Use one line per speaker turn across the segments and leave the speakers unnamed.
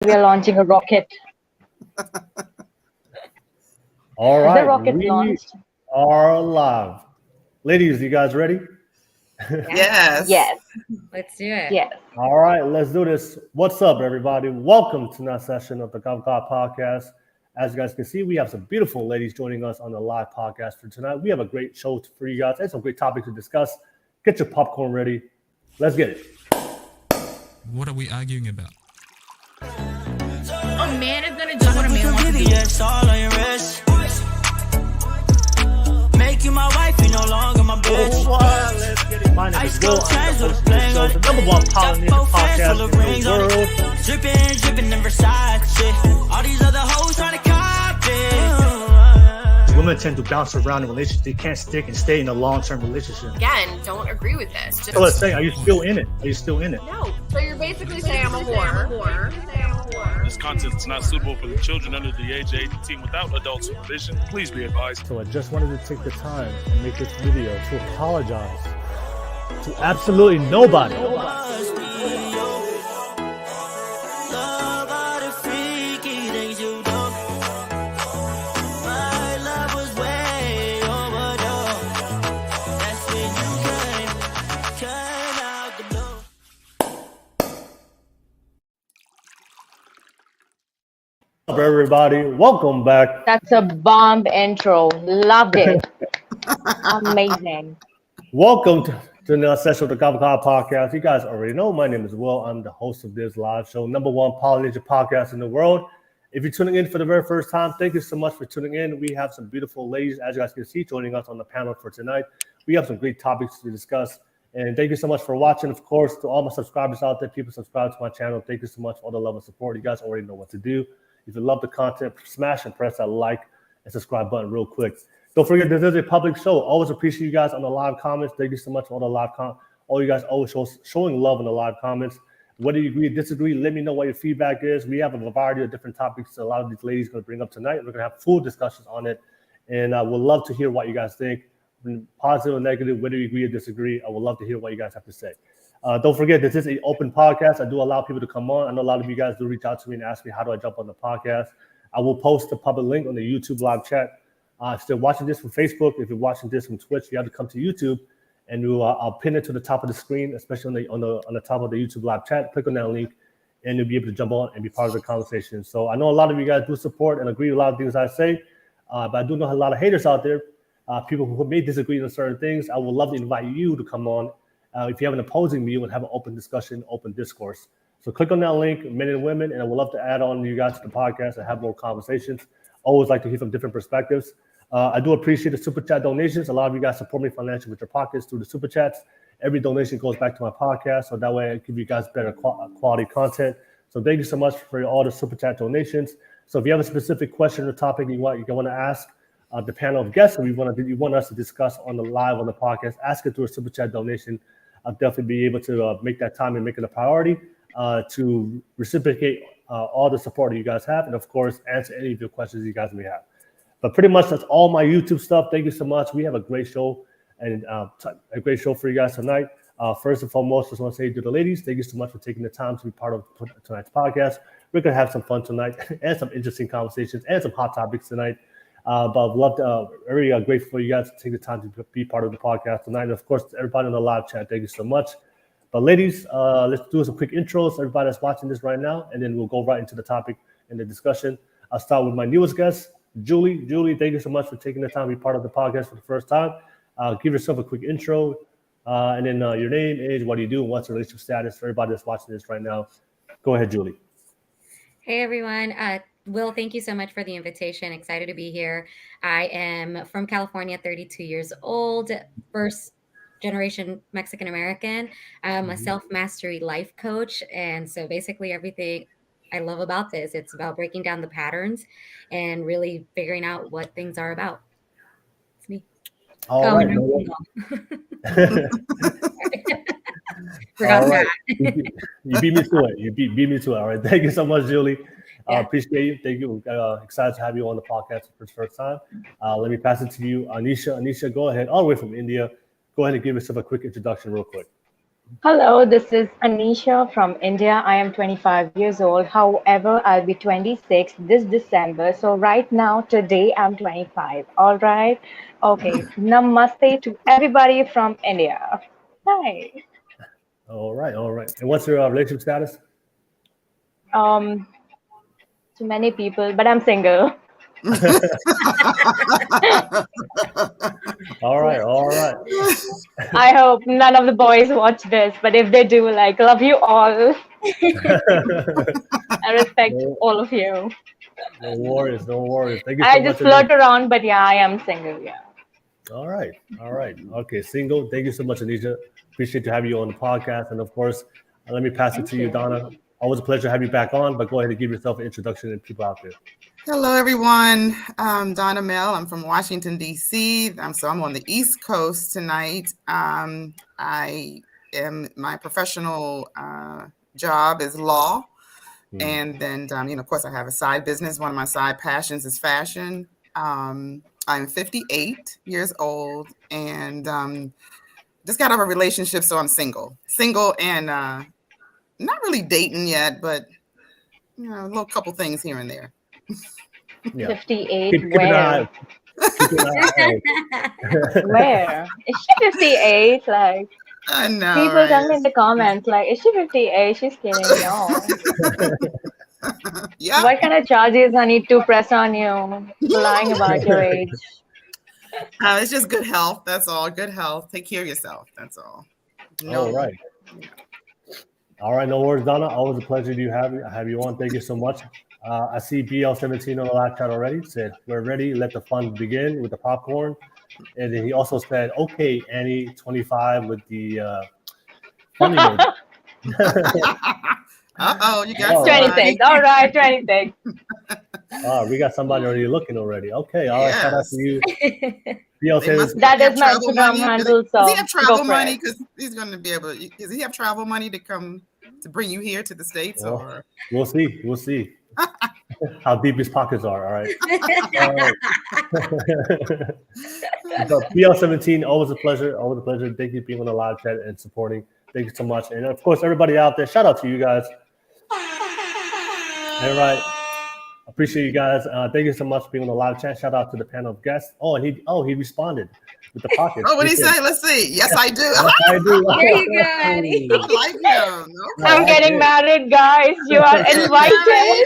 We are launching a rocket.
All
Is the
right,
rocket
we
launched?
are live. Ladies, you guys ready?
Yes.
Yes.
Let's do it.
Yes.
All right, let's do this. What's up, everybody? Welcome to another session of the Coffee Club Podcast. As you guys can see, we have some beautiful ladies joining us on the live podcast for tonight. We have a great show for you guys and some great topics to discuss. Get your popcorn ready. Let's get it.
What are we arguing about?
A man is gonna do what a man wants to do.
Yes, all on your wrist. Make you my wife, you no longer my bitch.
Let's get it. My name is Will. I'm the host of this show, the number one Polynesian podcast in the world.
Dripping in Versace. All these other hoes trying to copy.
Women tend to bounce around in relationships. They can't stick and stay in a long-term relationship.
Again, don't agree with this. Just
So let's say, are you still in it? Are you still in it?
no. So you're basically saying I'm a whore.
This content is not suitable for the children under the age of 18 without adult supervision. Please be advised.
So I just wanted to take the time and make this video to apologize to absolutely nobody. What's up, everybody? Welcome back.
That's a bomb intro. Loved it. Amazing.
Welcome to another session of the Coffee Club Podcast. You guys already know my name is Will. I'm the host of this live show, number one Polynesian podcast in the world. If you're tuning in for the very first time, thank you so much for tuning in. We have some beautiful ladies, as you guys can see, joining us on the panel for tonight. We have some great topics to discuss. And thank you so much for watching. Of course, to all my subscribers out there, people subscribe to my channel. Thank you so much for all the love and support. You guys already know what to do. If you love the content, smash and press that like and subscribe button real quick. Don't forget, this is a public show. Always appreciate you guys on the live comments. Thank you so much for all the live comments. All you guys always showing love in the live comments. Whether you agree or disagree, let me know what your feedback is. We have a variety of different topics a lot of these ladies are going to bring up tonight. We're going to have full discussions on it. And I would love to hear what you guys think, positive or negative, whether you agree or disagree. I would love to hear what you guys have to say. Don't forget, this is an open podcast. I do allow people to come on. I know a lot of you guys do reach out to me and ask me, how do I jump on the podcast? I will post the public link on the YouTube live chat. If you're watching this from Facebook, if you're watching this from Twitch, you have to come to YouTube, and I'll pin it to the top of the screen, especially on the top of the YouTube live chat. Click on that link, and you'll be able to jump on and be part of the conversation. So I know a lot of you guys do support and agree with a lot of things I say, but I do know a lot of haters out there, people who may disagree on certain things. I would love to invite you to come on. If you have an opposing view and have an open discussion, open discourse. So click on that link, men and women, and I would love to add on you guys to the podcast and have more conversations. Always like to hear from different perspectives. I do appreciate the super chat donations. A lot of you guys support me financially with your pockets through the super chats. Every donation goes back to my podcast, so that way I give you guys better quality content. So thank you so much for all the super chat donations. So if you have a specific question or topic you want to ask the panel of guests, or you want us to discuss on the podcast, ask it through a super chat donation. I'll definitely be able to make that time and make it a priority to reciprocate all the support that you guys have, and of course answer any of your questions you guys may have. But pretty much that's all my YouTube stuff. Thank you so much. We have a great show and a great show for you guys tonight. First and foremost, just want to say to the ladies, thank you so much for taking the time to be part of tonight's podcast. We're gonna have some fun tonight and some interesting conversations and some hot topics tonight. But I'd love to, very grateful for you guys to take the time to be part of the podcast tonight. And of course, everybody in the live chat, thank you so much. But ladies, let's do some quick intros. Everybody that's watching this right now, and then we'll go right into the topic and the discussion. I'll start with my newest guest, Julie. Julie, thank you so much for taking the time to be part of the podcast for the first time. Give yourself a quick intro, and then your name, age, what do you do, and what's your relationship status for everybody that's watching this right now. Go ahead, Julie.
Hey, everyone. Will, thank you so much for the invitation. Excited to be here. I am from California, 32 years old, first generation Mexican-American. I'm a self-mastery life coach. And so basically everything I love about this, it's about breaking down the patterns and really figuring out what things are about. It's me.
All right.
Forgot that.
You beat me to it. You beat me to it. All right. Thank you so much, Julie. Appreciate you. Thank you. Excited to have you on the podcast for the first time. Let me pass it to you, Anisha. Anisha, go ahead. All the way from India. Go ahead and give yourself a quick introduction real quick.
Hello, this is Anisha from India. I am 25 years old. However, I'll be 26 this December. So right now, today, I'm 25. All right. Okay. Namaste to everybody from India. Hi.
All right, all right. And what's your relationship status?
Um, to many people, but I'm single.
All right, all right.
I hope none of the boys watch this, but if they do, like, love you all. I respect
No,
all of you.
no worries, no worries. Thank you
I
so
just
much,
flirt
Anisha.
around, but yeah, I am single. Yeah.
All right, all right. Okay, single. Thank you so much, Anisha. Appreciate to have you on the podcast. And of course, let me pass it to
Thank
you,
you.
Donna. Always a pleasure to have you back on, but go ahead and give yourself an introduction and people out there.
Hello, everyone. I'm Donna Mel. I'm from Washington, D.C. I'm on the East Coast tonight. My professional job is law. And then, of course, I have a side business. One of my side passions is fashion. I'm 58 years old and just got out of a relationship, so I'm single. Single and not really dating yet, but, a little couple things here and there.
Yeah.
58,
Keep an eye.
where?
Keep an eye out.
Where? Is she 58? Like,
I know,
people
right?
tell me in the comments, like, is she 58? She's kidding. No.
Yeah.
What kind of charges I need to press on you for lying about your age?
It's just good health. That's all. Good health. Take care of yourself. That's all. No.
All right. All right, no worries, Donna. Always a pleasure to have you on. Thank you so much. I see BL17 on the live chat already. Said, we're ready. Let the fun begin with the popcorn. And then he also said, okay, Annie, 25 with the funny emoji.
Uh-oh, you got
Oh,
26. All right, 26.
We got somebody already looking already. Okay, all right. Shout out to you. BL17.
That is my
travel
Instagram
money.
handle.
Does
So
he have
go
travel
for
money?
it.
Because he's going to be able to. Does he have travel money to come to bring you here to the States?
Well,
Or
we'll see. We'll see how deep his pockets are. All right. But BL17, always a pleasure. Always a pleasure. Thank you for being on the live chat and supporting. Thank you so much. And of course, everybody out there, shout out to you guys. All right. Appreciate you guys. Thank you so much for being on the live chat. Shout out to the panel of guests. Oh, and he responded with the pockets.
what did he say? Let's see. Yes, I do.
Yes, I do.
There you go, Annie.
I like him. Okay.
I'm getting married, guys. You are invited.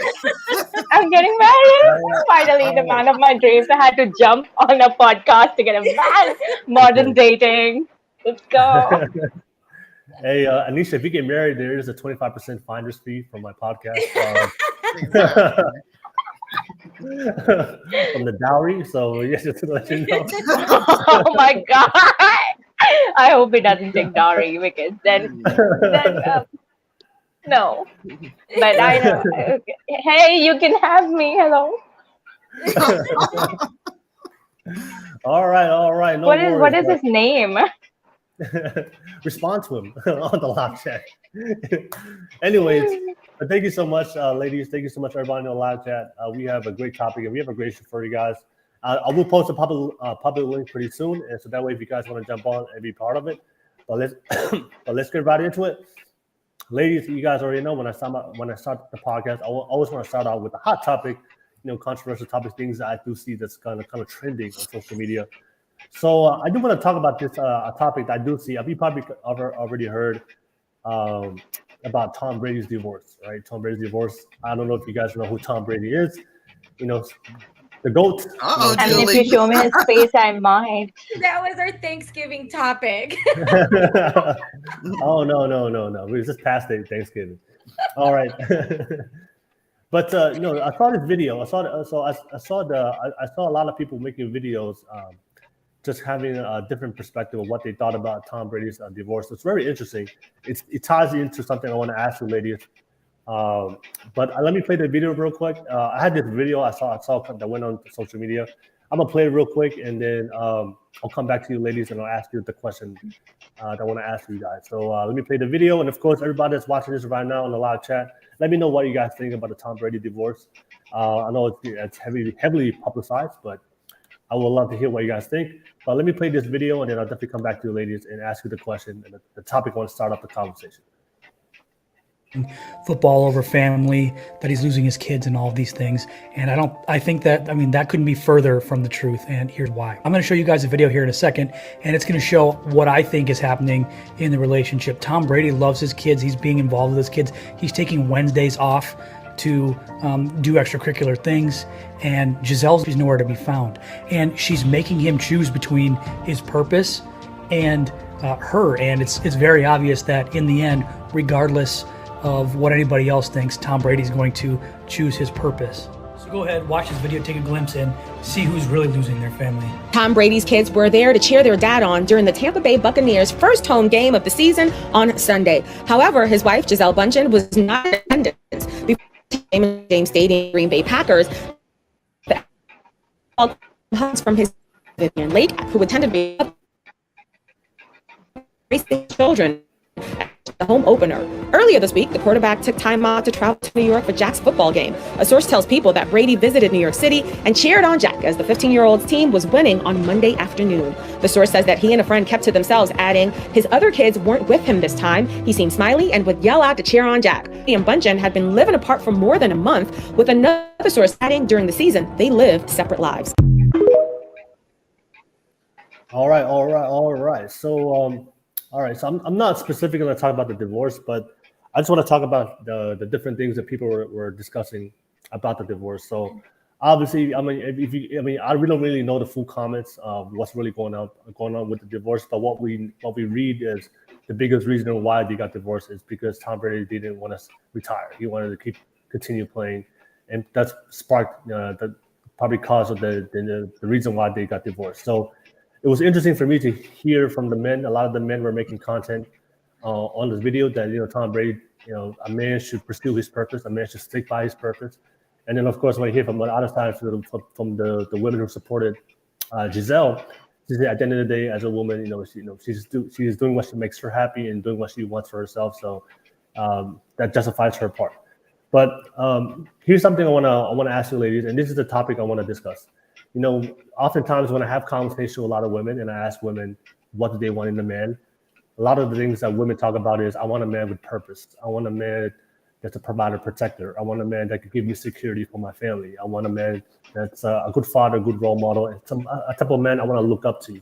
I'm getting married. Finally, the man of my dreams. I had to jump on a podcast to get a man. Modern dating. Let's go.
Hey, Anisha, if you get married, there is a 25% finder's fee from my podcast. From the dowry. So, yeah, just to let you know.
Oh my God. I hope he doesn't take dowry because then no. But I know. Okay. Hey, you can have me. Hello.
All right. No
What
worries,
is his name?
respond to him on the live chat. Anyways, but thank you so much, ladies. Thank you so much, everybody in the live chat. We have a great topic and we have a great show for you guys. I will post a public link pretty soon, and so that way, if you guys want to jump on and be part of it, but let's get right into it. Ladies, you guys already know when I start the podcast, I always want to start out with a hot topic, controversial topics, things that I do see that's kind of trending on social media. So I do want to talk about this a topic that I do see. You probably already heard about Tom Brady's divorce, right? Tom Brady's divorce. I don't know if you guys know who Tom Brady is. The GOAT.
I mean, if you show me his face, I might.
That was our Thanksgiving topic.
Oh no! We just past Thanksgiving. All right. But I saw this video. I saw a lot of people making videos. Just having a different perspective of what they thought about Tom Brady's divorce. It's very interesting. It ties into something I want to ask you, ladies. But let me play the video real quick. I had this video I saw that went on social media. I'm gonna play it real quick, and then I'll come back to you, ladies, and I'll ask you the question that I want to ask you guys. So let me play the video, and of course, everybody that's watching this right now in the live chat, let me know what you guys think about the Tom Brady divorce. I know it's heavily publicized, but I would love to hear what you guys think. But let me play this video, and then I'll definitely come back to you ladies and ask you the question and the topic I want to start up the conversation.
Football over family, that he's losing his kids and all of these things. And I think that couldn't be further from the truth. And here's why. I'm going to show you guys a video here in a second, and it's going to show what I think is happening in the relationship. Tom Brady loves his kids. He's being involved with his kids. He's taking Wednesdays off to do extracurricular things. And Gisele's nowhere to be found. And she's making him choose between his purpose and her. And it's very obvious that in the end, regardless of what anybody else thinks, Tom Brady's going to choose his purpose. So go ahead, watch this video, take a glimpse in, see who's really losing their family.
Tom Brady's kids were there to cheer their dad on during the Tampa Bay Buccaneers' first home game of the season on Sunday. However, his wife, Gisele Bündchen, was not in attendance before the game at James Stadium, Green Bay Packers. Hugs from his Vivian Lake, who attended the children the home opener. Earlier this week, the quarterback took time out to travel to New York for Jack's football game. A source tells People that Brady visited New York City and cheered on Jack as the 15-year-old's team was winning on Monday afternoon. The source says that he and a friend kept to themselves, adding, his other kids weren't with him this time. He seemed smiley and would yell out to cheer on Jack. He and Bündchen had been living apart for more than a month, with another source adding during the season, they lived separate lives.
All right. So I'm not specifically going to talk about the divorce, but I just want to talk about the different things that people were discussing about the divorce. So obviously, I mean, I really don't really know the full comments of what's really going on with the divorce. But what we read is the biggest reason why they got divorced is because Tom Brady didn't want to retire. He wanted to continue playing, and that's sparked that probably caused the reason why they got divorced. So it was interesting for me to hear from the men. A lot of the men were making content on this video that, Tom Brady, a man should pursue his purpose. A man should stick by his purpose. And then, of course, when I hear from the other side, from the women who supported Gisele, she said at the end of the day, as a woman, she's doing what she makes her happy and doing what she wants for herself. So that justifies her part. But here's something I want to ask you, ladies, and this is the topic I want to discuss. Oftentimes when I have conversations with a lot of women and I ask women what do they want in a man, a lot of the things that women talk about is, I want a man with purpose. I want a man that's a provider, protector. I want a man that can give me security for my family. I want a man that's a good father, a good role model, and a type of man I want to look up to,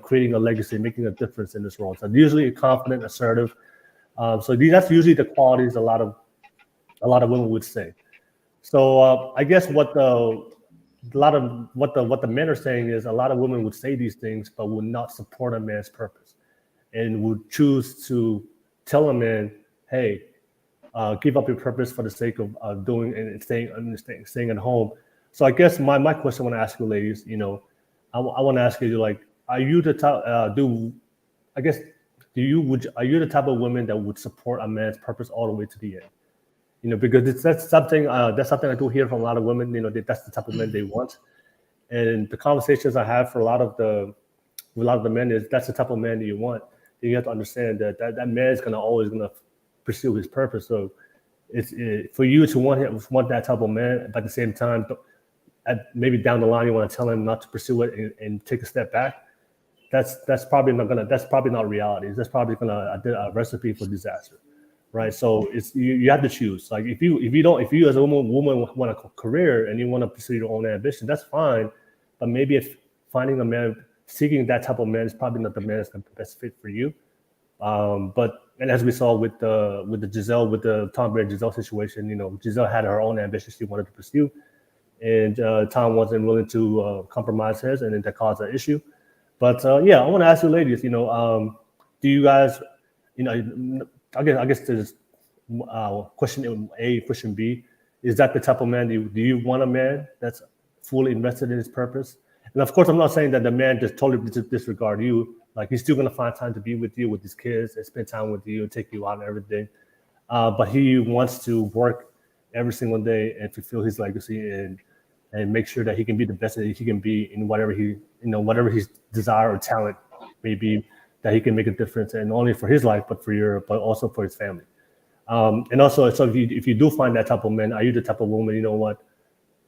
creating a legacy, making a difference in this world. So usually confident, assertive. So that's usually the qualities a lot of women would say. So I guess what the men are saying is a lot of women would say these things, but would not support a man's purpose, and would choose to tell a man, "Hey, give up your purpose for the sake of doing and staying at home." So I guess my question I want to ask you, ladies, I want to ask you, like, are you the type? Are you the type of women that would support a man's purpose all the way to the end? Because that's something I do hear from a lot of women. That's the type of men they want, and the conversations I have with a lot of the men is that's the type of man that you want. You have to understand that man is always gonna pursue his purpose. So it's for you to want that type of man, but at the same time, maybe down the line you want to tell him not to pursue it and take a step back. That's probably not reality. That's probably a recipe for disaster. Right, so it's you have to choose. Like if you as a woman want a career and you want to pursue your own ambition, that's fine. But maybe if finding a man, seeking that type of man is probably not the man that's the best fit for you. But as we saw with the Tom Brady Gisele situation, Gisele had her own ambition she wanted to pursue, and Tom wasn't willing to compromise his, and then that caused an issue. But I want to ask you, ladies, do you guys, I guess there's question A, question B. Is that the type of man, do you want a man that's fully invested in his purpose? And of course, I'm not saying that the man just totally disregard you. Like he's still going to find time to be with you, with his kids, and spend time with you, and take you out and everything. But he wants to work every single day and fulfill his legacy and make sure that he can be the best that he can be in whatever his desire or talent may be, that he can make a difference, and only for his life, but also for his family. And also, so if you do find that type of man, are you the type of woman,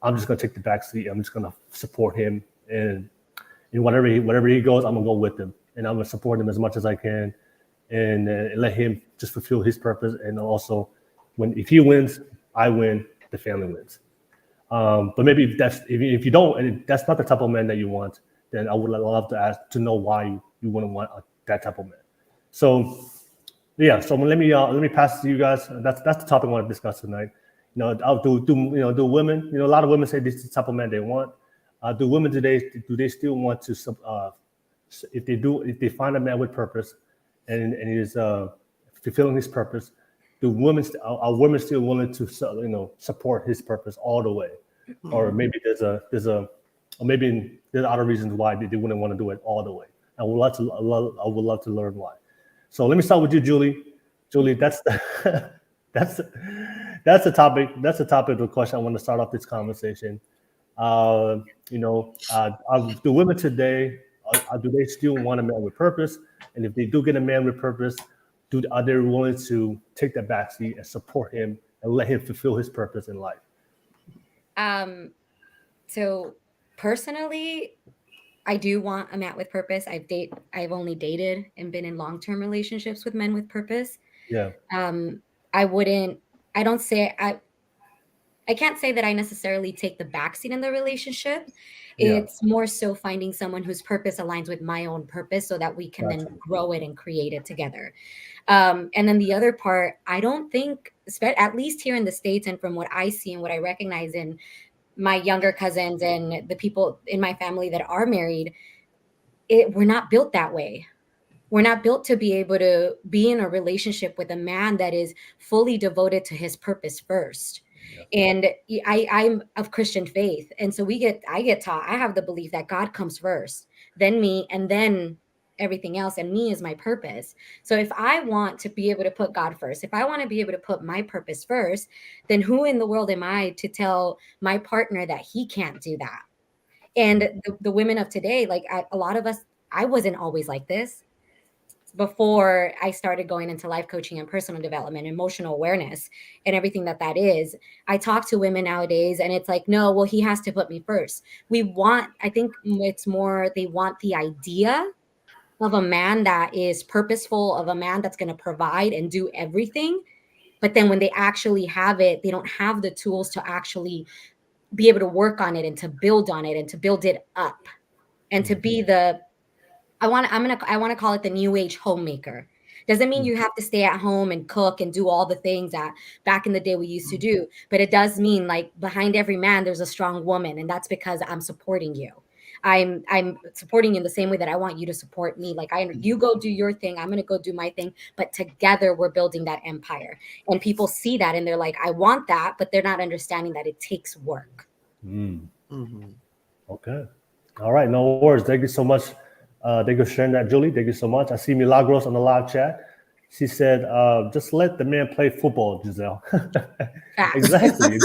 I'm just going to take the back seat. I'm just going to support him and and whatever he goes, I'm gonna go with him, and I'm gonna support him as much as I can, and let him just fulfill his purpose. And also, if he wins, I win, the family wins. But maybe if you don't, and if that's not the type of man that you want, then I would love to know why you wouldn't want that type of man. So yeah, so let me pass it to you guys. That's the topic I want to discuss tonight. Do women? A lot of women say this is the type of man they want. Do women today? Do they still want to? If they find a man with purpose, and he is fulfilling his purpose, are women still willing to support his purpose all the way? Mm-hmm. Or maybe there's other reasons why they wouldn't want to do it all the way. I would love to learn why. So let me start with you, Julie. Julie, that's the topic. That's the topic of the question I want to start off this conversation. Do women today, do they still want a man with purpose? And if they do get a man with purpose, are they willing to take that backseat and support him and let him fulfill his purpose in life?
So personally, I do want a man with purpose. I've only dated and been in long-term relationships with men with purpose.
Yeah.
I can't say that I necessarily take the backseat in the relationship.
Yeah.
It's more so finding someone whose purpose aligns with my own purpose so that we can then grow it and create it together. And then the other part, I don't think, at least here in the States and from what I see and what I recognize in my younger cousins and the people in my family that are married, we're not built that way. We're not built to be able to be in a relationship with a man that is fully devoted to his purpose first. And I'm of Christian faith. And so I get taught, I have the belief that God comes first, then me, and then everything else. And me is my purpose. So if I want to be able to put God first, if I want to be able to put my purpose first, then who in the world am I to tell my partner that he can't do that? And the women of today, like a lot of us, I wasn't always like this. Before I started going into life coaching and personal development, emotional awareness, and everything that is, I talk to women nowadays and it's like, no, well, he has to put me first. I think it's more, they want the idea of a man that is purposeful, of a man that's going to provide and do everything. But then when they actually have it, they don't have the tools to actually be able to work on it and to build on it and to build it up and to be I want to call it the new age homemaker. Doesn't mean you have to stay at home and cook and do all the things that back in the day we used to do, but it does mean like behind every man there's a strong woman, and that's because I'm supporting you. I'm supporting you in the same way that I want you to support me. Like you go do your thing, I'm going to go do my thing, but together we're building that empire. And people see that and they're like, I want that, but they're not understanding that it takes work.
Mm-hmm. Okay. All right. No worries. Thank you so much. Thank you for sharing that, Julie. Thank you so much. I see Milagros on the live chat. She said, just let the man play football, Giselle. Exactly.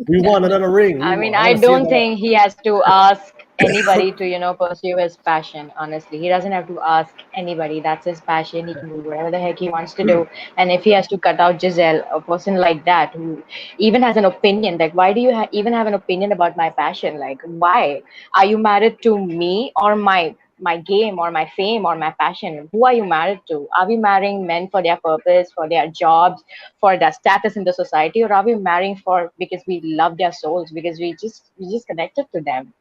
We want another ring.
I don't think he has to ask anybody to, pursue his passion. Honestly, he doesn't have to ask anybody. That's his passion. He can do whatever the heck he wants to do. And if he has to cut out Giselle, a person like that who even has an opinion, like, why do you even have an opinion about my passion? Like, why are you married to me or my game or my fame or my passion? Who are you married to? Are we marrying men for their purpose, for their jobs, for their status in the society, or are we marrying because we love their souls, because we just connected to them?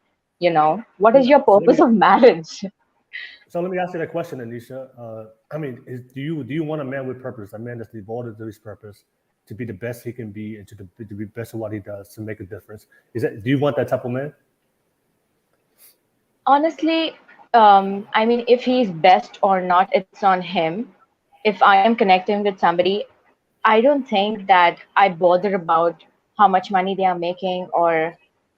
What is your purpose of marriage?
So let me ask you that question, Anisha. Do you want a man with purpose, a man that's devoted to his purpose, to be the best he can be and to be best at what he does, to make a difference? Do you want that type of man?
Honestly, if he's best or not, it's on him. If I am connecting with somebody, I don't think that I bother about how much money they are making or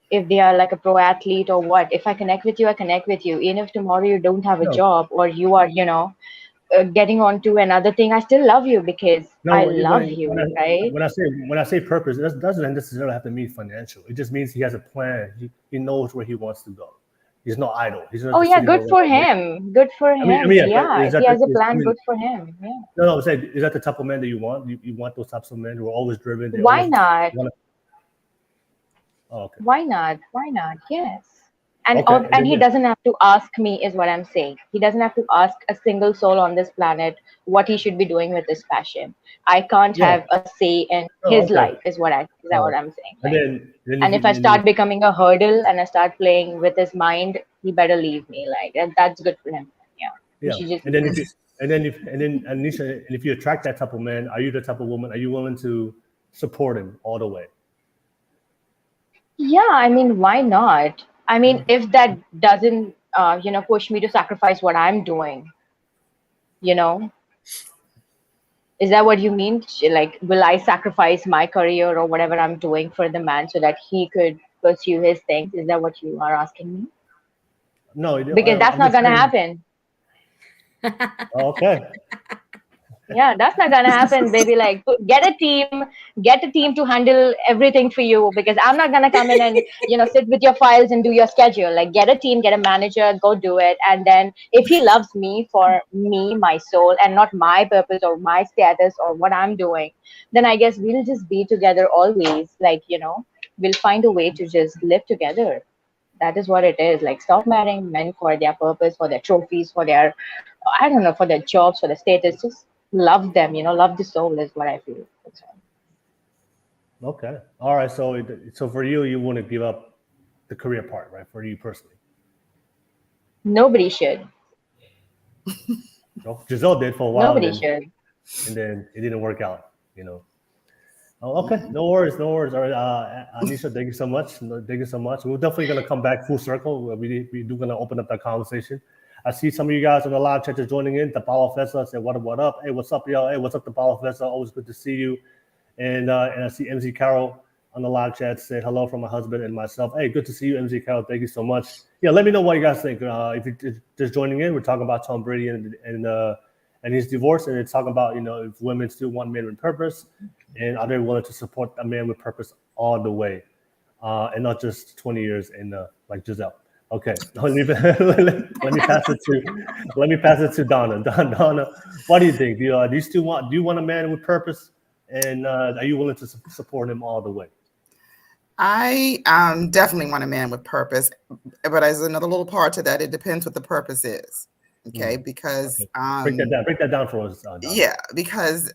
if they are like a pro athlete or what. If I connect with you, I connect with you. Even if tomorrow you don't have a job or you are, getting on to another thing, I still love you because I love you, right?
When I say purpose, it doesn't necessarily have to mean financial. It just means he has a plan. He knows where he wants to go. He's no idol. He's not
good for him. Good for him. If he has a plan, good for him. Yeah.
No, I'm saying, is that the type of man that you want? You want those types of men who are always driven?
Why not?
Oh, okay.
Why not? Yes. And
Okay.
and he doesn't have to ask me, is what I'm saying. He doesn't have to ask a single soul on this planet what he should be doing with his passion. I can't
Yeah.
have a say in
Oh,
his
okay.
life, is that what I'm saying.
And then
And if I start becoming a hurdle and I start playing with his mind, he better leave me. Like, and that's good for him. Yeah.
yeah.
He should just
And then Anisha, and if you attract that type of man, are you the type of woman? Are you willing to support him all the way?
Yeah, I mean, why not? I mean, if that doesn't, push me to sacrifice what I'm doing, you know, is that what you mean? Like, will I sacrifice my career or whatever I'm doing for the man so that he could pursue his things? Is that what you are asking me?
No,
Because that's
I'm
not
just
going to
saying-
happen.
Okay.
Yeah, that's not gonna happen, baby. Like, get a team to handle everything for you, because I'm not gonna come in and sit with your files and do your schedule. Like, get a team, get a manager, go do it. And then if he loves me for me, my soul, and not my purpose or my status or what I'm doing, then I guess we'll just be together always. Like, we'll find a way to just live together. That is what it is. Like, stop marrying men for their purpose, for their trophies, for their, I don't know, for their jobs, for the status. Just love them, love the soul is what I feel. That's all.
Okay. All right. So for you, you wouldn't give up the career part, right? For you personally.
Nobody should.
No, Giselle did for a while.
Nobody should.
And then it didn't work out, Oh, okay. No worries. All right. Anisha, thank you so much. Thank you so much. We're definitely going to come back full circle. We do going to open up that conversation. I see some of you guys on the live chat just joining in. The Paulo Fessa said, what up? Hey, what's up, y'all? Hey, what's up, the Paulo Fessa? Always good to see you. And I see MZ Carol on the live chat said hello from my husband and myself. Hey, good to see you, MZ Carol. Thank you so much. Yeah, let me know what you guys think. If you're just joining in, we're talking about Tom Brady and his divorce, and it's talking about if women still want men with purpose, and are they willing to support a man with purpose all the way, and not just 20 years in like Giselle. Okay, let me pass it to Donna. Donna, what do you think? Do you want a man with purpose, and are you willing to support him all the way?
I definitely want a man with purpose, but there's another little part to that. It depends what the purpose is. Okay, because
break that down for us. Donna.
Yeah, because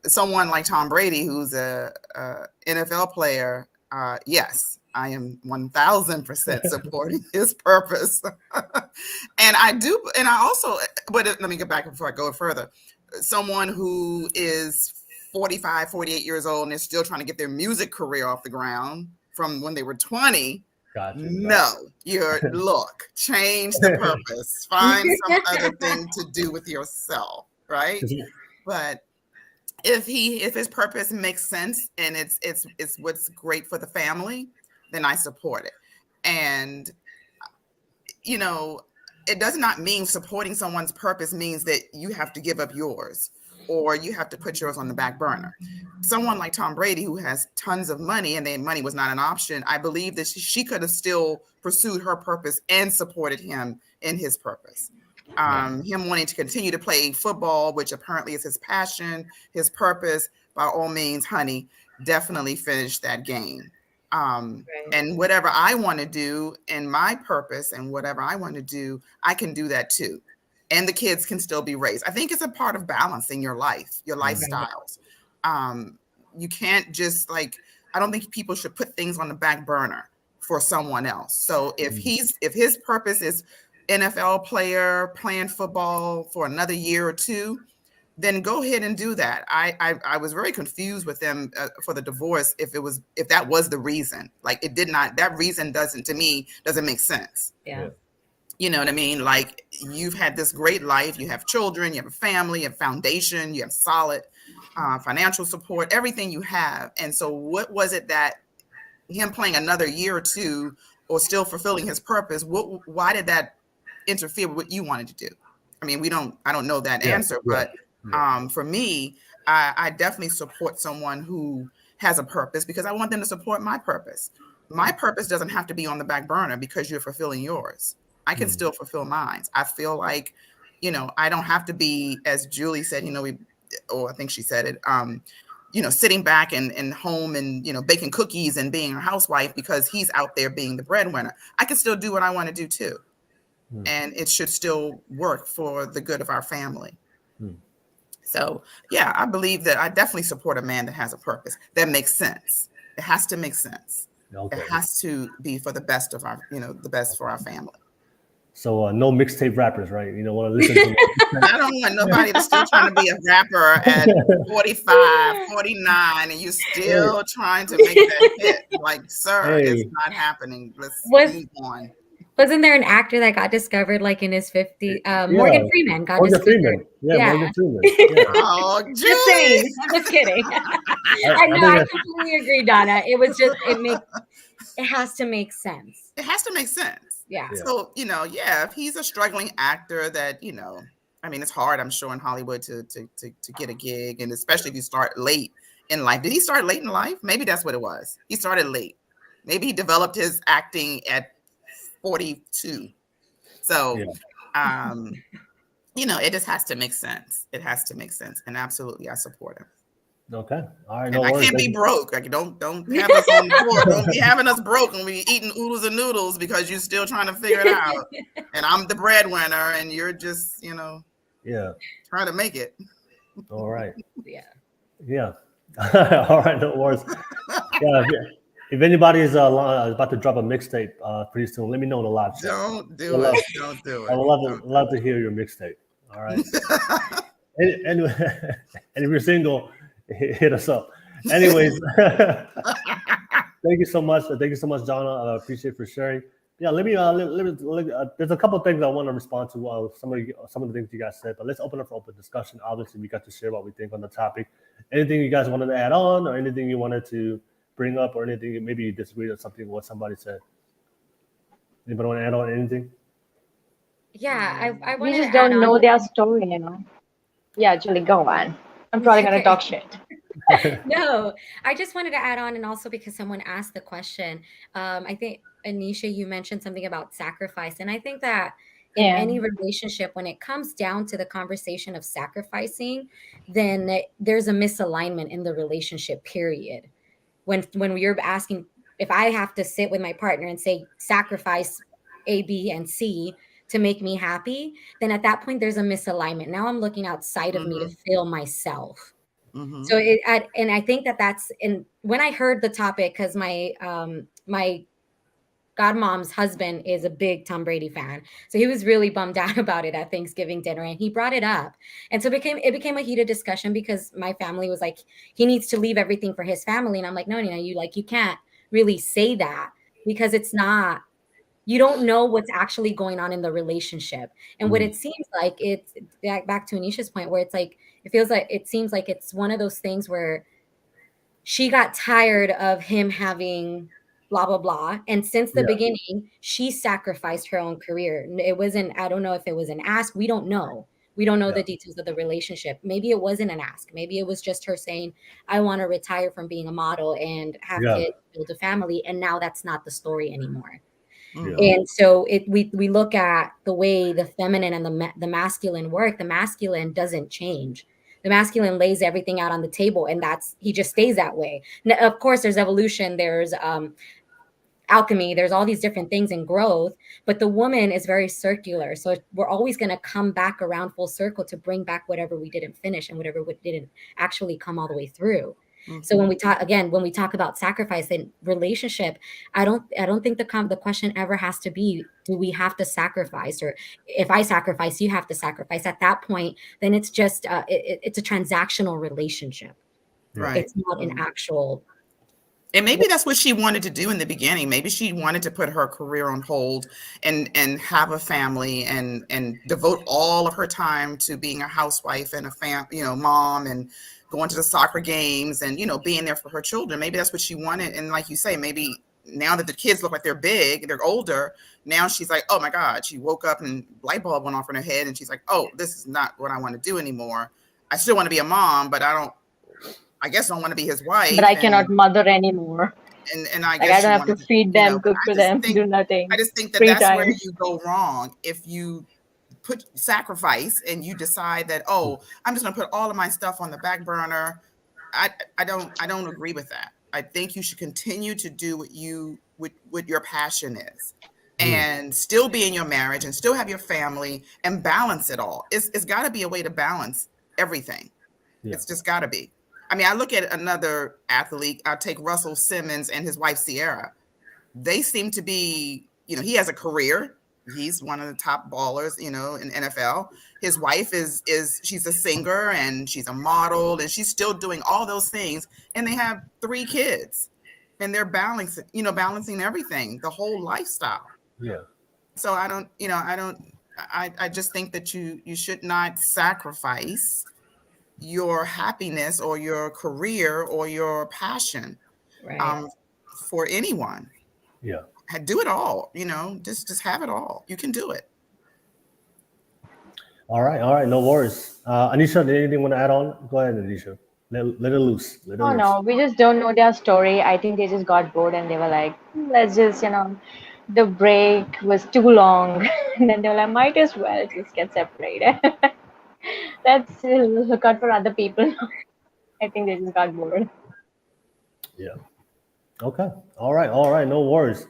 someone like Tom Brady, who's a NFL player, yes, I am 1,000% supporting his purpose. And I also, but let me get back before I go further. Someone who is 45, 48 years old and is still trying to get their music career off the ground from when they were 20.
Gotcha.
No, change the purpose, find some other thing to do with yourself, right? But if his purpose makes sense and it's what's great for the family, then I support it. And it does not mean supporting someone's purpose means that you have to give up yours or you have to put yours on the back burner. Someone like Tom Brady, who has tons of money and then money was not an option, I believe that she could have still pursued her purpose and supported him in his purpose. Him wanting to continue to play football, which apparently is his passion, his purpose, by all means, honey, definitely finish that game. And whatever I want to do and my purpose and whatever I want to do, I can do that too. And the kids can still be raised. I think it's a part of balancing your life, your lifestyles. You can't just I don't think people should put things on the back burner for someone else. So if his purpose is NFL player, playing football for another year or two, then go ahead and do that. I was very confused with them for the divorce. If that was the reason, that reason doesn't make sense.
Yeah.
You know what I mean? Like, you've had this great life, you have children, you have a family, you have foundation, you have solid financial support, everything you have. And so what was it that him playing another year or two or still fulfilling his purpose, why did that interfere with what you wanted to do? I mean, I don't know that answer, but for me, I definitely support someone who has a purpose because I want them to support my purpose. My purpose doesn't have to be on the back burner because you're fulfilling yours. I can still fulfill mine. I feel like, I don't have to be, as Julie said, I think she said it, sitting back and home and, baking cookies and being a housewife because he's out there being the breadwinner. I can still do what I want to do too. And it should still work for the good of our family. So, yeah, I believe that I definitely support a man that has a purpose that makes sense. It has to make sense. Okay. It has to be for the best of our, the best for our family.
So no mixtape rappers, right? You don't want to listen to
I don't want nobody that's still trying to be a rapper at 45, 49, and you're still trying to make that hit. Like, sir, it's not happening. Let's move on.
Wasn't there an actor that got discovered like in his 50s? Morgan Freeman got discovered.
Freeman. Yeah, Morgan Freeman. Yeah.
Oh,
just saying. I'm just kidding. I completely agree, Donna. It was just it has to make sense.
It has to make sense.
Yeah.
So, if he's a struggling actor that, I mean, it's hard, I'm sure, in Hollywood to get a gig, and especially if you start late in life. Did he start late in life? Maybe that's what it was. He started late. Maybe he developed his acting at 42. So, it just has to make sense. It has to make sense. And absolutely, I support him.
Okay. All right.
No worries. I can't be broke. Like, don't have us on the floor. Don't be having us broke and we eating oodles and noodles because you're still trying to figure it out. And I'm the breadwinner and you're just, trying to make it.
All right.
Yeah.
All right. No worries. If anybody is about to drop a mixtape pretty soon, let me know in the live chat.
Don't do it. Don't do it.
I would love to hear your mixtape. All right. and if you're single, hit us up. Anyways, thank you so much. Thank you so much, Donna. I appreciate for sharing. Yeah, let me. There's a couple of things I want to respond to. Some of the things you guys said, but let's open up for open discussion. Obviously, we got to share what we think on the topic. Anything you guys wanted to add on, or anything you wanted to bring up, or anything maybe you disagreed with something what somebody said. Anybody want to add on anything?
Yeah, I
we just don't know their story, Yeah, Julie, go on. I'm probably gonna talk shit.
No, I just wanted to add on, and also because someone asked the question. I think Anisha, you mentioned something about sacrifice, and I think that in any relationship, when it comes down to the conversation of sacrificing, then there's a misalignment in the relationship. Period. When you're asking, if I have to sit with my partner and say sacrifice A, B, and C to make me happy, then at that point there's a misalignment. Now I'm looking outside of me to feel myself. So and I think that's, and when I heard the topic, because my godmom's husband is a big Tom Brady fan, so he was really bummed out about it at Thanksgiving dinner, and he brought it up, and so it became a heated discussion because my family was like, he needs to leave everything for his family, and I'm like, no, you can't really say that, because it's not, you don't know what's actually going on in the relationship. And what it seems like, it's back to Anisha's point, where it's like, it seems like it's one of those things where she got tired of him having blah, blah, blah. And since the beginning, she sacrificed her own career. It wasn't, I don't know if it was an ask. We don't know. We don't know the details of the relationship. Maybe it wasn't an ask. Maybe it was just her saying, I want to retire from being a model and have kids, build a family. And now that's not the story anymore. And so we look at the way the feminine and the masculine work. The masculine doesn't change. The masculine lays everything out on the table, and he just stays that way. Now, of course, there's evolution, there's alchemy, there's all these different things in growth, but the woman is very circular. So we're always going to come back around full circle to bring back whatever we didn't finish and whatever we didn't actually come all the way through. So when we talk about sacrifice in relationship, I don't think the question ever has to be, do we have to sacrifice, or if I sacrifice, you have to sacrifice. At that point, then it's just it's a transactional relationship.
Right.
It's not an actual.
And maybe that's what she wanted to do in the beginning. Maybe she wanted to put her career on hold and have a family and devote all of her time to being a housewife and a mom, and going to the soccer games and, being there for her children. Maybe that's what she wanted. And like you say, maybe now that the kids look like they're big, they're older, now she's like, oh my God, she woke up and light bulb went off in her head. And she's like, oh, this is not what I want to do anymore. I still want to be a mom, but I guess I don't want to be his wife.
But I cannot mother anymore.
And I guess
I don't have to feed them, cook for them, do nothing.
I just think that's where you go wrong. If you put sacrifice and you decide that, oh, I'm just going to put all of my stuff on the back burner. I don't agree with that. I think you should continue to do what your passion is, and still be in your marriage and still have your family and balance it all. It's got to be a way to balance everything. Yeah. It's just got to be. I mean, I look at another athlete. I'll take Russell Simmons and his wife Sierra. They seem to be, he has a career. He's one of the top ballers, in NFL. His wife she's a singer and she's a model and she's still doing all those things. And they have 3 kids and they're balancing everything, the whole lifestyle.
Yeah.
So I just think that you should not sacrifice your happiness or your career or your passion for anyone.
Yeah.
Do it all, just have it all. You can do it.
All right. No worries. Anisha, anything you want to add on? Go ahead, Anisha. Let it loose.
No, we just don't know their story. I think they just got bored and they were like, let's just, the break was too long. And then they were like, might as well just get separated. Let's look out for other people. I think they just got bored.
Yeah. Okay. All right. No worries.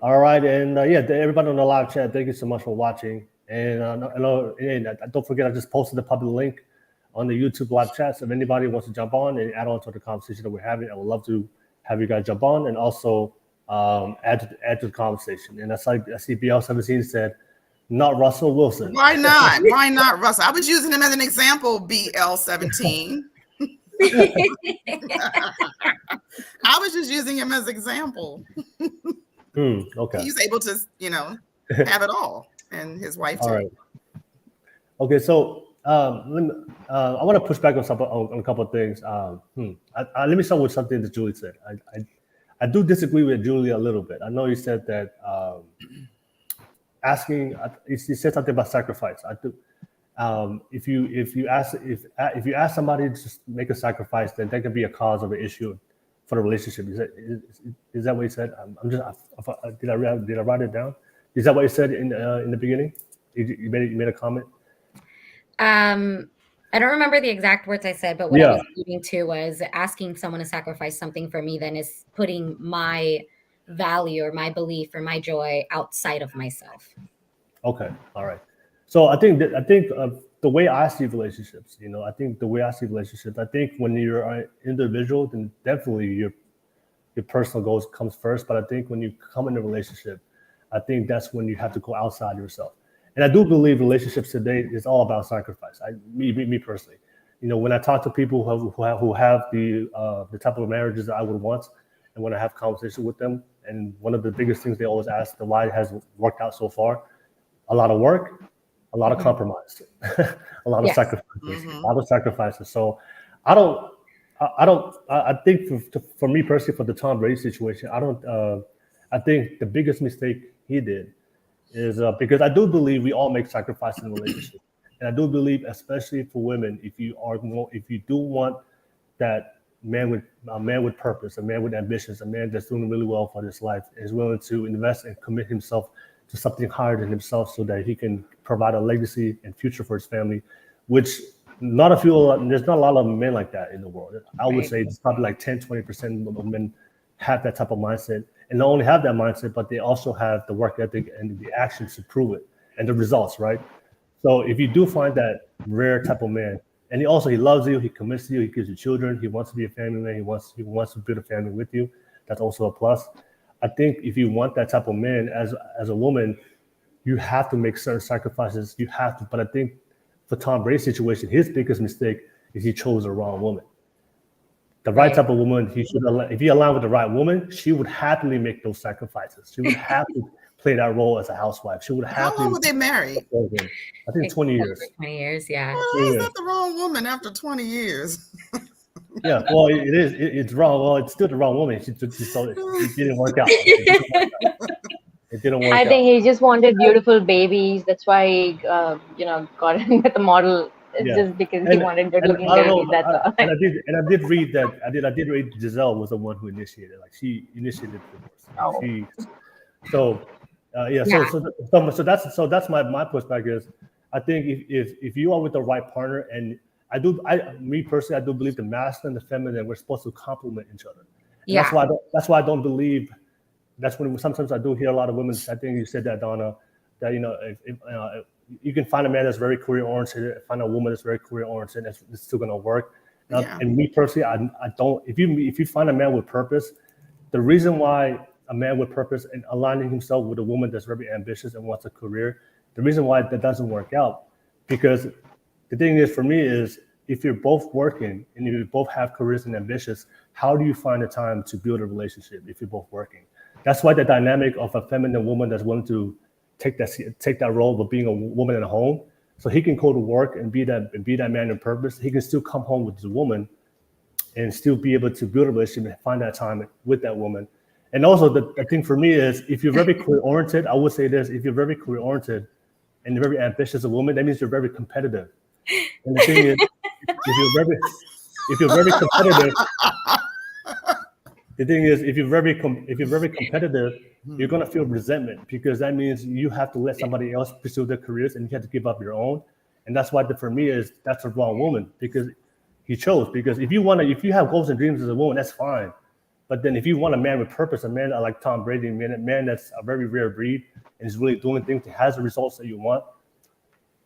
All right. And everybody on the live chat, thank you so much for watching. And don't forget, I just posted the public link on the YouTube live chat. So if anybody wants to jump on and add on to the conversation that we're having, I would love to have you guys jump on and also add to the conversation. And I see BL17 said, not Russell Wilson.
Why not? Why not Russell? I was using him as an example, BL17. I was just using him as an example.
Okay.
He's able to, have it all, and his wife too.
All right. Okay, so I want to push back on a couple of things. Let me start with something that Julie said. I do disagree with Julie a little bit. I know you said that you said something about sacrifice. I do. If you ask somebody to just make a sacrifice, then that can be a cause of an issue for the relationship. Is that what you said? Did I write it down? Is that what you said in the beginning? You made a comment.
I don't remember the exact words I said, but what I was alluding to was asking someone to sacrifice something for me. Then is putting my value or my belief or my joy outside of myself.
Okay, all right. So I think the way I see relationships, I think when you're an individual, then definitely your personal goals comes first. But I think when you come in a relationship, I think that's when you have to go outside yourself. And I do believe relationships today is all about sacrifice. Me personally, when I talk to people who have the type of marriages that I would want, and when I have conversation with them, and one of the biggest things they always ask, why it has worked out so far, a lot of work, a lot of compromise, a lot of sacrifices, a lot of sacrifices. So I think for me personally, for the Tom Brady situation, I think the biggest mistake he did is because I do believe we all make sacrifices in relationships. And I do believe, especially for women, if you do want that man with purpose, a man with ambitions, a man that's doing really well for his life, is willing to invest and commit himself to something higher than himself so that he can provide a legacy and future for his family, which there's not a lot of men like that in the world. I would say it's probably like 10-20% of men have that type of mindset, and not only have that mindset, but they also have the work ethic and the actions to prove it and the results, right? So if you do find that rare type of man, and he loves you, he commits to you, he gives you children, he wants to be a family man, he wants to build a family with you, that's also a plus. I think if you want that type of man as a woman, you have to make certain sacrifices. You have to, but I think for Tom Brady's situation, his biggest mistake is he chose the wrong woman. The right type of woman, if he aligned with the right woman, she would happily make those sacrifices. She would have to play that role as a housewife. She would have
How long were they married?
I think 20 years.
20 years, yeah.
Well, is that the wrong woman after 20 years?
Yeah, well, it is. It's wrong. Well, it's still the wrong woman. It didn't work out. It didn't work out.
I think he just wanted beautiful babies. That's why he, got in with the model. Just because he wanted good-looking babies. That's all.
And I did read that. I did read Giselle was the one who initiated. Like she initiated the divorce. So that's my pushback is, I think if you are with the right partner, and Me personally, I do believe the masculine and the feminine, we're supposed to complement each other. And
Yeah.
that's why I don't believe. That's when sometimes I do hear a lot of women. I think you said that, Donna, that if you can find a man that's very career oriented, find a woman that's very career oriented, it's still gonna work. And me personally, I don't. If you find a man with purpose, the reason why a man with purpose and aligning himself with a woman that's very ambitious and wants a career, the reason why that doesn't work out, because the thing is for me is if you're both working and you both have careers and ambitious, how do you find the time to build a relationship if you're both working? That's why the dynamic of a feminine woman that's willing to take that role of being a woman in a home, so he can go to work and be that man in purpose. He can still come home with his woman and still be able to build a relationship and find that time with that woman. And also the thing for me is if you're very career oriented, I would say this: if you're very career oriented and you're very ambitious as a woman, that means you're very competitive. And the thing is, if you're very competitive, the thing is, if you're very competitive, you're gonna feel resentment because that means you have to let somebody else pursue their careers and you have to give up your own. And that's why for me is that's the wrong woman, because he chose. Because if you have goals and dreams as a woman, that's fine. But then if you want a man with purpose, a man like Tom Brady, a man that's a very rare breed and is really doing things that has the results that you want.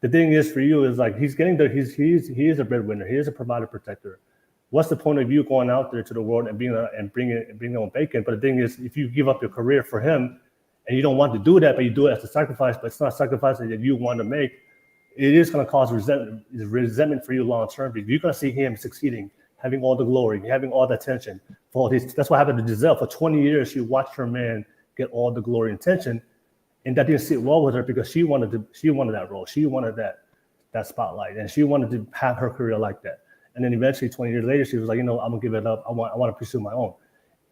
The thing is for you is like he is a breadwinner, he is a provider protector. What's the point of you going out there to the world and bringing on bacon? But the thing is, if you give up your career for him, and you don't want to do that, but you do it as a sacrifice, but it's not a sacrifice that you want to make, it is going to cause resentment for you long term. Because you're going to see him succeeding, having all the glory, having all the attention for all these. That's what happened to Giselle. For 20 years, she watched her man get all the glory and attention, and that didn't sit well with her because she wanted that role, she wanted that spotlight, and she wanted to have her career like that. And then eventually, 20 years later, she was like, I'm gonna give it up. I want to pursue my own.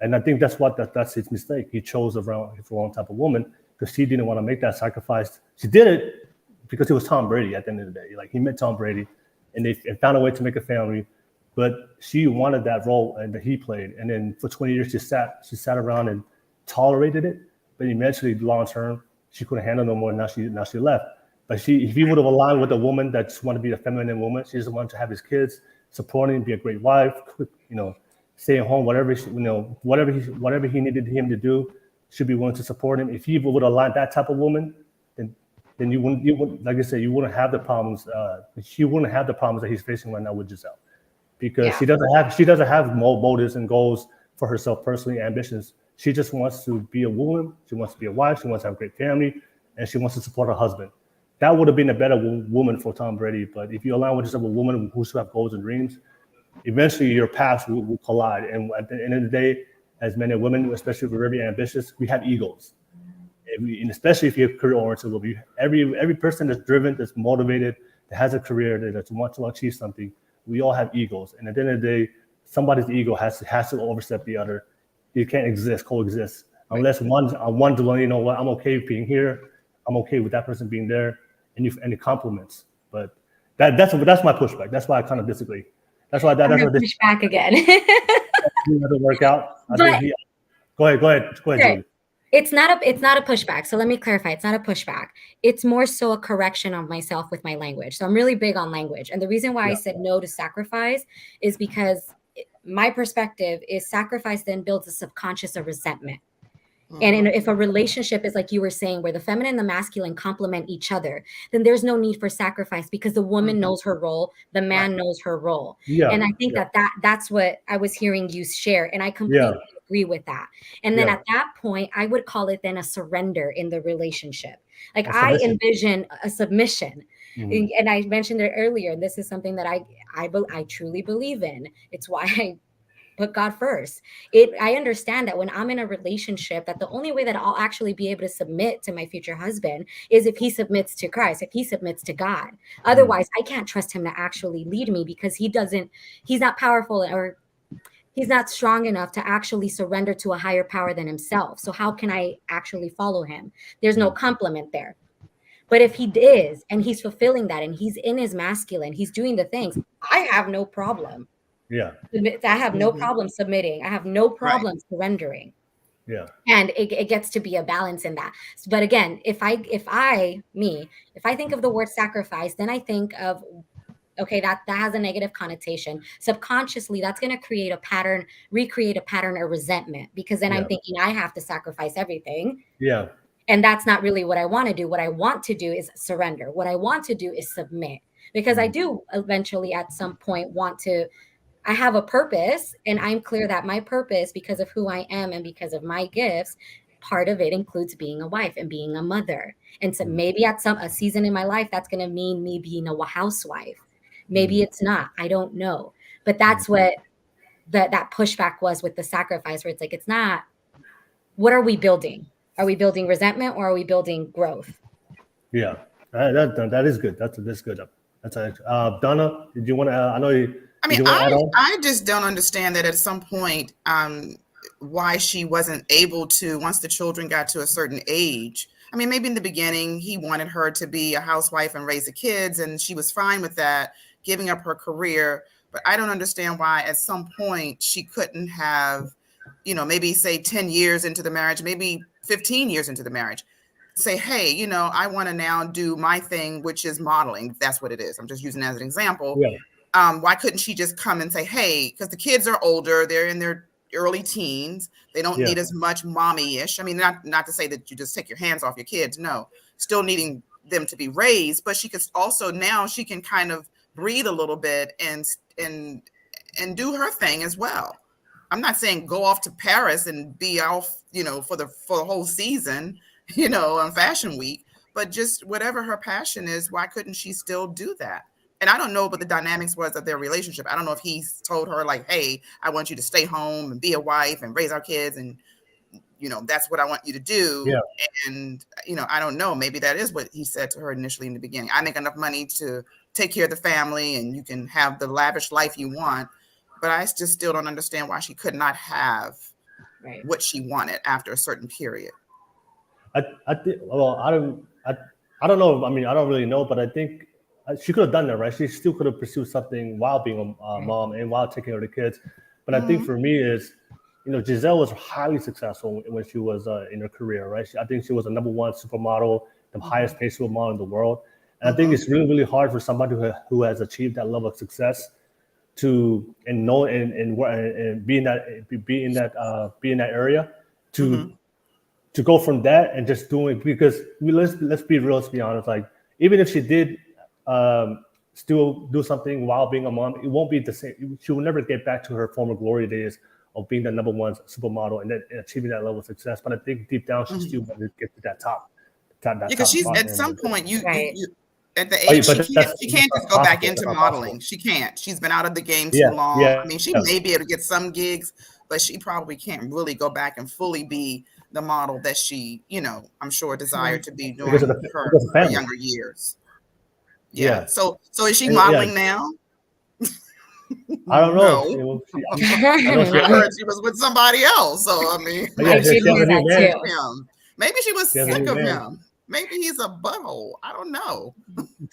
And I think that's his mistake. He chose the wrong type of woman because she didn't want to make that sacrifice. She did it because it was Tom Brady at the end of the day. Like he met Tom Brady, and they found a way to make a family. But she wanted that role and that he played. And then for 20 years, she sat around and tolerated it. But eventually, long term, she couldn't handle no more. Now she left. But if he would have aligned with a woman that just wanted to be a feminine woman, she just wanted to have his kids, supporting, be a great wife, stay at home, whatever he needed him to do, should be willing to support him. If he would align that type of woman, then you wouldn't, like I said, you wouldn't have the problems. She wouldn't have the problems that he's facing right now with Giselle, because she doesn't have motives and goals for herself personally, ambitions. She just wants to be a woman. She wants to be a wife. She wants to have a great family, and she wants to support her husband. That would have been a better woman for Tom Brady. But if you align with yourself a woman who still have goals and dreams, eventually your paths will collide. And at the end of the day, as men and women, especially if we're very ambitious, we have egos. And especially if you're career oriented, every person that's driven, that's motivated, that has a career, that wants to achieve something, we all have egos. And at the end of the day, somebody's ego has to overstep the other. You can't coexist, unless one's willing, you know what, I'm okay with being here, I'm okay with that person being there, and it compliments. But that's my pushback. That's why I kind of disagree. That's why
push back again.
Doesn't work out. Go ahead, Julie.
It's not a pushback. So let me clarify. It's not a pushback. It's more so a correction of myself with my language. So I'm really big on language. And the reason why I said no to sacrifice is because my perspective is sacrifice then builds a subconscious of resentment. And if a relationship is like you were saying, where the feminine and the masculine complement each other, then there's no need for sacrifice because the woman knows her role, the man knows her role. Yeah. And I think that's what I was hearing you share. And I completely agree with that. And then at that point, I would call it then a surrender in the relationship. Like I envision a submission. And I mentioned it earlier, and this is something that I truly believe in. It's why I put God first. I understand that when I'm in a relationship, that the only way that I'll actually be able to submit to my future husband is if he submits to Christ, if he submits to God. Otherwise, I can't trust him to actually lead me because he's not powerful, or he's not strong enough to actually surrender to a higher power than himself. So how can I actually follow him? There's no complement there. But if he is, and he's fulfilling that, and he's in his masculine, he's doing the things, I have no problem. I have no problem submitting. I have no problem surrendering. And it gets to be a balance in that. But again, if I think of the word sacrifice, then I think of Okay, that has a negative connotation. Subconsciously, that's going to create a pattern, recreate a pattern of resentment, because then I'm thinking I have to sacrifice everything.
Yeah.
And that's not really what I want to do. What I want to do is surrender. What I want to do is submit, because I do eventually at some point want to, I have a purpose, and I'm clear that my purpose, because of who I am and because of my gifts, part of it includes being a wife and being a mother. And so maybe at a season in my life, that's going to mean me being a housewife. Maybe it's not, I don't know. But that's what that pushback was with the sacrifice, where it's like, it's not, what are we building? Are we building resentment, or are we building growth?
Yeah, that is good. That's good. That's Donna, did you want to, I know you,
I mean, I just don't understand that at some point, why she wasn't able to, once the children got to a certain age. I mean, maybe in the beginning, he wanted her to be a housewife and raise the kids, and she was fine with that, giving up her career. But I don't understand why at some point she couldn't have, maybe say 10 years into the marriage, maybe 15 years into the marriage, say, hey, I want to now do my thing, which is modeling. If that's what it is. I'm just using it as an example.
Yeah.
Why couldn't she just come and say, hey, because the kids are older, they're in their early teens, they don't need as much mommy-ish. I mean, not to say that you just take your hands off your kids. No, still needing them to be raised, but she could also, now she can kind of breathe a little bit and do her thing as well. I'm not saying go off to Paris and be off, for the whole season, on Fashion Week, but just whatever her passion is, why couldn't she still do that? And I don't know what the dynamics was of their relationship. I don't know if he's told her like, hey, I want you to stay home and be a wife and raise our kids. And, that's what I want you to do.
Yeah.
And, I don't know. Maybe that is what he said to her initially in the beginning. I make enough money to take care of the family and you can have the lavish life you want. But I just still don't understand why she could not have what she wanted after a certain period.
I think, well, I don't know. I mean, I don't really know, but I think she could have done that, right? She still could have pursued something while being a mom and while taking care of the kids. But I think for me is, Giselle was highly successful when she was in her career, right? I think she was a #1 supermodel, the highest paid supermodel in the world. And I think it's really, really hard for somebody who has achieved that level of success to be in that area to go from that and just doing, because let's be real, let's be honest. Like, even if she did still do something while being a mom, it won't be the same. She will never get back to her former glory days of being the #1 supermodel and achieving that level of success. But I think deep down, she still wanted to get to that top.
Because she's at some point, you at the
Oh, yeah,
age,
but
she can't just go back into modeling. She can't. She's been out of the game too long. I mean, she may be able to get some gigs, but she probably can't really go back and fully be the model that she, I'm sure desired to be during her younger years. Yeah. So is she modeling now?
I don't know.
No. I heard she was with somebody else. So I mean, maybe she was sick of him. Maybe he's a butthole. I don't know.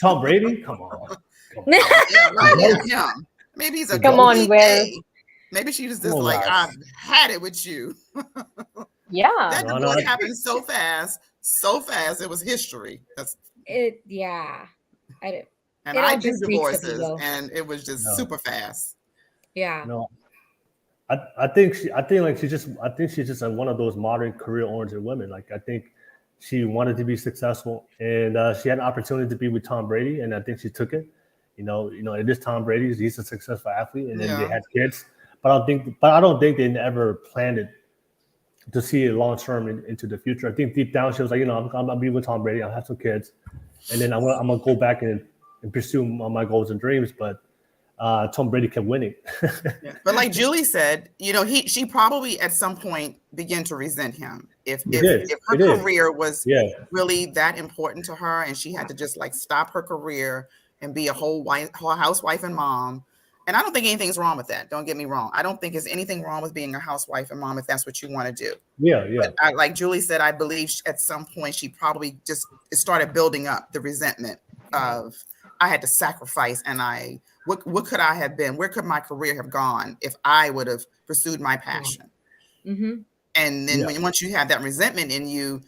Tom Brady? Come on.
Maybe he's a
come on, Will.
Maybe she was just like, I've had it with you.
Yeah.
That divorce happened so fast. It was history. That's
it. Yeah.
And I do divorces, and it was just super fast.
Yeah.
No. I think she's just one of those modern career-oriented women. Like, I think she wanted to be successful, and she had an opportunity to be with Tom Brady, and I think she took it. It is Tom Brady. He's a successful athlete, and then they had kids. But I don't think they ever planned it to see it long term into the future. I think deep down she was like, I'm gonna be with Tom Brady. I'll have some kids, and then I'm gonna go back and pursue my goals and dreams. But Tom Brady kept winning.
But like Julie said, she probably at some point began to resent him. If her career was really that important to her, and she had to just like stop her career and be a whole housewife and mom. And I don't think anything's wrong with that. Don't get me wrong. I don't think there's anything wrong with being a housewife and mom if that's what you want to do.
Yeah.
But like Julie said, I believe at some point she probably just started building up the resentment of, I had to sacrifice, and what could I have been? Where could my career have gone if I would have pursued my passion?
Mm-hmm.
And then once you have that resentment in you,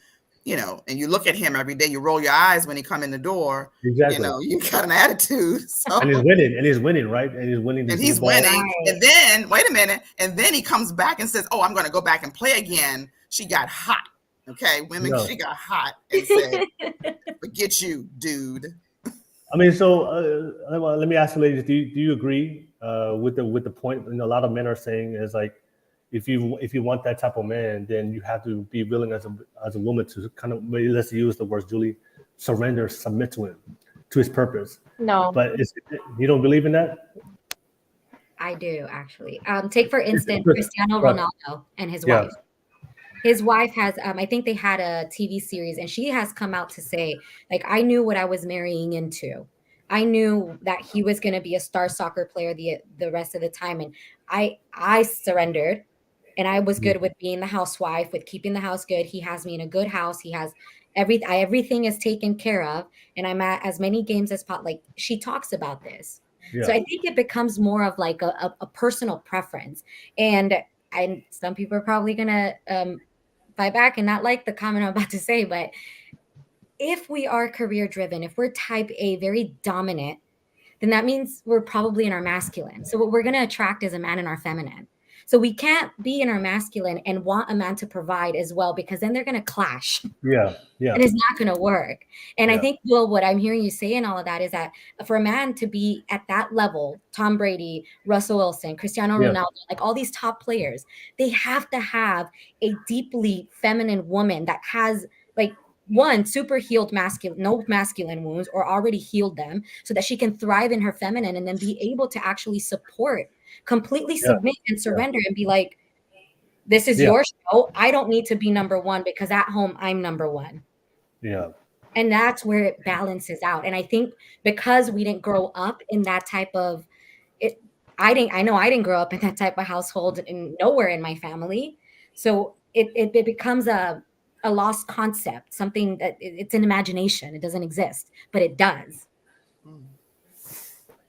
you know, and you look at him every day, you roll your eyes when he come in the door.
Exactly.
You know, you got an attitude. So.
And he's winning, right? And he's winning.
And he's winning. And then, wait a minute. And then he comes back and says, oh, I'm going to go back and play again. She got hot. Okay. Women, she got hot and said, forget you, dude.
I mean, so let me ask you ladies, do you agree with the point? A lot of men are saying is like, if you want that type of man, then you have to be willing as a woman to kind of, let's use the words, Julie, surrender, submit to him, to his purpose.
No.
But you don't believe in that?
I do, actually. Take, for instance, Cristiano Ronaldo and his wife. His wife has, I think they had a TV series, and she has come out to say, like, I knew what I was marrying into. I knew that he was going to be a star soccer player the rest of the time. And I surrendered. And I was good with being the housewife, with keeping the house good. He has me in a good house. He has everything is taken care of. And I'm at as many games as possible. Like, she talks about this. Yeah. So I think it becomes more of like a personal preference. And some people are probably going to fight back and not like the comment I'm about to say. But if we are career driven, if we're type A, very dominant, then that means we're probably in our masculine. So what we're going to attract is a man in our feminine. So we can't be in our masculine and want a man to provide as well, because then they're going to clash.
Yeah.
And it's not going to work. And I think, Will, what I'm hearing you say in all of that is that for a man to be at that level, Tom Brady, Russell Wilson, Cristiano Ronaldo, like all these top players, they have to have a deeply feminine woman that has, like, one, super healed no masculine wounds, or already healed them, so that she can thrive in her feminine and then be able to actually support, completely submit and surrender and be like, this is your show. I don't need to be number one, because at home I'm number one.
Yeah.
And that's where it balances out. And I think because we didn't grow up in that type of it, I didn't grow up in that type of household, and nowhere in my family. So it becomes a lost concept, something that it's an imagination. It doesn't exist, but it does.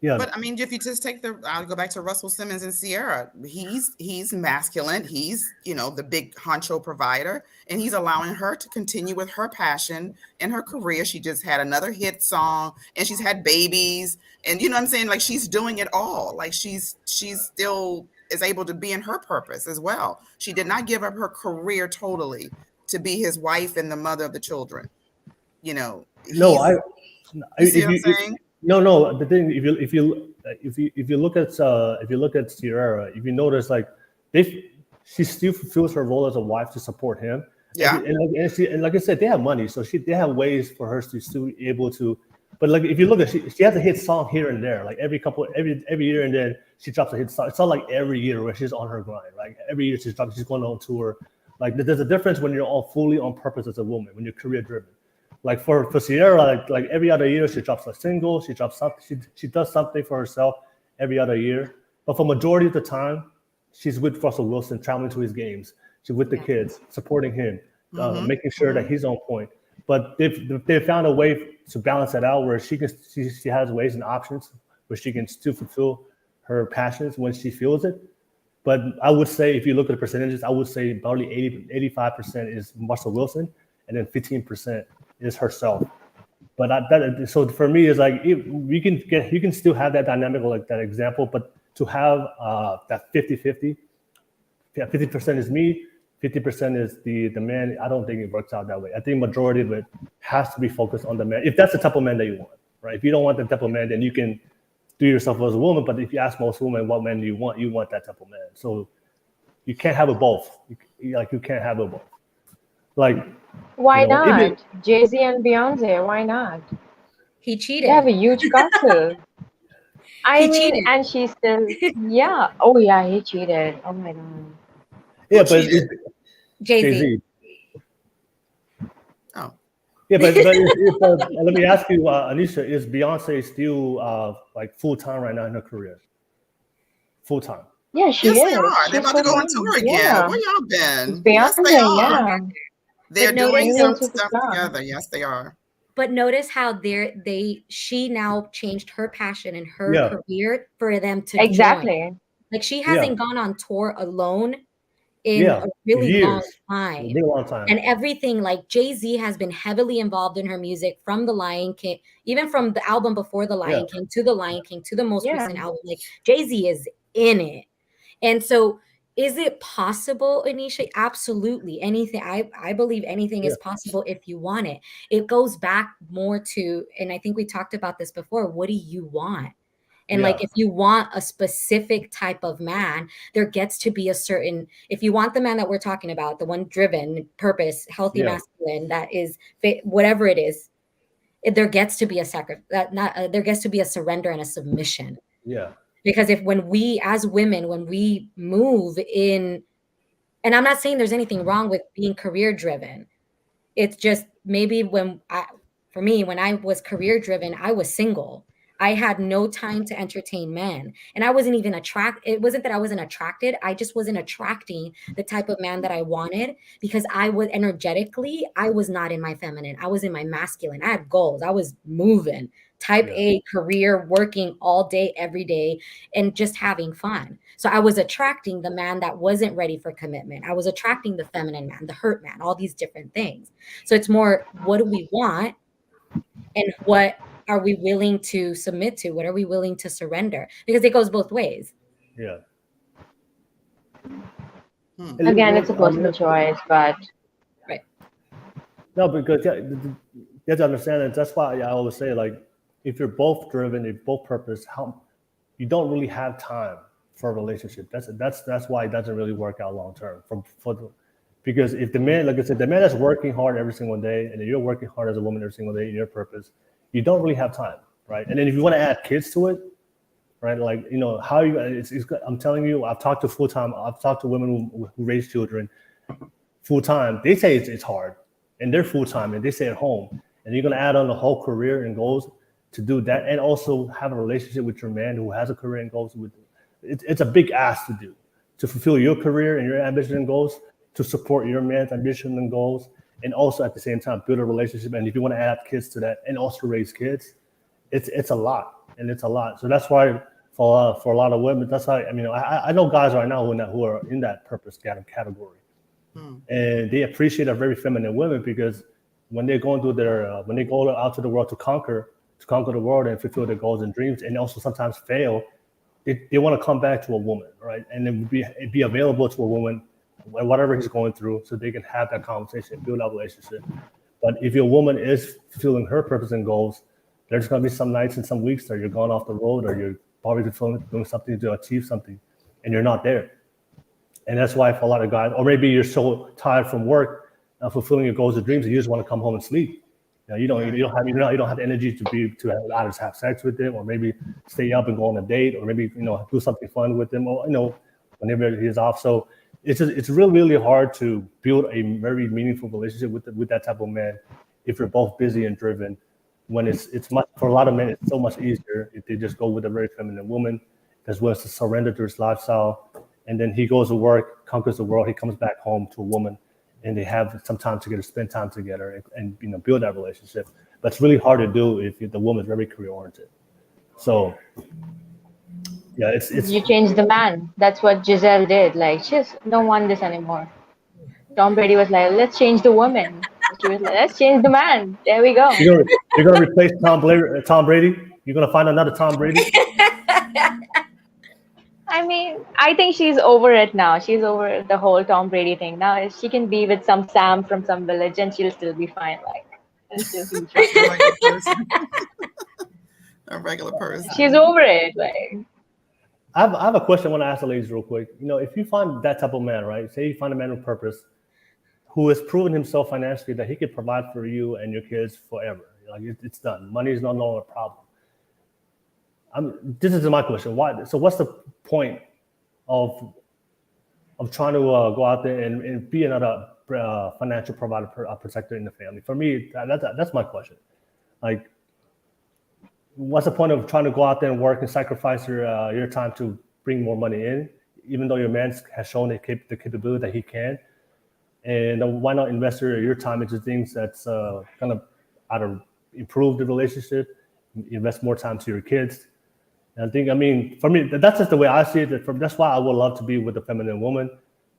Yeah.
But I mean, if you just take I'll go back to Russell Simmons and Sierra. He's masculine. He's, you know, the big honcho provider, and he's allowing her to continue with her passion and her career. She just had another hit song, and she's had babies, and you know what I'm saying? Like, she's doing it all. Like, she's still is able to be in her purpose as well. She did not give up her career totally to be his wife and the mother of the children. You know.
No,
you see what I'm saying?
No. The thing, if you look at Sierra, if you notice, like, she still fulfills her role as a wife to support him.
Yeah.
And like I said, they have money, so they have ways for her to still be able to. But like, if you look at, she has a hit song here and there, like every year, and then she drops a hit song. It's not like every year where she's on her grind. Like every year she's going on tour. Like, there's a difference when you're all fully on purpose as a woman, when you're career driven. Like for Sierra, like every other year she drops a single, she drops something, she does something for herself every other year. But for majority of the time, she's with Russell Wilson, traveling to his games. She's with the kids, supporting him, making sure that he's on point. But they've found a way to balance that out, where she has ways and options where she can still fulfill her passions when she feels it. But I would say, if you look at the percentages, I would say probably 85% is Russell Wilson, and then 15% is herself. But so for me, it's like, you can still have that dynamic, like that example, but to have that 50-50, 50% is me, 50% is the man. I don't think it works out that way. I think majority of it has to be focused on the man, if that's the type of man that you want, right? If you don't want that type of man, then you can do yourself as a woman. But if you ask most women what man do you want that type of man. So you can't have it both. You can't have it both. Like,
why not? Jay-Z and Beyonce, why not?
He cheated.
They have a huge couple.
Cheated.
And she's still, yeah. Oh yeah, he cheated. Oh my God.
Yeah, but
Jay-Z.
Oh.
Yeah, but let me ask you, Anisha, is Beyonce still like full time right now in her career? Full time.
Yeah, she is.
They are. They're about to go on tour again.
Yeah.
Where y'all been?
Beyonce,
yes, they are.
Yeah.
They're doing some stuff together. Yes, they are.
But notice how she now changed her passion and her career for them to
exactly
join. Like, she hasn't gone on tour alone in a really long
long time.
And everything, like Jay-Z has been heavily involved in her music, from The Lion King, even from the album before The Lion King to The Lion King to the most recent album. Like Jay-Z is in it. And so is it possible, Anisha? Absolutely. Anything. I believe anything is possible if you want it. It goes back more to, and I think we talked about this before, what do you want? And like, if you want a specific type of man, there gets to be a certain, if you want the man that we're talking about, the one driven, purpose, healthy masculine, that is fit, whatever it is, there gets to be a there gets to be a surrender and a submission.
Yeah.
Because when we, as women, when we move in, and I'm not saying there's anything wrong with being career driven. It's just maybe for me, when I was career driven, I was single. I had no time to entertain men, and I wasn't even it wasn't that I wasn't attracted. I just wasn't attracting the type of man that I wanted, because I was energetically, I was not in my feminine. I was in my masculine. I had goals. I was moving, type A career, working all day, every day, and just having fun. So I was attracting the man that wasn't ready for commitment. I was attracting the feminine man, the hurt man, all these different things. So it's more, what do we want? And what are we willing to submit to? What are we willing to surrender? Because it goes both ways.
Yeah.
Again, it's a personal choice, but
right.
No, because you have to understand that. That's why I always say, like, if you're both driven, if both purpose, you don't really have time for a relationship. That's why it doesn't really work out long term. Because if the man, like I said, the man that's working hard every single day, and you're working hard as a woman every single day in your purpose, you don't really have time, right? And then if you want to add kids to it, right? Like, how you, I'm telling you, I've talked to women who raise children full time. They say it's hard, and they're full time, and they stay at home. And you're going to add on the whole career and goals to do that, and also have a relationship with your man who has a career and goals. It's a big ask to do, to fulfill your career and your ambition and goals, to support your man's ambition and goals, and also at the same time build a relationship. And if you want to add kids to that and also raise kids, it's a lot, and it's a lot. So that's why for a lot of women, that's how I know guys right now who are in that purpose category, and they appreciate a very feminine women, because when they're going through when they go out to the world to conquer the world and fulfill their goals and dreams, and also sometimes fail, they want to come back to a woman, right? And then be available to a woman, whatever he's going through, so they can have that conversation, build that relationship. But if your woman is fulfilling her purpose and goals, there's going to be some nights and some weeks that you're going off the road, or you're probably doing something to achieve something, and you're not there. And that's why for a lot of guys, or maybe you're so tired from work, fulfilling your goals and dreams, that you just want to come home and sleep. You don't have the energy to either have sex with them, or maybe stay up and go on a date, or maybe do something fun with them, or whenever he's off. So it's really, really hard to build a very meaningful relationship with that type of man if you're both busy and driven. When it's much, for a lot of men, it's so much easier if they just go with a very feminine woman, as well as to surrender to his lifestyle, and then he goes to work, conquers the world, he comes back home to a woman, and they have some time together, spend time together, and build that relationship. But it's really hard to do if the woman's very career oriented. So yeah, it's
you change the man. That's what Giselle did. Like, she just don't want this anymore. Tom Brady was like, let's change the woman. She was like, let's change the man. There we go.
You're gonna replace Tom Brady? You're gonna find another Tom Brady?
I mean, I think she's over it now. She's over the whole Tom Brady thing. Now she can be with some Sam from some village, and she'll still be fine. Like,
a regular person.
She's over it. Like,
I have a question I want to ask the ladies real quick. If you find that type of man, right? Say you find a man with purpose, who has proven himself financially that he could provide for you and your kids forever. Like, it's done. Money is no longer a problem. This is my question. Why? So what's the point of trying to go out there and be another financial provider, protector in the family? For me, that's my question. Like, what's the point of trying to go out there and work and sacrifice your time to bring more money in, even though your man has shown the capability that he can? And why not invest your time into things that's kind of either improve the relationship, invest more time to your kids? And for me, that's just the way I see it. That's why I would love to be with a feminine woman,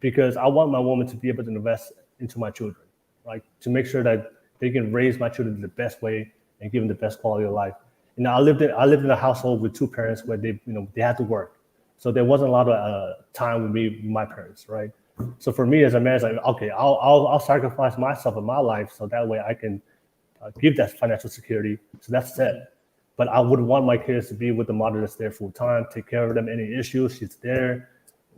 because I want my woman to be able to invest into my children, like to make sure that they can raise my children the best way and give them the best quality of life. I lived in a household with two parents where they had to work, so there wasn't a lot of time with me, with my parents, right? So for me as a man, it's like, okay, I'll sacrifice myself in my life so that way I can give that financial security. So that's it. But I would want my kids to be with the mother that's there full time, take care of them, any issues, she's there,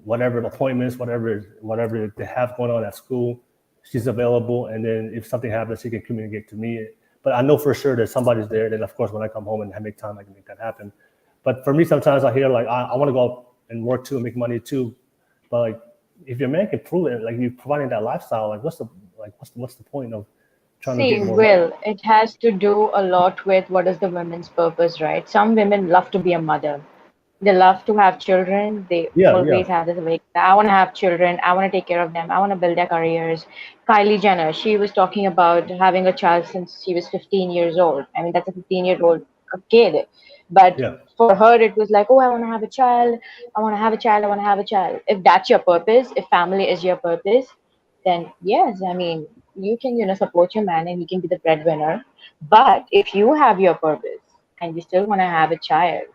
whatever appointments, whatever they have going on at school, she's available. And then if something happens, she can communicate to me. But I know for sure that somebody's there. Then of course, when I come home and I make time, I can make that happen. But for me, sometimes I hear like, I want to go out and work too, and make money too. But like, if your man can prove it, like you're providing that lifestyle, like what's the point of trying to
See,
get more?
Will, it has to do a lot with what is the women's purpose, right? Some women love to be a mother. They love to have children. They
Yeah.
always have this like, I want to have children. I want to take care of them. I want to build their careers. Kylie Jenner, she was talking about having a child since she was 15 years old. I mean, that's a 15-year-old kid. But
Yeah.
for her, it was like, oh, I want to have a child. I want to have a child. I want to have a child. If that's your purpose, if family is your purpose, then yes, I mean, you can, support your man and he can be the breadwinner. But if you have your purpose and you still want to have a child,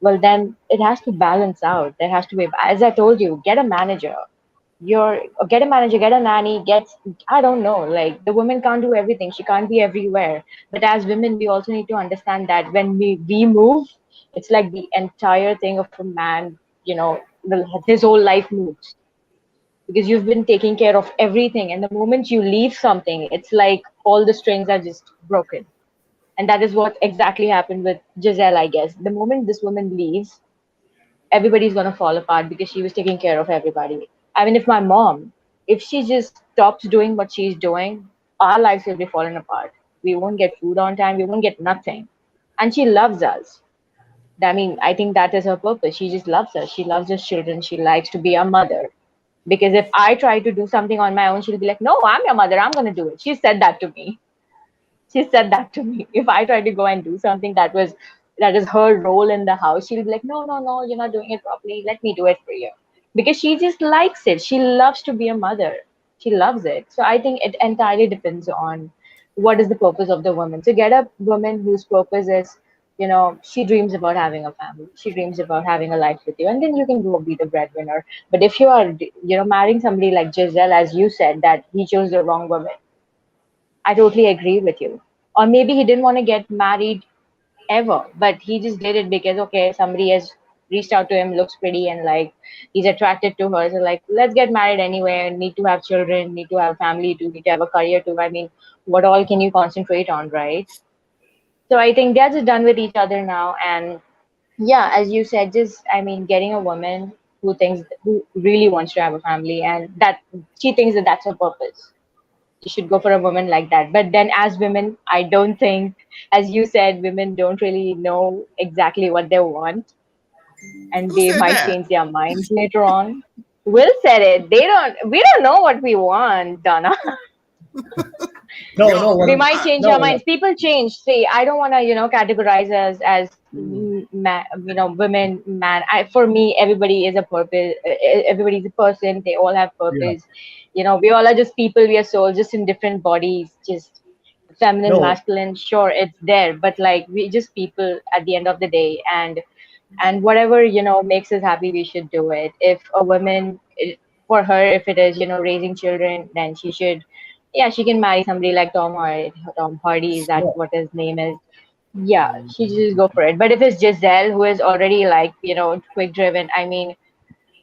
well, then it has to balance out. There has to be, as I told you, get a manager. Get a manager, get a nanny, I don't know, like the woman can't do everything. She can't be everywhere. But as women, we also need to understand that when we move, it's like the entire thing of a man, his whole life moves because you've been taking care of everything. And the moment you leave something, it's like all the strings are just broken. And that is what exactly happened with Giselle, I guess. The moment this woman leaves, everybody's going to fall apart because she was taking care of everybody. I mean, if my mom, if she just stops doing what she's doing, our lives will be falling apart. We won't get food on time. We won't get nothing. And she loves us. I mean, I think that is her purpose. She just loves us. She loves us children. She likes to be a mother. Because if I try to do something on my own, she'll be like, no, I'm your mother. I'm going to do it. She said that to me. She said that to me. If I try to go and do something that is her role in the house, she'll be like, no, you're not doing it properly. Let me do it for you. Because she just likes it. She loves to be a mother. She loves it. So I think it entirely depends on what is the purpose of the woman. So get a woman whose purpose is, she dreams about having a family. She dreams about having a life with you. And then you can go be the breadwinner. But if you are, marrying somebody like Giselle, as you said, that he chose the wrong woman, I totally agree with you. Or maybe he didn't want to get married ever, but he just did it because, okay, somebody has reached out to him, looks pretty, and like he's attracted to her. So like, let's get married anyway. Need to have children, need to have a family too, need to have a career too. I mean, what all can you concentrate on, right? So I think they're just done with each other now. And yeah, as you said, getting a woman who really wants to have a family and that she thinks that that's her purpose. You should go for a woman like that. But then as women, I don't think, as you said, women don't really know exactly what they want and
Who
they
said
might
that?
change their minds later on. Will said it. We don't know what we want, Donna.
No.
We might change our
No.
minds. People change. See, I don't want to, categorize us as, women, man. For me, everybody is a purpose. Everybody's a person. They all have purpose. We all are just people. We are souls, just in different bodies. Just feminine,
No.
masculine. Sure, it's there, but like we just people at the end of the day, and whatever makes us happy, we should do it. If a woman, for her, if it is raising children, then she should, yeah, she can marry somebody like Tom Hardy. Is that what his name is? Yeah, she just go for it. But if it's Giselle, who is already like quick driven, I mean,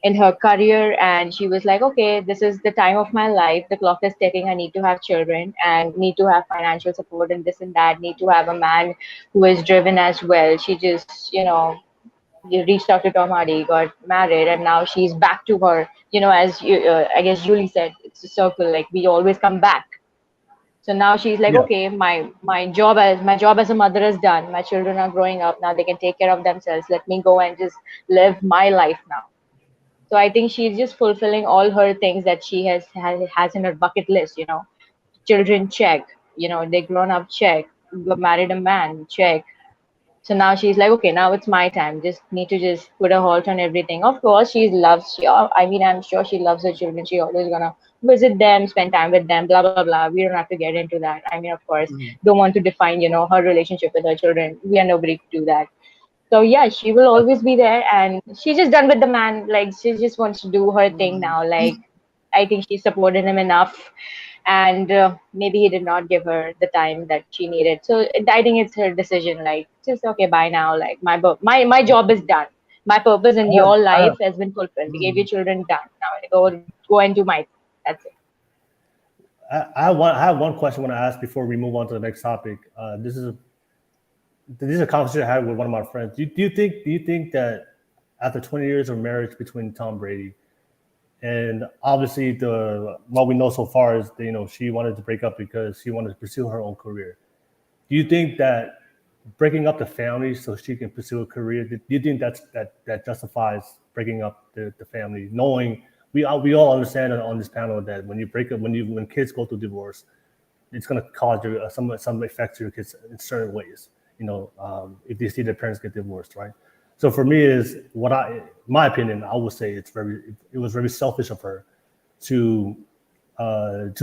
in her career, and she was like, okay, this is the time of my life, the clock is ticking, I need to have children and need to have financial support and this and that, need to have a man who is driven as well. She just you reached out to Tom Hardy, got married, and now she's back to her. As I guess Julie said, it's a circle. Like we always come back. So now she's like, okay, my job as a mother is done. My children are growing up now; they can take care of themselves. Let me go and just live my life now. So I think she's just fulfilling all her things that she has in her bucket list. Children check. They grown up check. Got married a man check. So now she's like, okay, now it's my time. Just need to just put a halt on everything. Of course, I mean, I'm sure she loves her children. She always gonna visit them, spend time with them, blah, blah, blah. We don't have to get into that. I mean, of course, don't want to define, her relationship with her children. We are nobody to do that. So yeah, she will always be there, and she's just done with the man. Like, she just wants to do her thing now. Like, I think she supported him enough, and maybe he did not give her the time that she needed. So I think it's her decision. Like, just okay, bye now. Like, my job is done. My purpose in your life has been fulfilled. We gave your children done. Now I go and do my. That's it.
I have one question I want to ask before we move on to the next topic. This is a conversation I had with one of my friends. Do you think that after 20 years of marriage between Tom Brady, and obviously what we know so far is that, she wanted to break up because she wanted to pursue her own career. Do you think that breaking up the family so she can pursue a career, do you think that justifies breaking up the family, knowing we all understand on this panel that when you break up, when kids go through divorce, it's going to cause some effects to your kids in certain ways. If they see their parents get divorced, right? So for me, my opinion, I would say it was very selfish of her to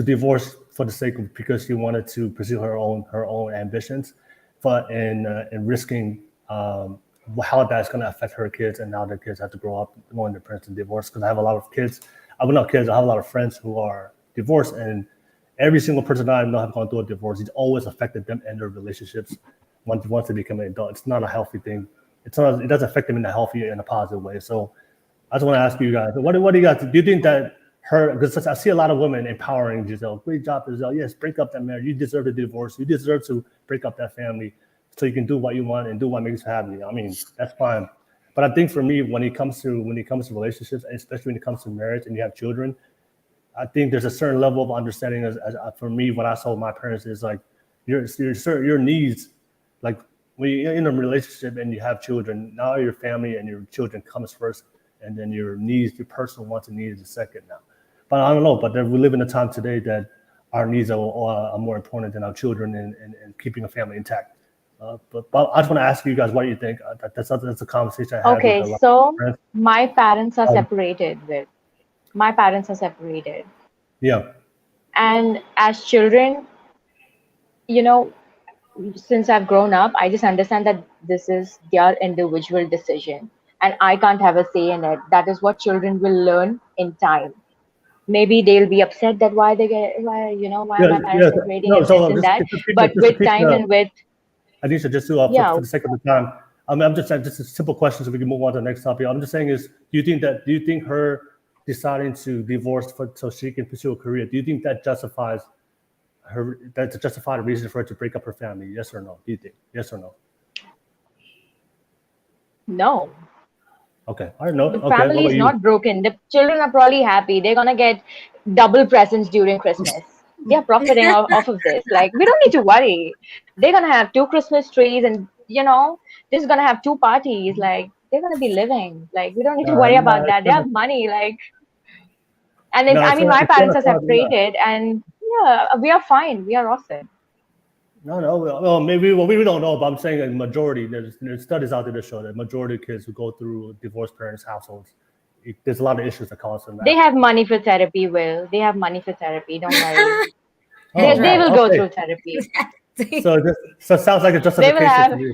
divorce for the sake of, because she wanted to pursue her own ambitions, but in risking how that's going to affect her kids, and now their kids have to grow up knowing their parents are divorced. Because I have a lot of kids, I have a lot of friends who are divorced, and every single person I know have gone through a divorce. It's always affected them and their relationships once they become an adult. It's not a healthy thing. It doesn't affect them in a healthy and a positive way. So I just want to ask you guys, what do you guys do? You think that because I see a lot of women empowering Giselle. Great job, Giselle. Yes, break up that marriage. You deserve a divorce. You deserve to break up that family so you can do what you want and do what makes you happy. I mean, that's fine. But I think for me, when it comes to relationships, especially when it comes to marriage and you have children, I think there's a certain level of understanding. As for me, what I saw with my parents is like your needs, like when you're in a relationship and you have children, now your family and your children comes first, and then your needs, your personal wants and needs is second now. But I don't know. But we live in a time today that our needs are more important than our children and keeping a family intact. But I just want to ask you guys, what do you think? That's a conversation I had.
Okay, so my parents are separated.
Yeah.
And as children, since I've grown up, I just understand that this is their individual decision, and I can't have a say in it. That is what children will learn in time. Maybe they'll be upset that why my parents separating and this and that. But with time and with
Anisha, just for the sake of the time, I'm just a simple question so we can move on to the next topic. I'm just saying is, do you think her deciding to divorce so she can pursue a career, do you think that justifies that's a justified reason for her to break up her family? Yes or no? Do you think? Yes or no?
No.
Okay. All right. No.
The family is not broken. The children are probably happy. They're gonna get double presents during Christmas. They're profiting off of this. Like, we don't need to worry. They're gonna have 2 Christmas trees, and this is gonna have 2 parties. Like, they're gonna be living. Like, we don't need to worry about that. They have money. Like, and then my parents are separated, and yeah, we are fine. We are awesome.
No. Well, maybe we don't know, but I'm saying that majority. There's studies out there that show that majority of kids who go through divorced parents' households, there's a lot of issues that cause them.
They have money for therapy, Will. They have money for therapy. Don't worry. They will go through therapy.
So it sounds like a justification.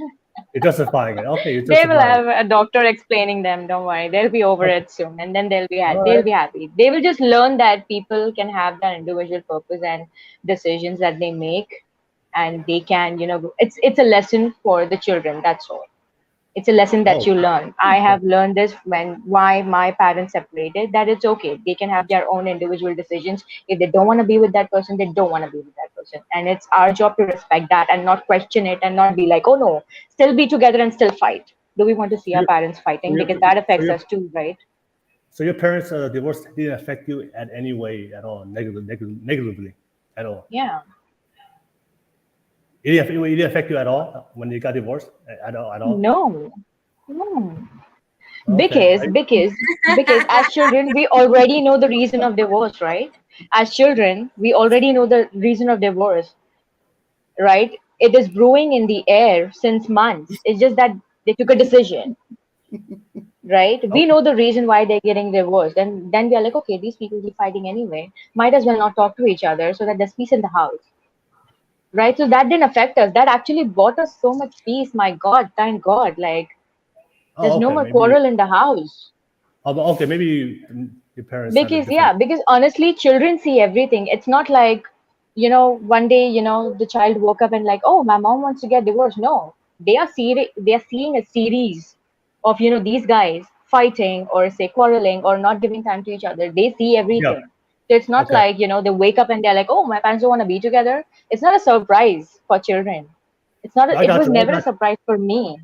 You're justifying it. Okay.
They will have a doctor explaining them. Don't worry. They'll be over it soon, and then they'll be happy. They will just learn that people can have their individual purpose and decisions that they make, and they can, it's a lesson for the children. That's all. It's a lesson that you learn. I have learned this why my parents separated, that it's okay. They can have their own individual decisions. If they don't want to be with that person, they don't want to be with that person. And it's our job to respect that and not question it and not be like, oh no, still be together and still fight. Do we want to see our parents fighting? Because that affects us too, right?
So your parents' divorce didn't affect you at any way at all, negatively at all?
Yeah.
It didn't affect you at all when you got divorced? At all?
No. Okay. Because as children, we already know the reason of divorce, right? As children, we already know the reason of divorce, right? it is brewing in the air since months. It's just that they took a decision, right? We know the reason why they're getting divorced, and then we are like, okay, these people keep fighting anyway. Might as well not talk to each other so that there's peace in the house, right? So that didn't affect us. That actually brought us so much peace. My God, thank God. Like, there's no more quarrel in the house.
Okay, maybe your parents.
Because honestly, children see everything. It's not like, one day, the child woke up and like, oh, my mom wants to get divorced. No, they are seeing a series of, these guys fighting or say quarreling or not giving time to each other. They see everything. So it's not like, they wake up and they're like, oh, my parents don't want to be together. It's not a surprise for children. It was never a surprise for me.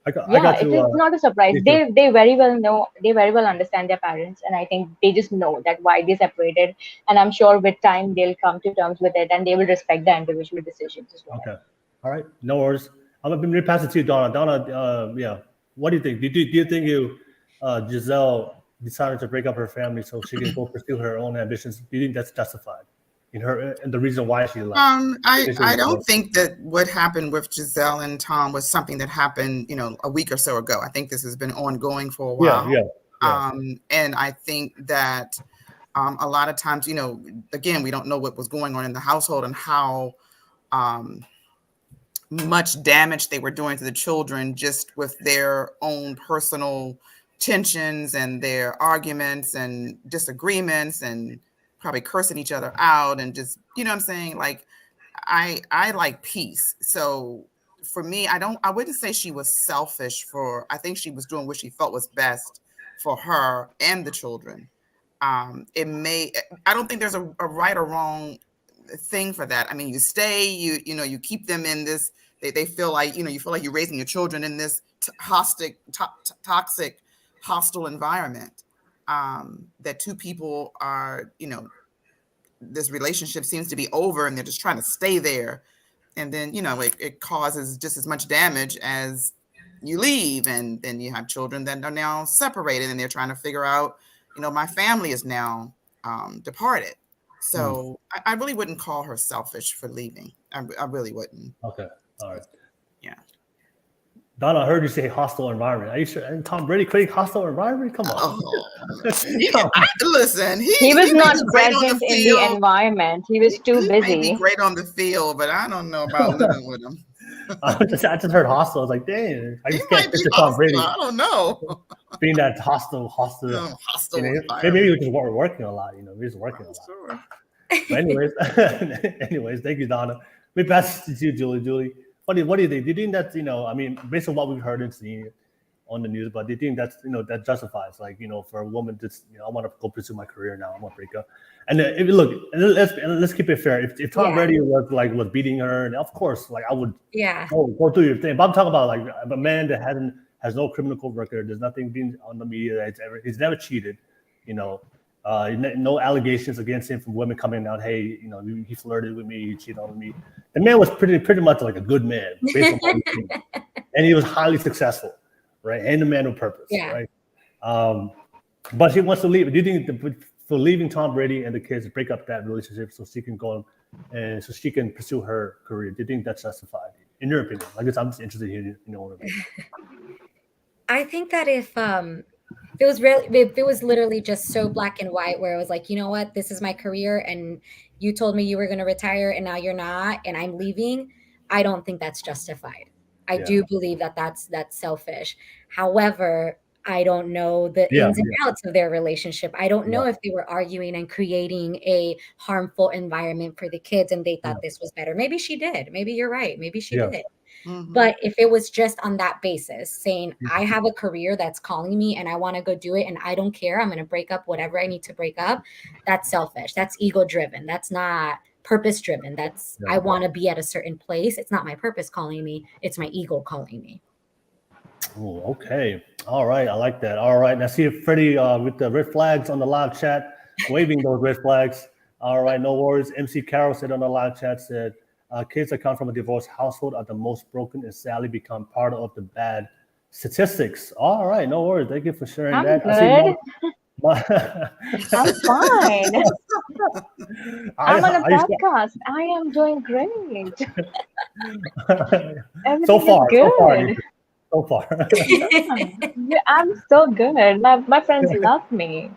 It's not a surprise. They very well know, they very well understand their parents, and I think they just know that why they separated. And I'm sure with time they'll come to terms with it, and they will respect the individual decisions as well.
Okay, all right, no worries. I'm gonna pass it to you, Donna. Donna, what do you think? Do you think Giselle decided to break up her family so she can go pursue her own ambitions? Do you think that's justified in her and the reason why she left?
I don't think that what happened with Giselle and Tom was something that happened, a week or so ago. I think this has been ongoing for a while.
Yeah.
And I think that a lot of times, again, we don't know what was going on in the household and how much damage they were doing to the children just with their own personal tensions and their arguments and disagreements and probably cursing each other out and just, what I'm saying? Like, I like peace. So for me, I wouldn't say she was selfish I think she was doing what she felt was best for her and the children. I don't think there's a right or wrong thing for that. I mean, you stay, you keep them in this, they feel like, you feel like you're raising your children in this toxic, hostile environment. That two people are, this relationship seems to be over and they're just trying to stay there. And then, it causes just as much damage as you leave. And then you have children that are now separated and they're trying to figure out, my family is now departed. So I really wouldn't call her selfish for leaving. I really wouldn't.
Okay. All right.
Yeah.
Donna, I heard you say hostile environment. Are you sure? And Tom Brady creating hostile environment? Come on.
Listen,
he was not present in the environment. He was too busy.
He may be great on the field, but I don't know about living with him.
I just heard hostel. I was like, dang, I just can't picture Tom Brady.
I don't know.
Being that hostile. Maybe he was just working a lot. He was working a lot.
Sure.
But anyways, thank you, Donna. Let me pass it to you, Julie. What do you think? Do you think that's, based on what we've heard and seen on the news, but do you think that's, that justifies, like, for a woman to, I want to go pursue my career now, I want to break up. And if you look, let's keep it fair. If Tom Brady was beating her, and of course, like, I would go do your thing. But I'm talking about like a man that has no criminal record. There's nothing being on the media he's never cheated, no allegations against him from women coming out. Hey, he flirted with me, he cheated on me. The man was pretty much like a good man, based on what we've seen. And he was highly successful, right? And a man of purpose, right? But he wants to leave. Do you think for leaving Tom Brady and the kids to break up that relationship so she can go and so she can pursue her career? Do you think that's justified, in your opinion? I guess I'm just interested in what I mean.
I think that if if it was literally just so black and white, where it was like, you know what, this is my career, and you told me you were going to retire, and now you're not, and I'm leaving, I don't think that's justified. I do believe that that's selfish. However, I don't know the ins and outs of their relationship. I don't know if they were arguing and creating a harmful environment for the kids, and they thought this was better. Maybe she did. Maybe you're right. Maybe she did. Mm-hmm. But if it was just on that basis, saying I have a career that's calling me and I want to go do it, and I don't care, I'm going to break up whatever I need to break up, that's selfish. That's ego driven. That's not purpose driven. That's I want to be at a certain place. It's not my purpose calling me. It's my ego calling me.
Oh, okay. All right. I like that. All right. Now see if Freddie with the red flags on the live chat, waving those red flags. All right. No worries. MC Carol said on the live chat, said, kids that come from a divorced household are the most broken and sadly become part of the bad statistics. All right, no worries. Thank you for sharing that.
Good. I'm fine. I'm on a podcast. I am doing great.
So far,
good.
so far.
Yeah, I'm so good. My friends love me.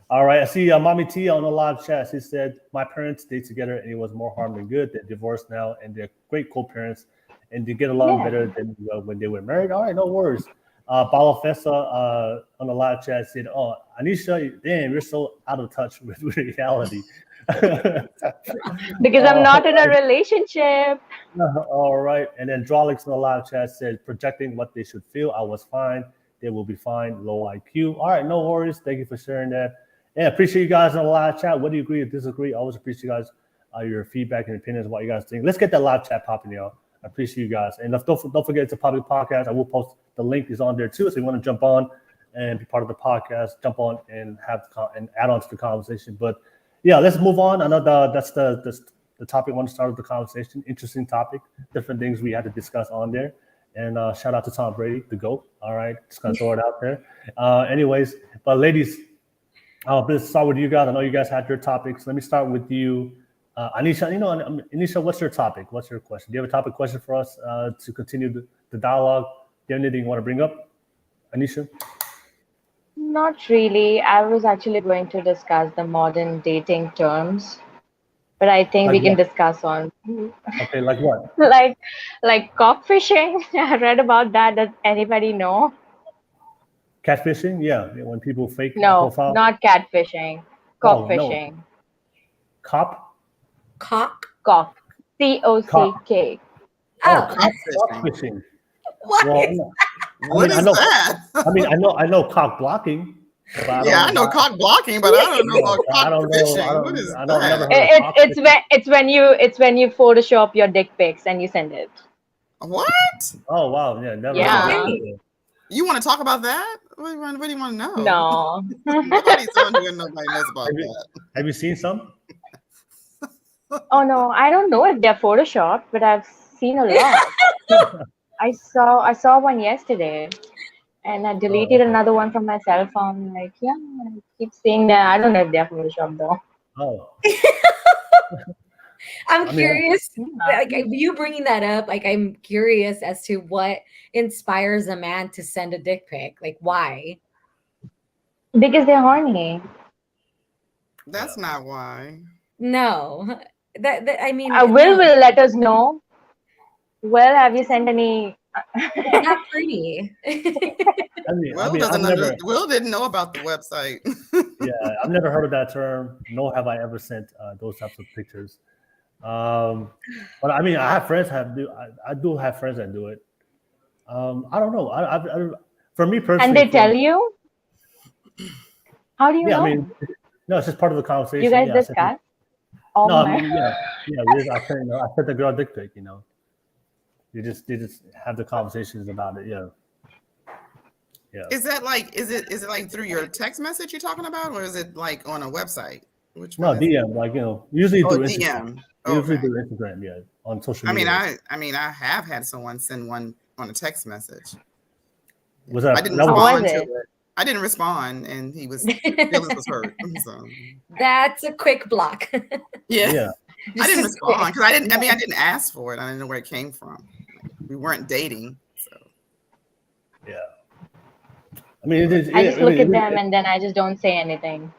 All right. I see Mommy T on the live chat. She said, my parents stayed together and it was more harm than good. They're divorced now and they're great co-parents and they get along better than when they were married. All right, no worries. Balafessa on the live chat said, oh, Anisha, damn, you're so out of touch with reality.
Because I'm not in a relationship.
All right. And then Drawlix in the live chat said, projecting what they should feel. I was fine. They will be fine. Low IQ. All right, no worries. Thank you for sharing that. Yeah, appreciate you guys on the live chat. Whether you agree or disagree, I always appreciate you guys, your feedback and opinions, what you guys think. Let's get that live chat popping, y'all. I appreciate you guys. And don't forget, it's a public podcast. I will post the link is on there too. So if you want to jump on and be part of the podcast, jump on and and add on to the conversation. But yeah, let's move on. I know that's the topic I want to start with the conversation. Interesting topic, different things we had to discuss on there. And shout out to Tom Brady, the GOAT. All right, just gonna throw it out there. Anyways, but ladies, let's start with you guys. I know you guys had your topics. Let me start with you, Anisha. Anisha, what's your topic? What's your question? Do you have a topic question for us to continue the dialogue? Do you have anything you want to bring up, Anisha?
Not really. I was actually going to discuss the modern dating terms, but I think we can discuss on.
Okay, like what?
like cockfishing. I read about that. Does anybody know?
Catfishing? Yeah, when people fake
profile. Not catfishing. Cockfishing.
No. Cock.
Cock. COCK.
Cockfishing.
What?
Well,
What is that?
I know cock blocking.
I know cock blocking, but I don't know about cock fishing. What is that?
It's when you Photoshop your dick pics and you send it.
What?
Oh wow, yeah, never.
Yeah.
You want to talk about that? What do you want to know?
No.
Nobody's on here. Nobody knows about that.
Have you seen some?
Oh no, I don't know if they're Photoshopped, but I've seen a lot. I saw one yesterday, and I deleted another one from my cell phone. Like, yeah, I keep seeing that. I don't know if they're Photoshopped though.
Oh.
I'm curious. Like you bringing that up, like I'm curious as to what inspires a man to send a dick pic. Like, why?
Because they're horny.
That's not why.
No, that I mean,
Will let us know. Well, have you sent any?
Not pretty.
Will didn't know about the website.
Yeah, I've never heard of that term, nor have I ever sent those types of pictures. But I mean, I have friends I do have friends that do it. I don't know. I for me personally.
And they tell you? How do you know?
I mean, no, it's just part of the conversation.
You guys discuss?
I sent the girl dick pic. You just have the conversations about it. Yeah.
Is that like is it like through your text message you're talking about, or is it like on a website? Which one?
No, DM. Like usually through
DM.
Instagram. Usually through Instagram. Yeah, on social media.
I mean, I have had someone send one on a text message.
Was that?
I didn't respond to it. I didn't respond, and feelings was hurt. So.
That's a quick block.
Yeah. I didn't respond because I didn't ask for it. I didn't know where it came from. We weren't dating, so.
Yeah. I mean,
I just look at them and then I just don't say anything.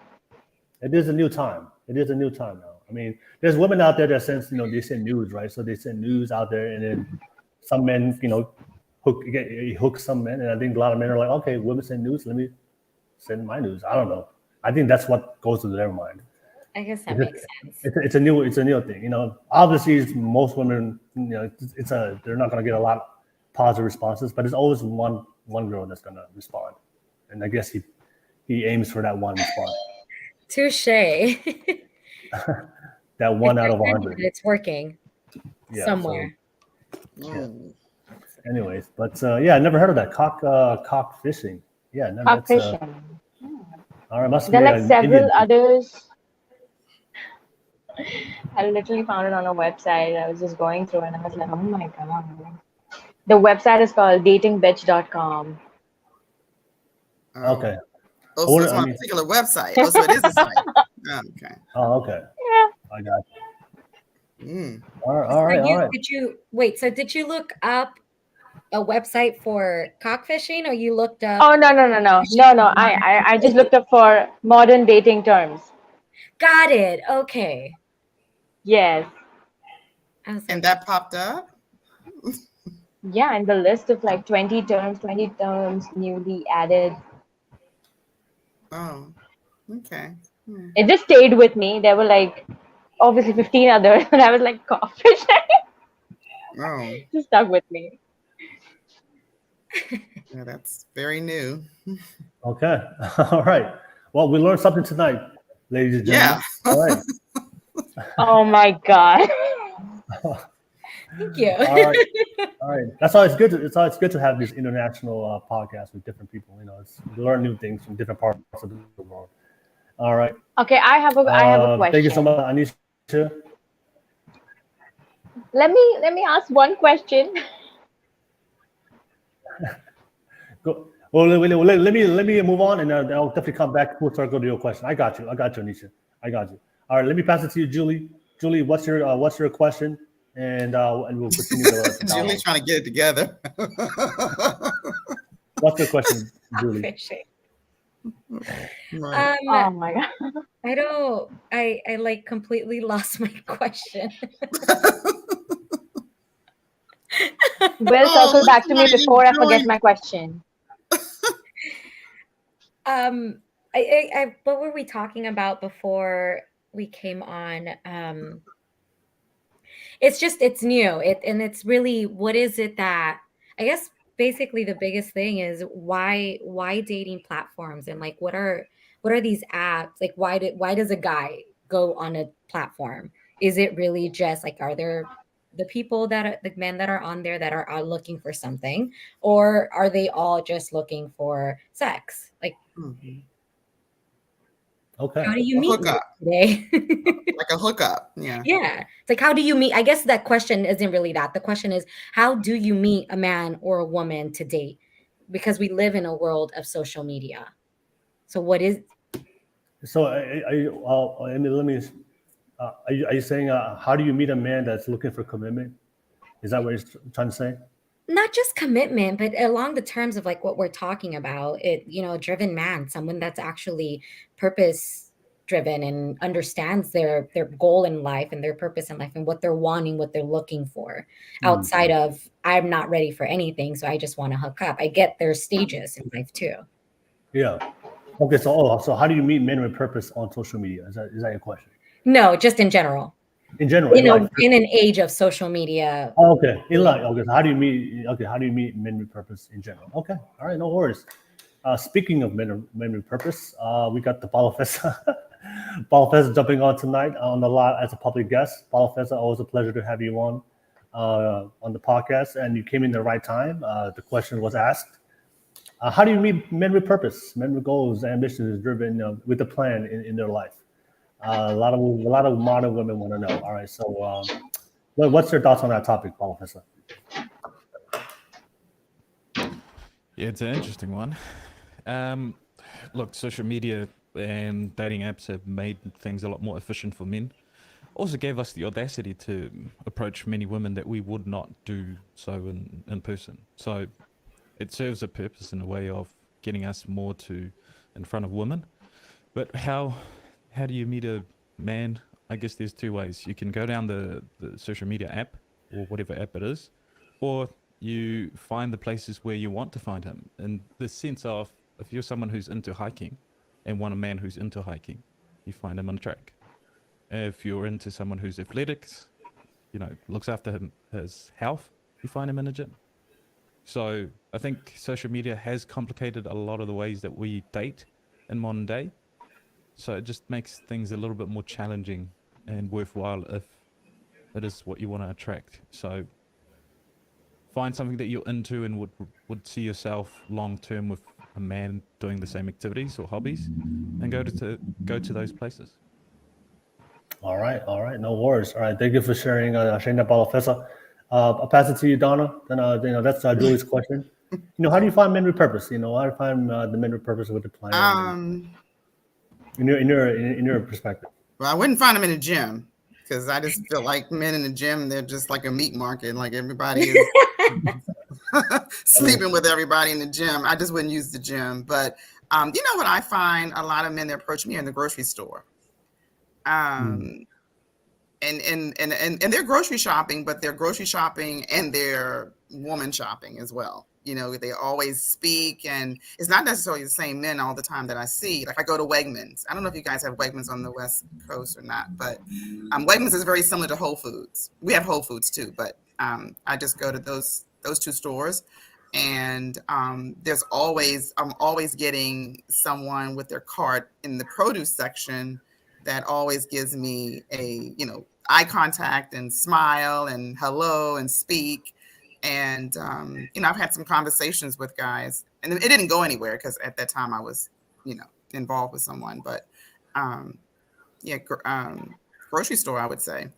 It is a new time. It is a new time now. I mean, there's women out there that send, they send news, right? So they send news out there, and then some men, hook some men, and I think a lot of men are like, okay, women send news, let me send my news. I don't know. I think that's what goes through their mind.
I guess that makes sense.
It's a new thing. Obviously, most women, they're not going to get a lot of positive responses, but there's always one girl that's going to respond, and I guess he aims for that one response.
Touche.
That one out of 100.
It's working somewhere.
Anyways, but I never heard of that cock fishing. Yeah, no,
cock fishing.
All right, must
there
be
are like several others. I literally found it on a website. I was just going through and I was like, oh my god. The website is called datingbitch.com.
Okay.
Oh, so it's on a particular website. Oh, so it is a site. Okay.
Oh, okay.
Yeah.
I got
Mm.
All right.
Did you wait? So did you look up a website for cockfishing, or you looked up?
Oh, no. I just looked up for modern dating terms.
Got it. Okay.
Yes.
And that popped up?
Yeah, and the list of like 20 terms newly added.
Oh, okay.
It just stayed with me. There were like obviously 15 others, and I was like, cockfish.
Oh.
Just stuck with me.
Yeah, that's very new.
Okay. All right. Well, we learned something tonight, ladies and gentlemen.
Yeah.
All right.
Oh my God.
Thank you.
All right. That's always good. It's always good to have these international podcasts with different people. You know, you learn new things from different parts of the world. All right.
Okay, I have a question.
Thank you so much, Anisha.
Let me ask one question.
Go. Well, let me move on, and I'll definitely come back full circle to your question. I got you, Anisha. I got you. All right, let me pass it to you, Julie. Julie, what's your question? And we'll continue the
Julie's trying to get it together.
What's your question, Julie?
Right.
Oh my God.
I like completely lost my question.
Will circle back to me before I forget my question.
What were we talking about before we came on? It's new. And it's really, what is it that, I guess basically the biggest thing is why dating platforms, and like what are these apps? Like why does a guy go on a platform? Is it really just like, are there the people the men that are on there that are looking for something, or are they all just looking for sex? Like,
okay,
how do you meet today?
Like a hookup. Yeah.
It's like, how do you meet? I guess that question isn't really that. The question is, how do you meet a man or a woman to date? Because we live in a world of social media. So what is?
So are you saying how do you meet a man that's looking for commitment? Is that what you're trying to say?
Not just commitment, but along the terms of like what we're talking about, a driven man, someone that's actually purpose driven and understands their goal in life and their purpose in life and what they're wanting, what they're looking for, outside of, I'm not ready for anything, so I just want to hook up. I get there's stages in life too.
Yeah. Okay. So how do you meet men with purpose on social media? Is that your question?
No, just in general.
In general,
in an age of social media.
Oh, okay. In life. Okay. So how do you meet men with purpose in general? Okay. All right. No worries. Speaking of men with purpose, we got the Balafessa. Balafessa jumping on tonight on the live as a public guest. Balafessa, always a pleasure to have you on the podcast, and you came in the right time. The question was asked. How do you meet men with purpose, men with goals, ambitions, driven with a plan in their life? A lot of modern women want to know. All right, so what's your thoughts on that topic, Balafessa?
Yeah, it's an interesting one. Look, social media and dating apps have made things a lot more efficient for men. Also gave us the audacity to approach many women that we would not do so in person. So it serves a purpose in a way of getting us more in front of women. But how do you meet a man? I guess there's two ways. You can go down the social media app or whatever app it is, or you find the places where you want to find him. In the sense of, if you're someone who's into hiking and want a man who's into hiking, you find him on a track. If you're into someone who's athletics, looks after his health, you find him in a gym. So I think social media has complicated a lot of the ways that we date in modern day. So it just makes things a little bit more challenging and worthwhile if it is what you want to attract. So find something that you're into and would see yourself long term with a man doing the same activities or hobbies, and go to those places. All right,
no worries. All right, thank you for sharing that, Balafessa. I'll pass it to you, Donna. Then that's Julie's question. How do you find men with purpose? How do you find the men with purpose with the plan? in your perspective?
Well, I wouldn't find them in the gym because I just feel like men in the gym, they're just like a meat market. Like everybody is sleeping with everybody in the gym. I just wouldn't use the gym. But you know what I find? A lot of men that approach me in the grocery store. And they're grocery shopping, but they're grocery shopping and they're woman shopping as well. You know, they always speak, and it's not necessarily the same men all the time that I see. Like I go to Wegmans. I don't know if you guys have Wegmans on the West Coast or not, but Wegmans is very similar to Whole Foods. We have Whole Foods too, but I just go to those two stores, and I'm always getting someone with their cart in the produce section that always gives me a, you know, eye contact and smile and hello and speak. And, you know, I've had some conversations with guys, and it didn't go anywhere because at that time I was, you know, involved with someone. But grocery store, I would say.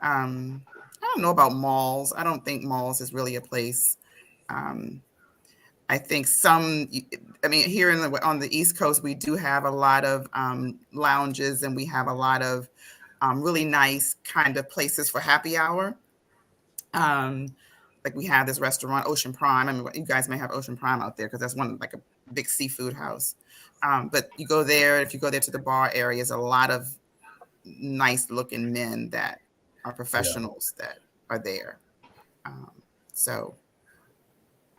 I don't know about malls. I don't think malls is really a place. I think here on the East Coast, we do have a lot of lounges, and we have a lot of really nice kind of places for happy hour. Like we have this restaurant, Ocean Prime. I mean, you guys may have Ocean Prime out there because that's one like a big seafood house. But you go there, if you go there to the bar area, there's a lot of nice looking men that are professionals that are there. So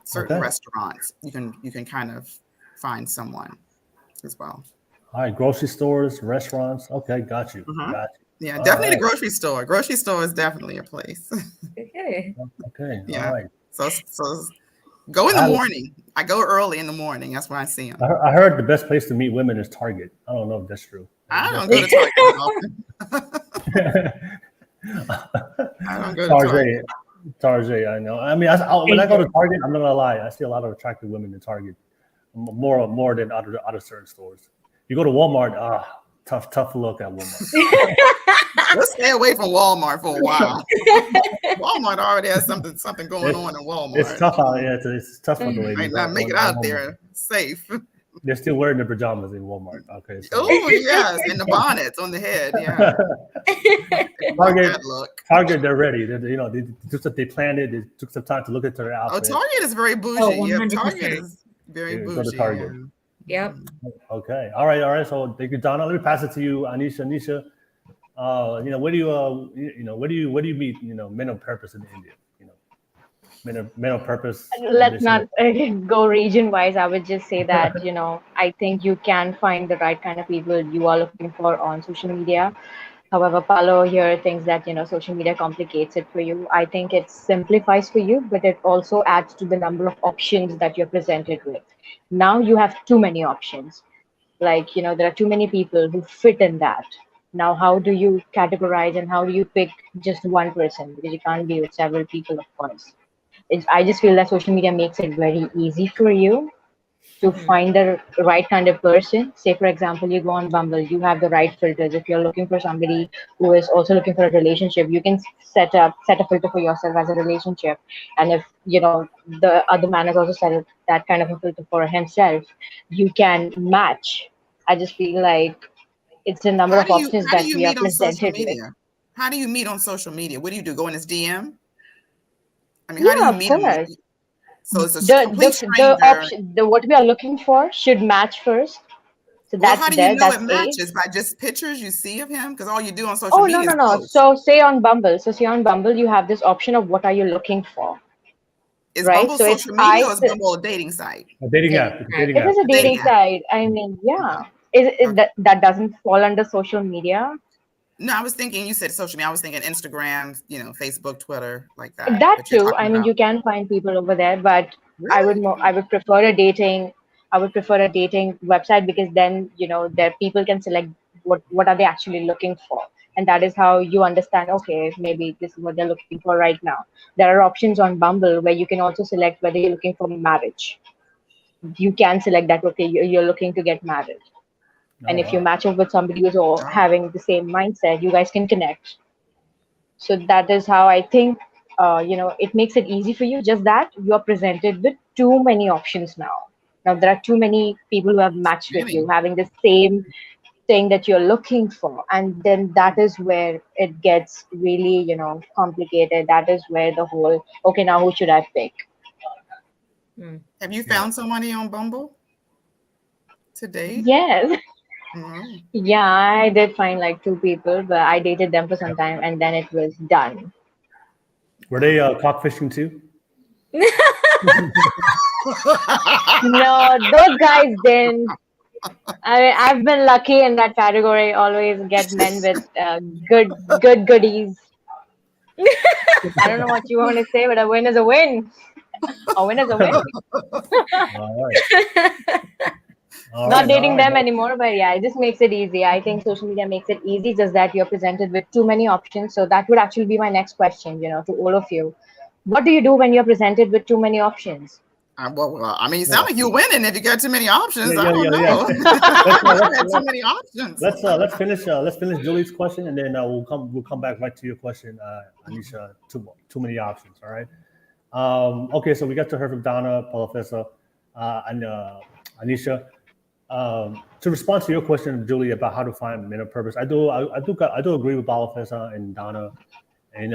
certain restaurants, you can kind of find someone as well.
All right, grocery stores, restaurants. Okay, got you. Got you.
Yeah, definitely the grocery store. Grocery store is definitely a place.
Okay.
Yeah.
All right.
So go in the morning. I go early in the morning. That's when I see them.
I heard the best place to meet women is Target. I don't know if that's true.
I don't go to Target often. I don't go to
Target, I know. I mean, when I go to Target, I'm not gonna lie. I see a lot of attractive women in Target, more than other certain stores. You go to Walmart, tough look at Walmart.
Let's stay away from Walmart for a while. Walmart already has something going on in Walmart.
It's tough out there. It's tough for the ladies.
Might not make it out there safe.
They're still wearing their pajamas in Walmart. Okay. So.
Oh yes, and the bonnets on the head. Yeah.
Target, they're ready. They planned it. They took some time to look into their outfit.
Oh, Target is very bougie. Yeah, Target is very bougie.
Go to Target.
Yep.
Okay. All right. So thank you, Donna. Let me pass it to you, Anisha. Where do you meet, men of purpose in India? Men of purpose.
Let's not go region wise. I would just say that, I think you can find the right kind of people you are looking for on social media. However, Paolo here thinks that, social media complicates it for you. I think it simplifies for you, but it also adds to the number of options that you're presented with. Now you have too many options. Like, there are too many people who fit in that. Now, how do you categorize and how do you pick just one person? Because you can't be with several people, of course. I just feel that social media makes it very easy for you to find the right kind of person. Say, for example, you go on Bumble, you have the right filters. If you're looking for somebody who is also looking for a relationship, you can set a filter for yourself as a relationship. And if, the other man has also set that kind of a filter for himself, you can match. I just feel like it's a number of options that we are presented with.
How do you meet on social media? What do you do? Go in his DM? I mean, how do you meet him? So it's a complete stranger.
What we are looking for should match first. So that's
how do you know it matches? By just pictures you see of him? Because all you do on social media is post.
So say on Bumble, you have this option of what are you looking for.
Is Bumble social media or is Bumble a dating site?
A dating app.
It is a dating site. I mean, yeah. That doesn't fall under social media?
No, I was thinking, you said social media. I was thinking Instagram, Facebook, Twitter, like that.
That too. I mean, you can find people over there, but really? I would prefer a dating website because then, there people can select what are they actually looking for. And that is how you understand, okay, maybe this is what they're looking for right now. There are options on Bumble where you can also select whether you're looking for marriage. You can select that, okay, you're looking to get married. And if you match up with somebody who's all having the same mindset, you guys can connect. So that is how I think, it makes it easy for you. Just that you are presented with too many options now. Now there are too many people who have matched with you, having the same thing that you're looking for, and then that is where it gets really, complicated. That is where the whole, okay, now who should I pick?
Have you found somebody on Bumble to date?
Yes.
Mm.
Yeah, I did find like 2 people, but I dated them for some time and then it was done.
Were they cockfishing too?
No, those guys didn't. I've been lucky in that category. Always get men with good goodies. I don't know what you want to say, but a win is a win. A win is a win.
All right.
Not dating them anymore, but yeah, it just makes it easy. I think social media makes it easy, just that you're presented with too many options. So that would actually be my next question, to all of you. What do you do when you're presented with too many options?
Well, I mean, you sound like you're winning if you got too many options. I don't know. Too many options.
Let's finish Julie's question, and then we'll come back right to your question, Anisha. Too many options. All right. Okay, so we got to hear from Donna, Professor, and Anisha. To respond to your question, Julie, about how to find men of purpose, I do agree with Professor and Donna, and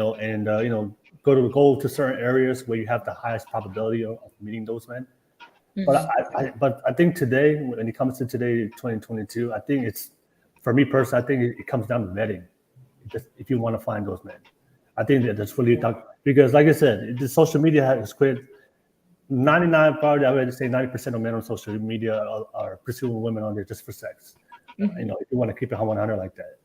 go to certain areas where you have the highest probability of meeting those men. Mm-hmm. But I think today, when it comes to today, 2022, I think it's, for me personally, I think it comes down to vetting. Just if you want to find those men, I think that's really because, like I said, the social media has created 99, probably I would say 90% of men on social media are pursuing women on there just for sex. Mm-hmm. If you want to keep it 100 like that,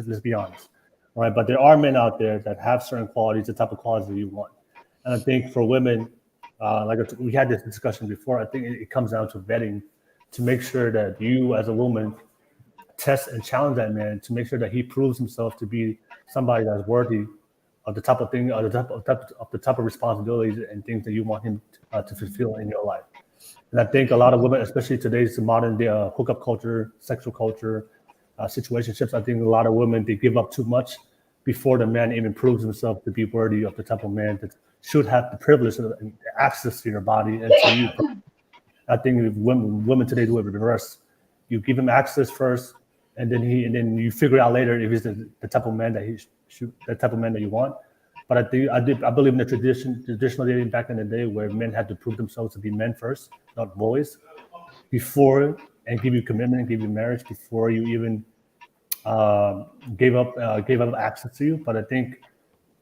let's be honest. Right, but there are men out there that have certain qualities, the type of qualities that you want. And I think for women, like we had this discussion before, I think it comes down to vetting to make sure that you as a woman test and challenge that man to make sure that he proves himself to be somebody that's worthy of the type of thing, or the type of responsibilities and things that you want him to fulfill in your life. And I think a lot of women, especially today's modern day hookup culture, sexual culture, situationships, I think a lot of women, they give up too much before the man even proves himself to be worthy of the type of man that should have the privilege and access to your body and to you. I think women today do it reverse. You give him access first, and then you figure out later if he's the type of man that the type of man that you want. But I believe in the traditional dating back in the day where men had to prove themselves to be men first, not boys, before, and give you commitment and give you marriage before you even gave up access to you. But I think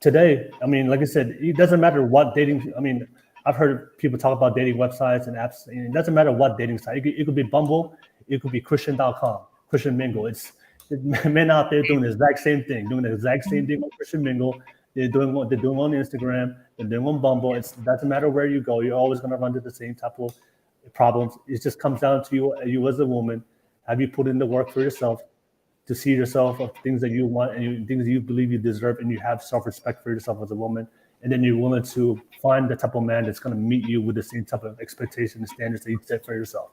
today, I mean, like I said, it doesn't matter what dating. I mean, I've heard people talk about dating websites and apps. And it doesn't matter what dating site. It could be Bumble. It could be Christian.com, Christian Mingle. It's men out there doing the exact same thing, on Christian Mingle. They're doing on Instagram. They're doing on Bumble. It doesn't matter where you go. You're always going to run into the same type of problems. It just comes down to you as a woman. Have you put in the work for yourself to see yourself of things that you want and things that you believe you deserve, and you have self-respect for yourself as a woman, and then you're willing to find the type of man that's going to meet you with the same type of expectations and standards that you set for yourself.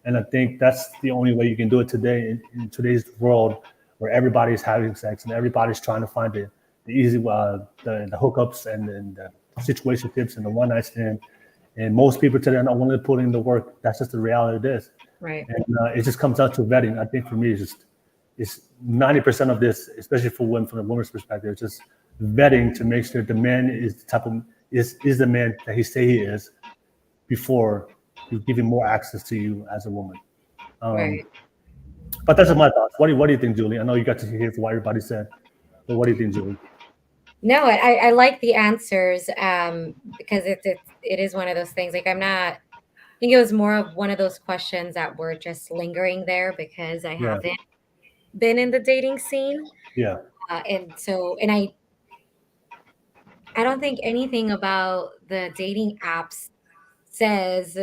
And I think that's the only way you can do it today in today's world, where everybody's having sex and everybody's trying to find the easy the hookups and the situationships and the one night stand. And most people today are not willing to put in the work. That's just the reality of this. Right. And it just comes down to vetting. I think for me, it's 90% of this, especially for women, from a woman's perspective, it's just vetting to make sure the man is the type of is the man that he say he is before you give him more access to you as a woman. Right. But that's my thoughts. What do you think, Julie? I know you got to hear what everybody said, but what do you think, Julie?
No, I like the answers because it is one of those things. Like I think it was more of one of those questions that were just lingering there because I haven't been in the dating scene. Yeah. And I don't think anything about the dating apps says,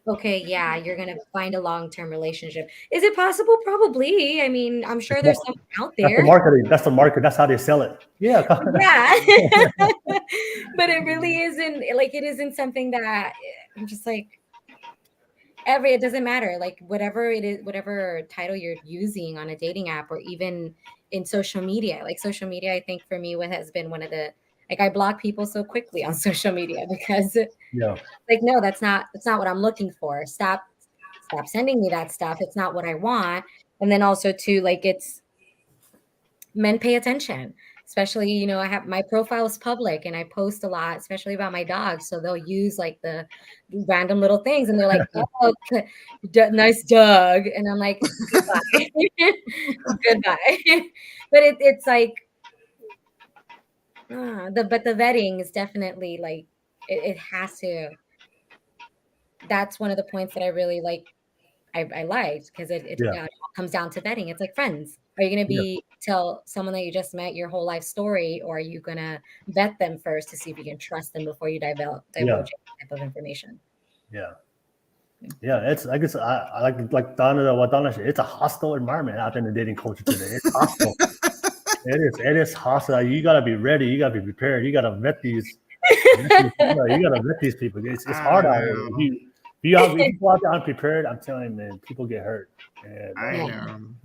okay, yeah, you're going to find a long-term relationship. Is it possible? Probably. I mean, I'm sure there's something out there.
That's the marketing. That's the market. That's how they sell it. Yeah.
Yeah. But it really isn't, like, it isn't something that I'm just like, it doesn't matter. Like whatever it is, whatever title you're using on a dating app or even in social media, like social media, I think for me, what has been one of the, like I block people so quickly on social media because like, no, that's not what I'm looking for. Stop sending me that stuff. It's not what I want. And then also too, like it's men pay attention, especially, you know, I have my profile is public and I post a lot, especially about my dogs. So they'll use like the random little things and they're like, oh, nice dog. And I'm like, goodbye. Goodbye. But it's like, but the vetting is definitely like, it has to, that's one of the points that I really like. I liked because it comes down to vetting. It's like friends. Are you going to tell someone that you just met your whole life story, or are you going to vet them first to see if you can trust them before you divulge any type of information?
Yeah. It's I guess I like Donna, what Donna said. It's a hostile environment out there in the dating culture today. It's hostile. It is hostile. You gotta be ready. You gotta be prepared. You gotta vet these. You gotta vet these people. It's hard out here. If you go out there unprepared, I'm telling you, man, people get hurt. And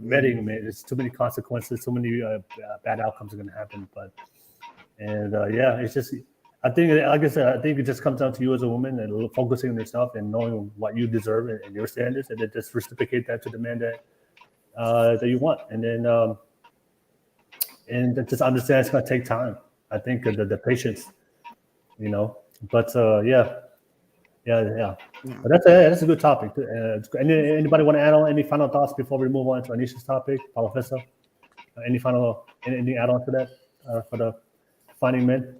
vetting, man, there's too many consequences, so many bad outcomes are going to happen. It's just, I think, like I said, I think it just comes down to you as a woman and focusing on yourself and knowing what you deserve and your standards, and then just reciprocate that to the man that you want, and then just understand it's going to take time. I think the patience, you know, but Yeah. But that's a good topic. Anybody want to add on any final thoughts before we move on to Anisha's topic, Professor? Anything add on to that for the finding men?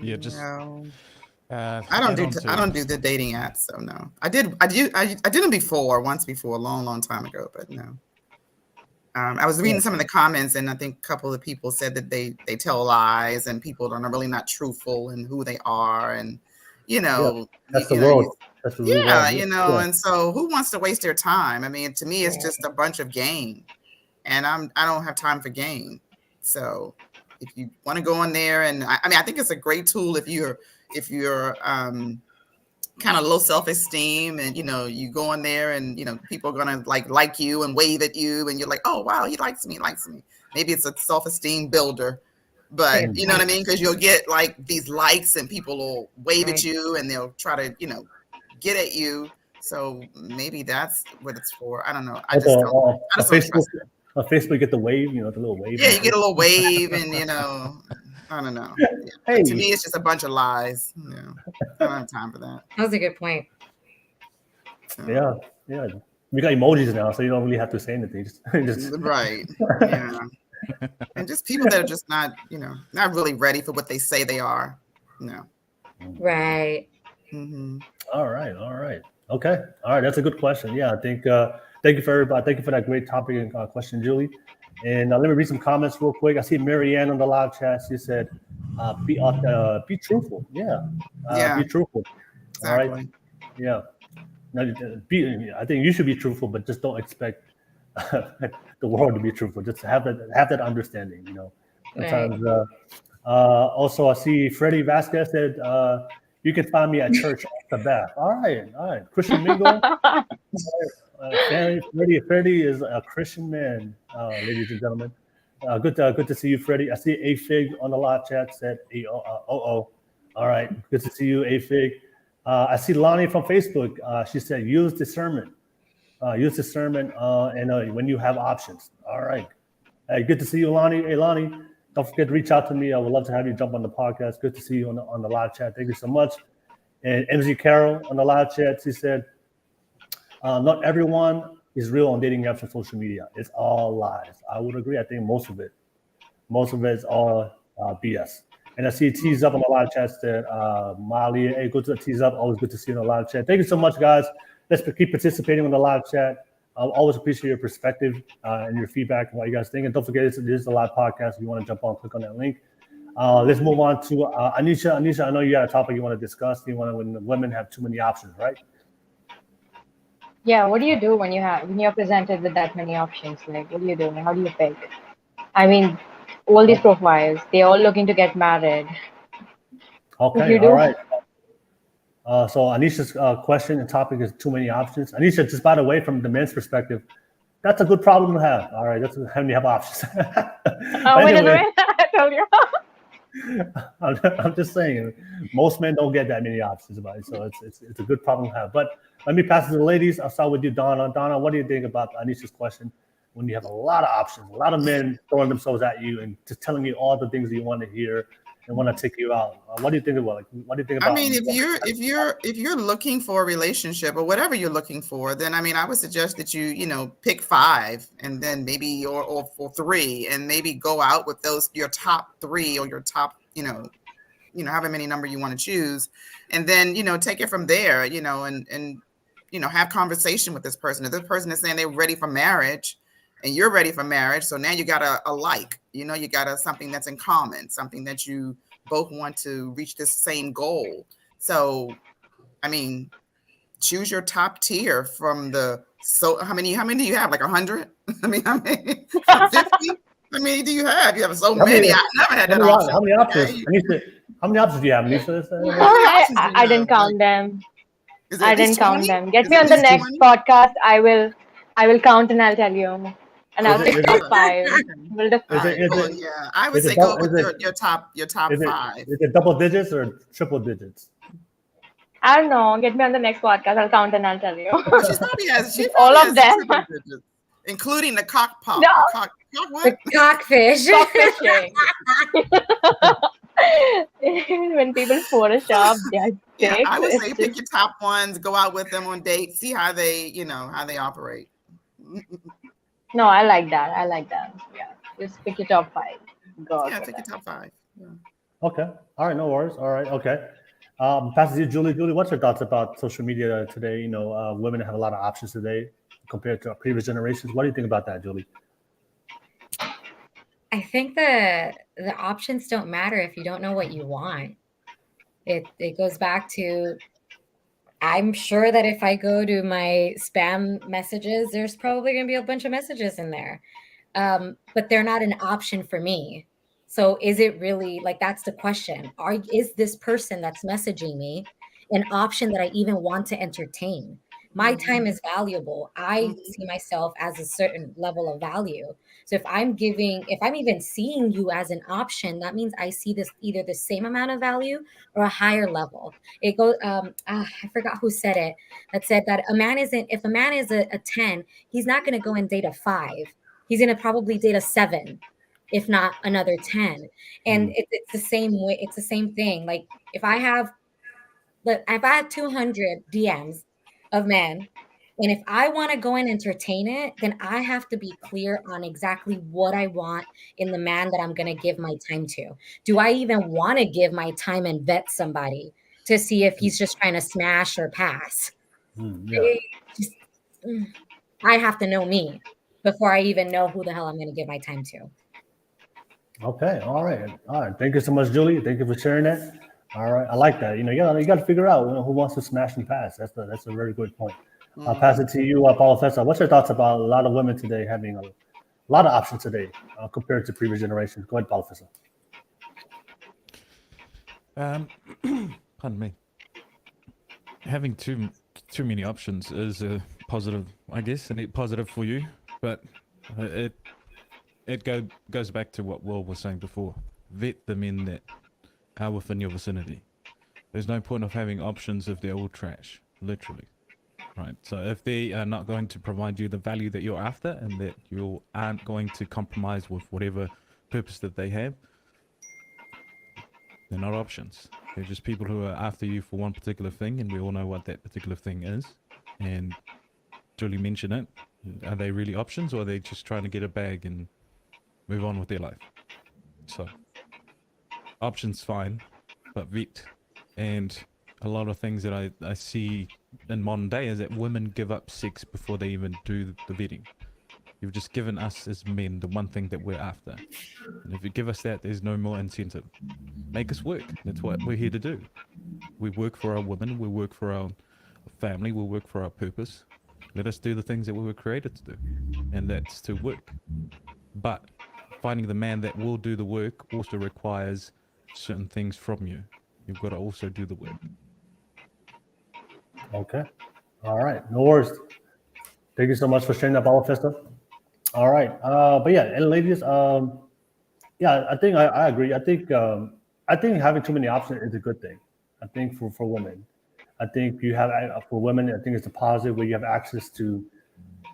Yeah, just
I don't do the dating apps, so no. I did them once before, a long time ago, but no. I was reading some of the comments, and I think a couple of people said that they tell lies and people are really not truthful in who they are, and you know,
that's the world.
And so who wants to waste their time? I mean, to me, it's just a bunch of game, and I don't have time for game. So if you want to go in there, and I think it's a great tool if you're kind of low self-esteem, and you go in there, and people are gonna like you and wave at you, and you're like, oh wow, he likes me. Maybe it's a self-esteem builder. But you know what I mean? Because you'll get like these likes and people will wave at you and they'll try to, get at you. So maybe that's what it's for. I don't know. I just don't.
Facebook get the wave, the little wave.
Yeah, you get a little wave and, I don't know. Yeah. Hey. To me, it's just a bunch of lies. I don't have time for that.
That was a good point.
Yeah. We got emojis now, so you don't really have to say anything. Just
right. Yeah. And just people that are just not really ready for what they say they are.
Right.
Mm-hmm.
All right. Okay. All right. That's a good question. Yeah, I think. Thank you for everybody. Thank you for that great topic and question, Julie. And let me read some comments real quick. I see Marianne on the live chat. She said, "Be truthful." Yeah. Be truthful.
Exactly.
All right. Yeah. I think you should be truthful, but just don't expect the world to be truthful. Just have that understanding, Sometimes. Right. Also, I see Freddie Vasquez said, "You can find me at church after bath." All right. Christian Mingo. Freddie is a Christian man, ladies and gentlemen. Good to see you, Freddie. I see A Fig on the live chat said, All right, good to see you, A Fig. I see Lonnie from Facebook. She said, use discernment. And when you have options. All right. Hey, good to see you, Lonnie. Hey, Lonnie, don't forget to reach out to me. I would love to have you jump on the podcast. Good to see you on the live chat. Thank you so much. And MZ Carol on the live chat, she said, not everyone is real on dating apps and social media. It's all lies. I would agree. I think most of it is all BS. And I see Tease Up on the live chat said, Molly, hey, go to the Tease Up. Always good to see you on the live chat. Thank you so much, guys. Let's keep participating on the live chat. I always appreciate your perspective and your feedback and what you guys think. And don't forget, this is a live podcast. If you want to jump on, click on that link. Let's move on to Anisha. Anisha, I know you got a topic you want to discuss. When women have too many options, right?
Yeah, what do you do when you're presented with that many options? Like, what do you do? How do you pick? I mean, all these profiles, they're all looking to get married.
Okay, all right. So Anisha's question and topic is too many options. Anisha, just by the way, from the men's perspective, that's a good problem to have. All right, that's how many have options.
Wait a minute, I told you.
I'm just saying, most men don't get that many options about it, so it's a good problem to have. But let me pass it to the ladies. I'll start with you, Donna. Donna, what do you think about Anisha's question? When you have a lot of options, a lot of men throwing themselves at you and just telling you all the things you want to hear and want to take you out. What do you think about? What do you think about?
I mean, if you're looking for a relationship or whatever you're looking for, then I mean, I would suggest that you pick 5 and then maybe or 3 and maybe go out with your top 3 or your top however many number you want to choose, and then take it from there, and have conversation with this person. If this person is saying they're ready for marriage and you're ready for marriage, so now you got you got something that's in common, something that you both want to reach this same goal. So I mean, choose your top tier from how many do you have, like 100? I mean, how many 50? How many do you have? You have so many. I never had that option.
How many options? Anisha, how many options do you have, Anisha?
I didn't count them. I didn't count them. Get me on the next podcast. I will count and I'll tell you. And I'll pick top 5. We'll
I would say go with your top 5.
Is it double digits or triple digits?
I don't know. Get me on the next podcast. I'll count and I'll tell you.
She probably has
all of them,
including the cockpot.
No.
The cockfish.
When people Photoshop,
I would say pick your top ones, go out with them on dates, see how they operate.
No, I like that. Yeah, just pick your top 5.
Pick your top 5. Yeah.
Okay. All right. No worries. All right. Okay. Pass it to you, Julie. Julie, what's your thoughts about social media today? Women have a lot of options today compared to our previous generations. What do you think about that, Julie?
I think the options don't matter if you don't know what you want. It goes back to, I'm sure that if I go to my spam messages, there's probably going to be a bunch of messages in there. But they're not an option for me. So is it really, that's the question. Is this person that's messaging me an option that I even want to entertain? My time is valuable. I see myself as a certain level of value. So if I'm even seeing you as an option, that means I see this either the same amount of value or a higher level. It goes, I forgot who said it, that said that if a man is a 10, he's not going to go and date a 5. He's going to probably date a 7, if not another 10. And it's the same way. It's the same thing. Like if I have 200 DMs of men, and if I want to go and entertain it, then I have to be clear on exactly what I want in the man that I'm going to give my time to. Do I even want to give my time and vet somebody to see if he's just trying to smash or pass? I have to know me before I even know who the hell I'm going to give my time to.
Okay. All right. Thank you so much, Julie. Thank you for sharing that. All right. I like that. You got to figure out who wants to smash and pass. That's a very good point. I'll pass it to you, Paulo Fessa. What's your thoughts about a lot of women today having a lot of options today compared to previous generations? Go ahead, Paulo Fessa.
Pardon me. Having too many options is a positive, I guess, a net positive for you, but it goes back to what Will was saying before. Vet the men that are within your vicinity. There's no point of having options if they're all trash, literally. Right. So if they are not going to provide you the value that you're after, and that you aren't going to compromise with whatever purpose that they have, they're not options. They're just people who are after you for one particular thing, and we all know what that particular thing is. And Julie mentioned it. Are they really options, or are they just trying to get a bag and move on with their life? So options fine, but vet. And a lot of things that I see in modern day is that women give up sex before they even do the vetting. You've just given us as men the one thing that we're after. And if you give us that, there's no more incentive. Make us work. That's what we're here to do. We work for our women. We work for our family. We work for our purpose. Let us do the things that we were created to do. And that's to work. But finding the man that will do the work also requires certain things from you. You've got to also do the work.
Okay. All right. No worries. Thank you so much for sharing that, Paulo Fessa. All right. But yeah, and ladies, I think I agree. I think I think having too many options is a good thing. I think for women, I think you have for women. I think it's a positive where you have access to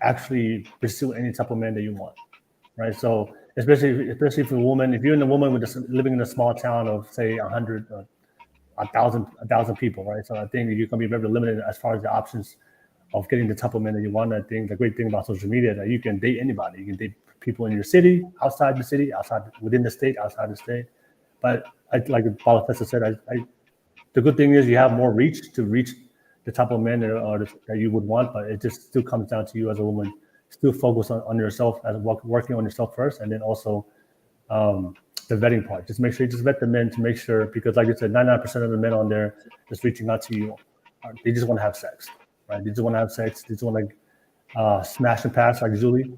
actually pursue any type of man that you want, right? So especially for a woman, if you're in a woman with living in a small town of say 100, 1,000 people, right? So I think you're gonna be very limited as far as the options of getting the type of men that you want. I think the great thing about social media is that you can date anybody. You can date people in your city, outside the city, within the state, outside the state. But like Paula Tessa said, the good thing is you have more reach to reach the type of men that you would want, but it just still comes down to you as a woman. Still focus on yourself, as working on yourself first, and then also the vetting part. Just make sure you just vet the men to make sure, because like you said, 99% of the men on there just reaching out to you, they just want to have sex, right? They just want to have sex. They just want to smash and pass, like Julie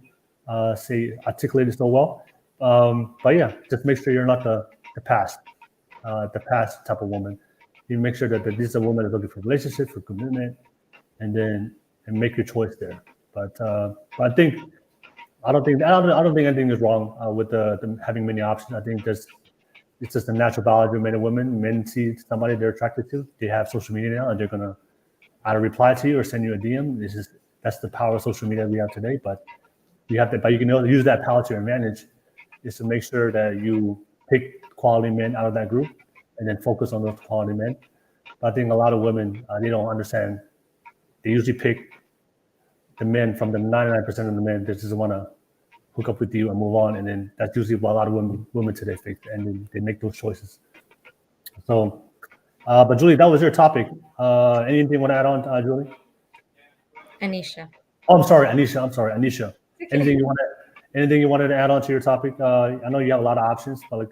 articulated so well. But yeah, just make sure you're not the past type of woman. You make sure that this is a woman that's looking for relationships, for commitment, and make your choice there. But I don't think anything is wrong with the having many options. I think it's just the natural biology of men and women. Men see somebody they're attracted to. They have social media now, and they're gonna either reply to you or send you a DM. That's the power of social media we have today. But you can use that power to your advantage, is to make sure that you pick quality men out of that group, and then focus on those quality men. But I think a lot of women, they don't understand. They usually pick the men from the 99% of the men that just want to hook up with you and move on. And then that's usually what a lot of women today face, and then they make those choices. So, but Julie, that was your topic. Anything you want to add on, Julie?
Anisha.
Oh, I'm sorry, Anisha. Okay. Anything you wanted to add on to your topic? I know you have a lot of options, but like,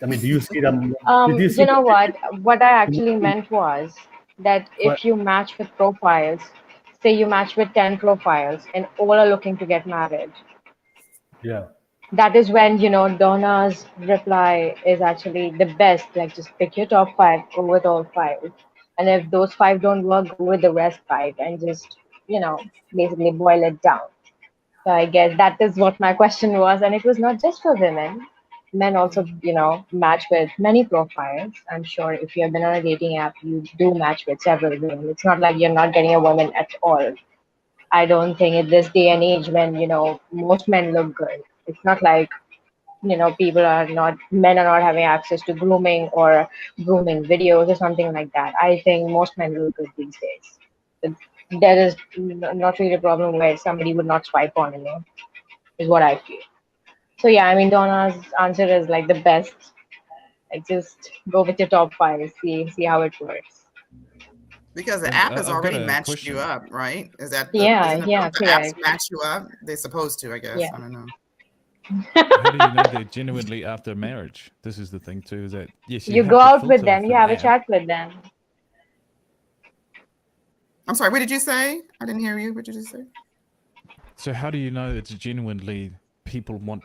I mean, do you see them?
You know what? What I actually meant was that if you match with profiles, say you match with 10 profiles and all are looking to get married.
Yeah.
That is when, Donna's reply is actually the best. Like, just pick your top 5, go with all 5. And if those 5 don't work, go with the rest 5 and just, basically boil it down. So I guess that is what my question was. And it was not just for women. Men also, match with many profiles. I'm sure if you have been on a dating app, you do match with several women. It's not like you're not getting a woman at all. I don't think in this day and age when, most men look good. It's not like, men are not having access to grooming or grooming videos or something like that. I think most men look good these days. There is not really a problem where somebody would not swipe on you, is what I feel. So yeah, I mean, Donna's answer is like the best. Like, just go with your top 5, see how it works.
Because the app has already matched you up, right? Is that the apps match you up? They're supposed to, I guess. Yeah. I don't know.
How do you know they're genuinely after marriage? This is the thing too, is that yes,
you go out with them, you have a chat with them.
I'm sorry, what did you say? I didn't hear you. What did you say?
So how do you know it's genuinely people want,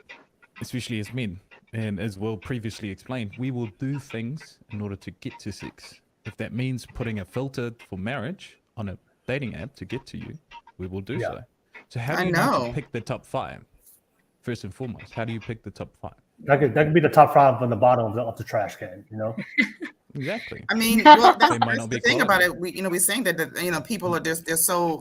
especially as men, and as Will previously explained, we will do things in order to get to sex. If that means putting a filter for marriage on a dating app to get to you, we will do so. So how do you know to pick the top 5? First and foremost, how do you pick the top 5?
That could be the top 5 on the bottom of the trash can,
Exactly.
I mean, well, that's the thing about it. We're saying that people are just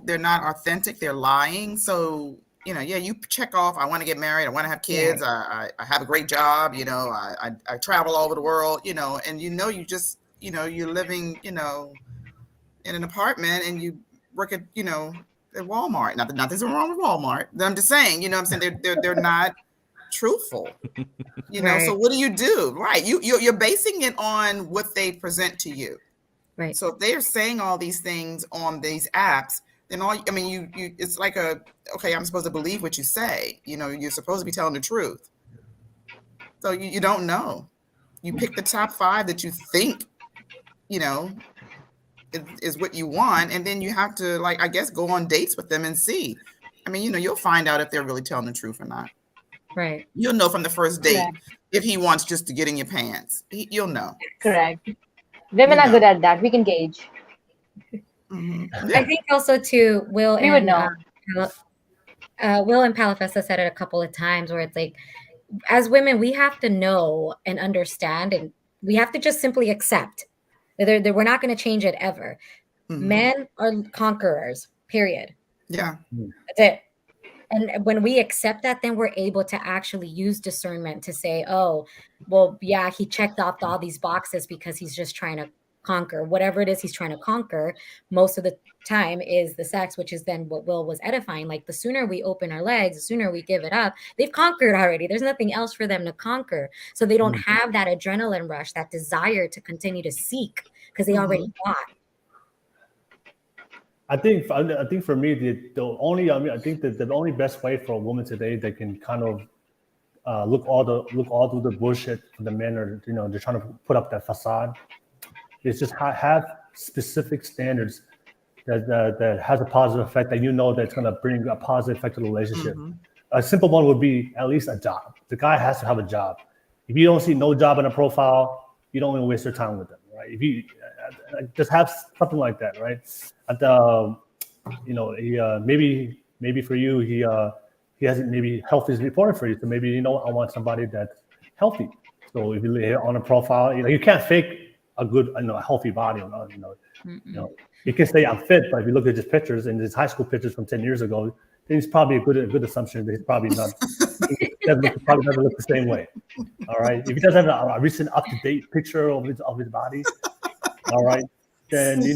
they're not authentic. They're lying. So you check off. I want to get married. I want to have kids. I have a great job. I travel all over the world. And you just you're living in an apartment and you work at at Walmart. Nothing's wrong with Walmart. I'm just saying. I'm saying they're not truthful.
Right.
So what do you do? Right. You're basing it on what they present to you.
Right.
So if they're saying all these things on these apps, then you it's like I'm supposed to believe what you say. You're supposed to be telling the truth. So you don't know. You pick the top 5 that you think, is what you want, and then you have to I guess go on dates with them and see. I mean, you'll find out if they're really telling the truth or not.
Right.
You'll know from the first date if he wants just to get in your pants. You'll know.
Correct. Women are good at that. We can gauge.
Mm-hmm.
I think also too, Will
we would know.
Will and Palafesta said it a couple of times where it's like, as women, we have to know and understand and we have to just simply accept that we're not going to change it ever. Men are conquerors, period.
Yeah.
That's it. And when we accept that, then we're able to actually use discernment to say, oh, well, yeah, he checked off all these boxes because he's just trying to conquer whatever it is he's trying to conquer. Most of the time is the sex, which is then what Will was edifying. Like the sooner we open our legs, the sooner we give it up, they've conquered already. There's nothing else for them to conquer. So they don't have that adrenaline rush, that desire to continue to seek because they already got.
I think for me, the only best way for a woman today that can kind of look all through the bullshit the men are, they're trying to put up that facade, is just have specific standards that has a positive effect, that that's going to bring a positive effect to the relationship. A simple one would be at least a job. The guy has to have a job. If you don't see no job in a profile, you don't want to waste your time with them, right? If you just have something like that, right? Maybe for you, he hasn't, maybe health is important for you. So maybe, I want somebody that's healthy. So if you lay on a profile, you can't fake a good, a healthy body. You can say I'm fit, but if you look at his pictures and his high school pictures from 10 years ago, then it's probably a good assumption that he's probably not. Probably doesn't look the same way. All right. If he doesn't have a recent up-to-date picture of his body, all right, then so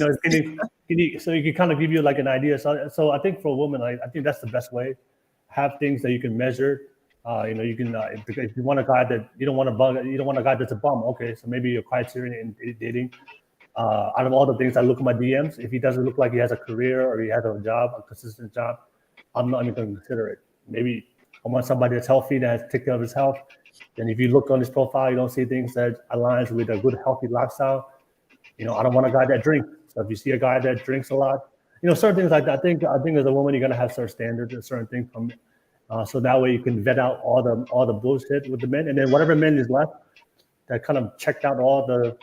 you can kind of give you like an idea. So I think for a woman, I think that's the best way. Have things that you can measure. You can if you want a guy that you don't want a guy that's a bum. Okay, so maybe your criteria in dating. Out of all the things I look at my DMs, if he doesn't look like he has a career or he has a job, a consistent job, I'm not even going to consider it. Maybe I want somebody that's healthy, that has taken care of his health. Then if you look on his profile, you don't see things that aligns with a good, healthy lifestyle. I don't want a guy that drinks. So if you see a guy that drinks a lot, certain things like that. I think as a woman, you're gonna have certain standards and certain things from. So that way you can vet out all the bullshit with the men, and then whatever men is left that kind of checked out all the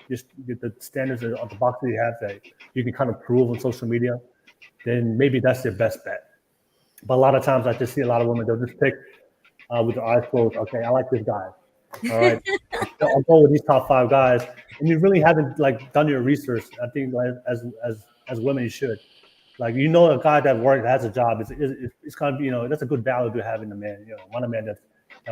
standards of the box that you have that you can kind of prove on social media, then maybe that's their best bet. But a lot of times I just see a lot of women, they'll just pick with their eyes closed. Okay, I like this guy. All right, I'll go with these top 5 guys, and you really haven't done your research. I think as women you should, a guy that has a job. It's gonna be that's a good value to have in a man. Want a man that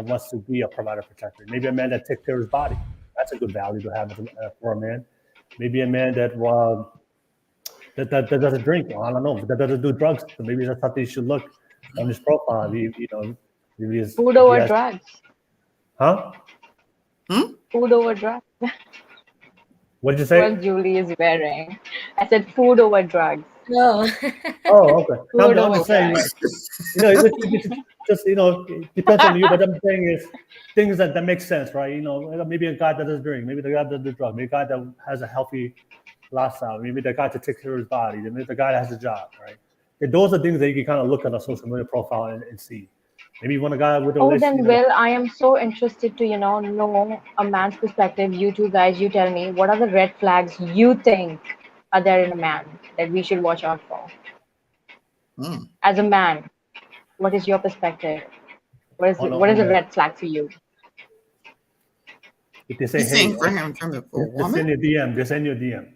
wants to be a provider protector. Maybe a man that takes care of his body. That's a good value to have for a man. Maybe a man that doesn't drink. I don't know, that doesn't do drugs. So maybe that's something you should look on his profile.
Food over drugs.
Huh?
Food over drugs.
What did you say?
What Julie is wearing. I said food over drugs.
No.
Oh, okay. I'm just saying, it depends on you. But I'm saying is things that make sense, right? Maybe a guy that doesn't drink, maybe the guy that doesn't do drugs, maybe a guy that has a healthy lifestyle, maybe the guy that takes care of his body, maybe the guy that has a job, right? And those are things that you can kind of look at a social media profile and see. Maybe you want a guy with a
relationship. Then, Will, I am so interested to, know a man's perspective. You two guys, you tell me, what are the red flags you think are there in a man that we should watch out for? As a man, what is your perspective? What is a red flag for you?
If they say, hey, for him from the just send your DM. Just send your DM.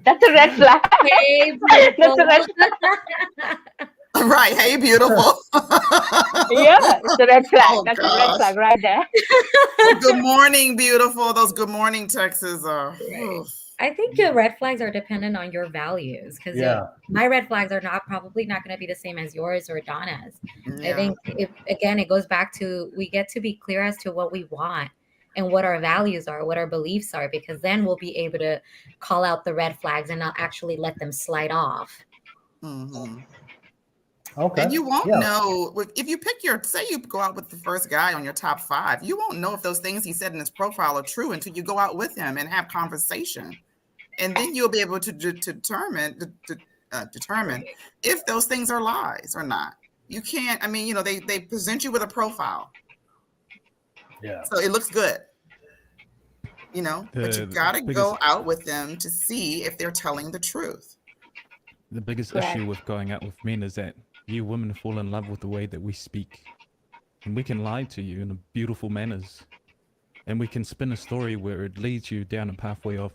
That's a red flag. That's a red flag.
Right. Hey, beautiful.
Yeah, it's a red flag. Oh, that's gosh. A red flag right there.
Good morning, beautiful. Those good morning texts are.
I think your red flags are dependent on your values, because my red flags are probably not going to be the same as yours or Donna's. I think it goes back to, we get to be clear as to what we want and what our values are, what our beliefs are, because then we'll be able to call out the red flags and not actually let them slide off.
Okay.
And you won't know if you pick say you go out with the first guy on your top 5, you won't know if those things he said in his profile are true until you go out with him and have conversation. And then you'll be able to determine if those things are lies or not. You can't, they present you with a profile.
Yeah.
So it looks good. But you got to go out with them to see if they're telling the truth.
The biggest issue with going out with men is that you women fall in love with the way that we speak. And we can lie to you in beautiful manners. And we can spin a story where it leads you down a pathway of,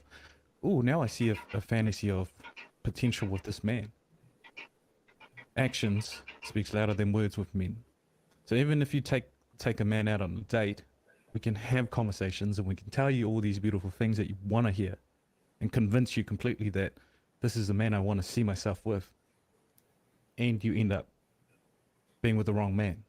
oh, now I see a fantasy of potential with this man. Actions speaks louder than words with men. So even if you take a man out on a date, we can have conversations and we can tell you all these beautiful things that you want to hear and convince you completely that this is the man I want to see myself with. And you end up being with the wrong man.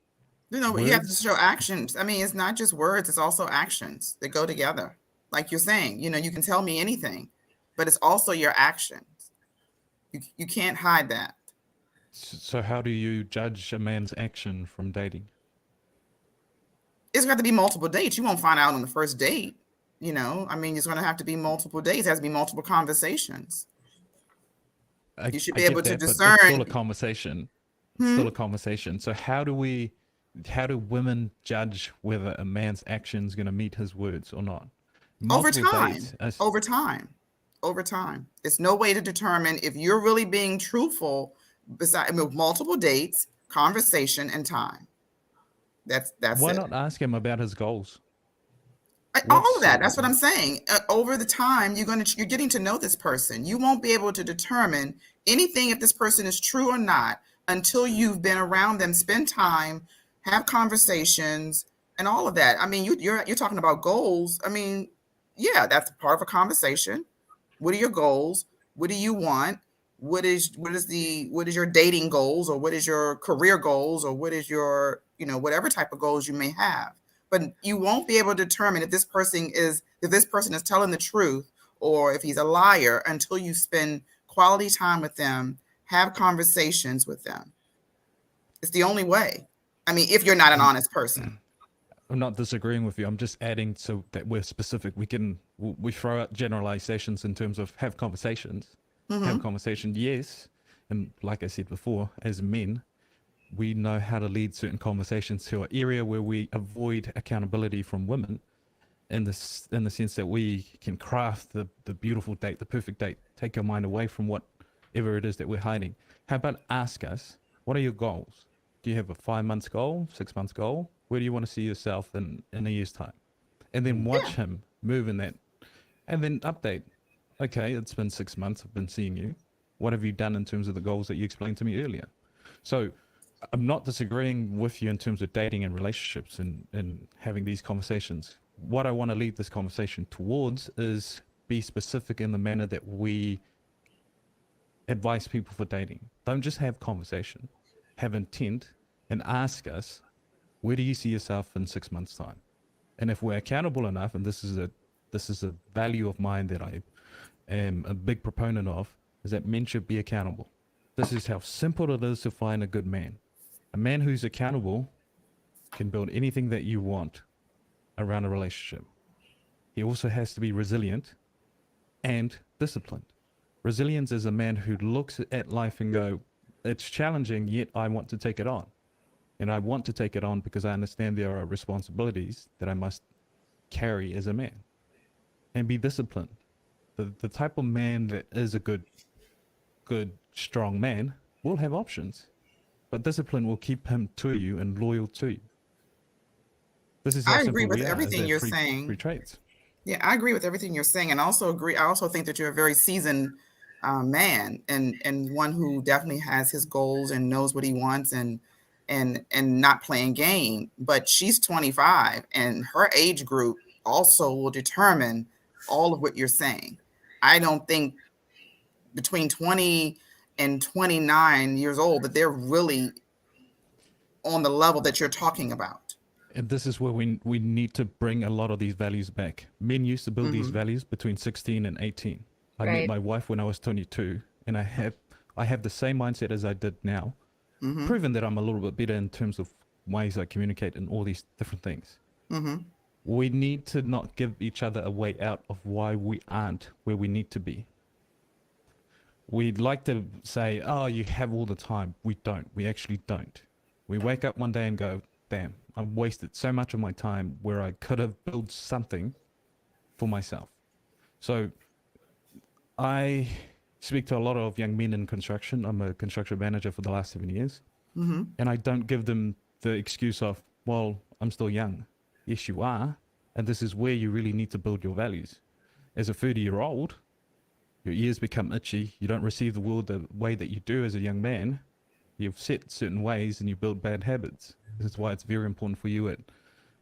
You know, you have to show actions. I mean, it's not just words, it's also actions that go together. Like you're saying, you know, you can tell me anything, but it's also your actions. You can't hide that.
So how do you judge a man's action from dating?
It's got to be multiple dates. You won't find out on the first date. You know, I mean, it's going to have to be multiple dates. It has to be multiple conversations. You should be able to discern.
It's still a conversation. Still a conversation. So how do women judge whether a man's action is going to meet his words or not?
Over time. It's no way to determine if you're really being truthful besides multiple dates, conversation, and time. That's
Why
it.
not ask him about his goals?
All of that. That's what I'm saying. Over the time, you're getting to know this person. You won't be able to determine anything if this person is true or not until you've been around them, spend time, have conversations, and all of that. I mean, you're talking about goals. I mean, yeah, that's part of a conversation. What are your goals? What do you want? What is your dating goals, or what is your career goals, or what is your, you know, whatever type of goals you may have. But you won't be able to determine if this person is telling the truth or if he's a liar until you spend quality time with them, have conversations with them. It's the only way. I mean, if you're not an honest person.
I'm not disagreeing with you. I'm just adding so that we're specific. We throw out generalizations in terms of have conversations. Have conversation, yes. And like I said before, as men, we know how to lead certain conversations to an area where we avoid accountability from women in the sense that we can craft the beautiful date, the perfect date, take your mind away from whatever it is that we're hiding. How about ask us, what are your goals? Do you have a 5 months goal, 6 months goal? Where do you want to see yourself in a year's time? And then watch him move in that. And then update. Okay, it's been 6 months, I've been seeing you. What have you done in terms of the goals that you explained to me earlier? So I'm not disagreeing with you in terms of dating and relationships and having these conversations. What I want to lead this conversation towards is be specific in the manner that we advise people for dating. Don't just have conversation, have intent, and ask us, where do you see yourself in 6 months' time? And if we're accountable enough, and this is a value of mine that I am a big proponent of, is that men should be accountable. This is how simple it is to find a good man. A man who's accountable can build anything that you want around a relationship. He also has to be resilient and disciplined. Resilience is a man who looks at life and go, it's challenging, yet I want to take it on. And I want to take it on because I understand there are responsibilities that I must carry as a man. And be disciplined. The type of man that is a good, strong man will have options. But discipline will keep him to you and loyal to you. This is how
I agree with
simple we are
everything
as
you're
free,
saying.
free trades.
Yeah, I agree with everything you're saying, and I also think that you're a very seasoned man, and one who definitely has his goals and knows what he wants, and not playing game. But she's 25, and her age group also will determine all of what you're saying. I don't think between 20 and 29 years old that they're really on the level that you're talking about.
And this is where we need to bring a lot of these values back. Men used to build these values between 16 and 18. I met my wife when I was 22, and I have the same mindset as I did now, proven that I'm a little bit better in terms of ways I communicate and all these different things. We need to not give each other a way out of why we aren't where we need to be. We'd like to say, oh, you have all the time. We don't. We actually don't. We wake up one day and go, damn, I've wasted so much of my time where I could have built something for myself. So I speak to a lot of young men in construction. I'm a construction manager for the last 7 years. And I don't give them the excuse of, well, I'm still young. Yes, you are, And this is where you really need to build your values. As a 30-year-old, your ears become itchy. You don't receive the world the way that you do as a young man. You've set certain ways and you build bad habits. This is why it's very important for you at,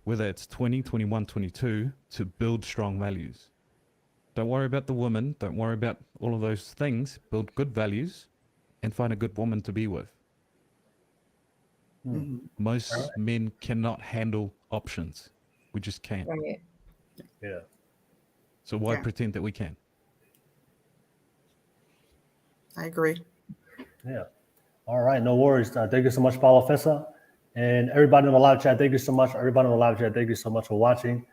whether it's 20, 21, 22, to build strong values. Don't worry about the woman. Don't worry about all of those things. Build good values and find a good woman to be with. Most men cannot handle options. We just can't.
Right.
Yeah.
So why pretend that we can?
I agree.
Yeah. All right. No worries. Thank you so much, Paulo Fessa. And everybody in the live chat, thank you so much. Everybody in the live chat, thank you so much for watching.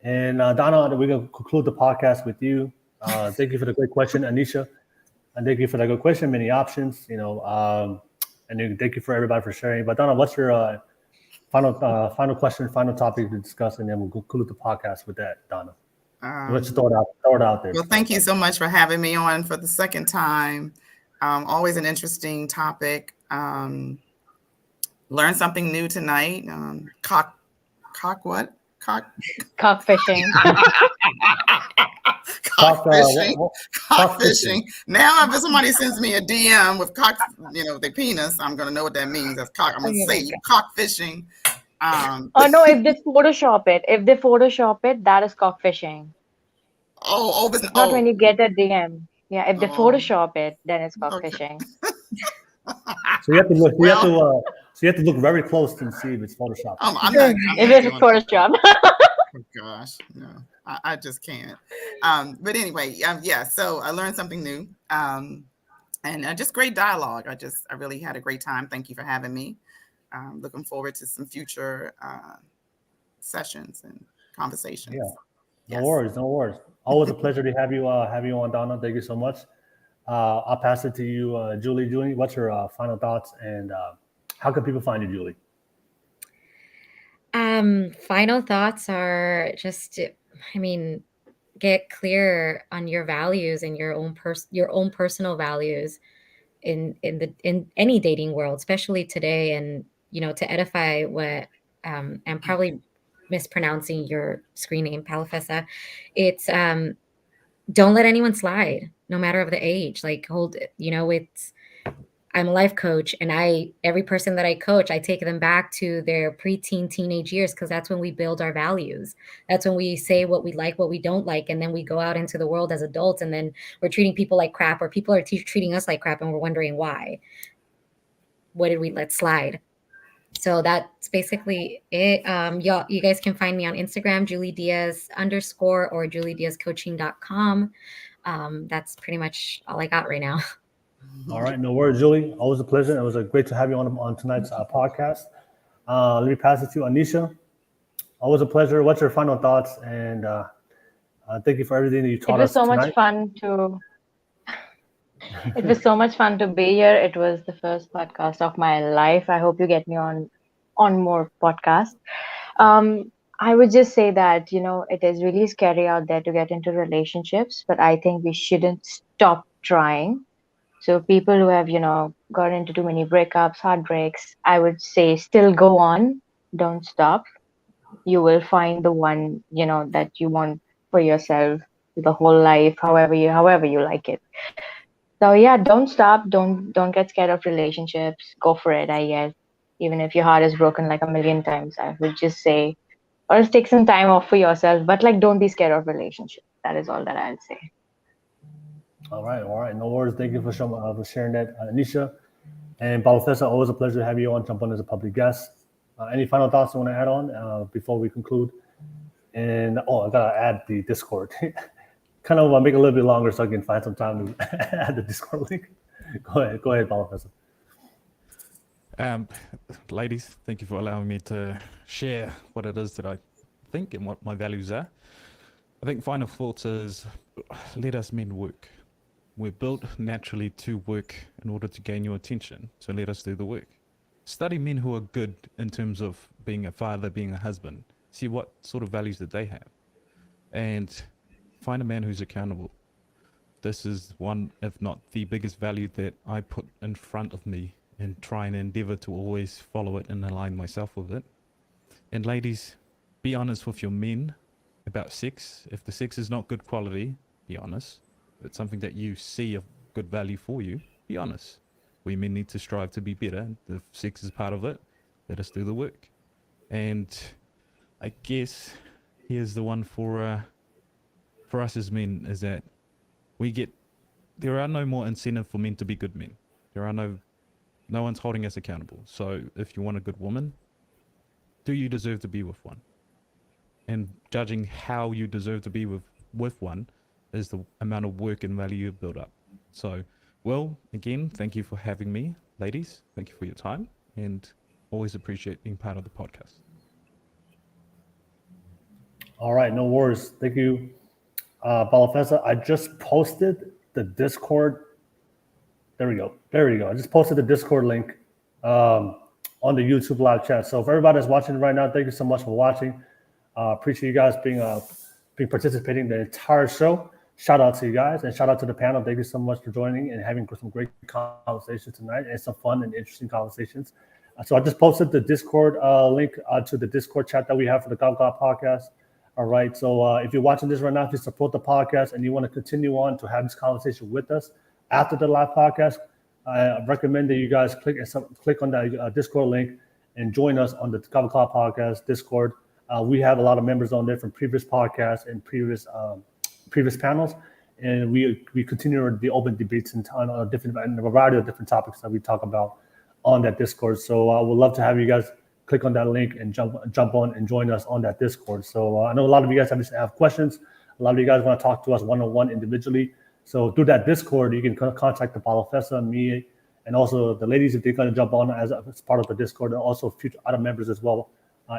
And Donna, we're going to conclude the podcast with you. Thank you for the great question, Anisha. And thank you for the good question, many options, and then thank you for everybody for sharing. But Donna, what's your final question, final topic to discuss, and then we'll conclude the podcast with that, Donna. Let's throw it out there.
Well, thank you so much for having me on for the second time. Always an interesting topic. Learn something new tonight.
Cock fishing.
Cock fishing. Now, if somebody sends me a DM with cock, their penis, I'm gonna know what that means. That's cock. I'm gonna say you cock fishing.
Oh no! If they Photoshop it, that is cock fishing. Not when you get a DM. Yeah, if they Photoshop it, then it's cock fishing.
So you have to look. So you have to look very close to see if it's Photoshop.
If it's Photoshop.
Oh gosh, no, I just can't. But anyway, yeah. So I learned something new, and just great dialogue. I really had a great time. Thank you for having me. Looking forward to some future sessions and conversations.
Yeah, no worries. Always a pleasure to have you on, Donna. Thank you so much. I'll pass it to you, Julie. Julie, what's your final thoughts, and how can people find you, Julie?
Final thoughts are just, get clear on your values and your own personal values in any dating world, especially today. And, to edify what, I'm probably mispronouncing your screen name, Palafessa. It's, don't let anyone slide, no matter of the age. Like, I'm a life coach, and every person that I coach, I take them back to their preteen, teenage years, because that's when we build our values. That's when we say what we like, what we don't like, and then we go out into the world as adults, and then we're treating people like crap, or people are treating us like crap, and we're wondering why. What did we let slide? So that's basically it. You guys can find me on Instagram, JulieDiaz_ or JulieDiazCoaching.com. That's pretty much all I got right now.
All right, no worries, Julie. Always a pleasure. It was great to have you on tonight's podcast. Let me pass it to Anisha. Always a pleasure. What's your final thoughts? And thank you for everything that you taught us tonight.
It was so much fun to be here. It was the first podcast of my life. I hope you get me on more podcasts. I would just say that, it is really scary out there to get into relationships, but I think we shouldn't stop trying. So people who have, got into too many breakups, heartbreaks, I would say still go on. Don't stop. You will find the one, that you want for yourself the whole life, however you like it. So yeah, don't stop. Don't get scared of relationships. Go for it, I guess. Even if your heart is broken like a million times, I would just say, or just take some time off for yourself. But don't be scared of relationships. That is all that I'll say.
All right. No worries. Thank you for sharing that, Anisha. And Palafessa, always a pleasure to have you on, jump on as a public guest. Any final thoughts you want to add on before we conclude? And I gotta add the Discord. Kind of make it a little bit longer so I can find some time to add the Discord link. Go ahead, Palafessa.
Ladies, thank you for allowing me to share what it is that I think and what my values are. I think final thoughts is, let us men work. We're built naturally to work in order to gain your attention, so let us do the work. Study men who are good in terms of being a father, being a husband. See what sort of values that they have. And find a man who's accountable. This is one, if not the biggest value that I put in front of me and try and endeavor to always follow it and align myself with it. And ladies, be honest with your men. about sex. If the sex is not good quality, be honest. If it's something that you see of good value for you, be honest. We men need to strive to be better. If sex is part of it, let us do the work. And I guess here's the one for us as men, is that there are no more incentive for men to be good men. There are no one's holding us accountable. So if you want a good woman, do you deserve to be with one? And judging how you deserve to be with one is the amount of work and value you build up. So, well, again, thank you for having me, ladies. Thank you for your time, and always appreciate being part of the podcast.
All right, no worries. Thank you, Balafessa. I just posted the Discord. There we go. I just posted the Discord link on the YouTube live chat. So if everybody that's watching right now, thank you so much for watching. Appreciate you guys being participating in the entire show. Shout out to you guys and shout out to the panel. Thank you so much for joining and having some great conversations tonight and some fun and interesting conversations. So I just posted the Discord link to the Discord chat that we have for the Golf Club podcast. All right. So if you're watching this right now, if you support the podcast and you want to continue on to have this conversation with us after the live podcast, I recommend that you guys click on that Discord link and join us on the Golf Club podcast Discord. We have a lot of members on there from previous podcasts and previous panels, and we continue the open debates on a variety of different topics that we talk about on that Discord. So I would love to have you guys click on that link and jump on and join us on that Discord. So I know a lot of you guys have questions. A lot of you guys want to talk to us one-on-one individually. So through that Discord, you can contact the Balafessa, me, and also the ladies if they're going to jump on as part of the Discord, and also future other members as well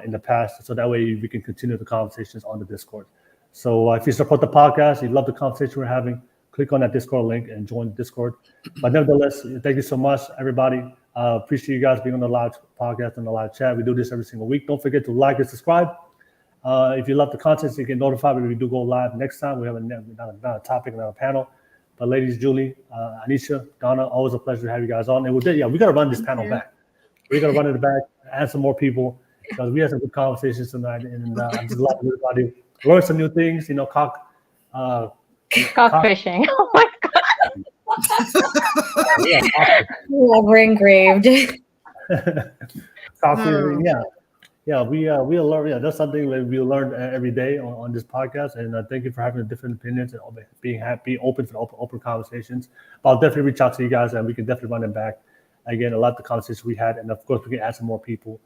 in the past. So that way we can continue the conversations on the Discord. So if you support the podcast, you love the conversation we're having, click on that Discord link and join the Discord. But nevertheless, thank you so much, everybody. Appreciate you guys being on the live podcast and the live chat. We do this every single week. Don't forget to like and subscribe. If you love the content, so you get notified when we do go live next time. We have not a topic, not a panel. But ladies, Julie, Anisha, Donna, always a pleasure to have you guys on. And we got to run this panel back. We got to run it back, add some more people, because we had some good conversations tonight. And I just love everybody. Learn some new things, cock
fishing. Oh my God.
Never engraved.
Cock fishing, yeah. We learn. Yeah, that's something that we learn every day on this podcast. And thank you for having different opinions and being open for open conversations. But I'll definitely reach out to you guys, and we can definitely run it back. Again, a lot of the conversations we had, and of course, we can add some more people.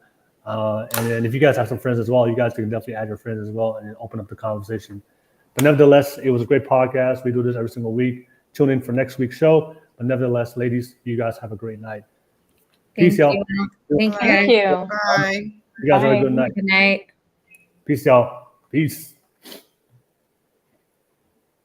And then if you guys have some friends as well, you guys can definitely add your friends as well and open up the conversation. But nevertheless, it was a great podcast. We do this every single week. Tune in for next week's show. But nevertheless, ladies, you guys have a great night. Peace, y'all.
Thank you.
Thank you.
Bye.
You guys have a good night.
Good night.
Peace, y'all. Peace.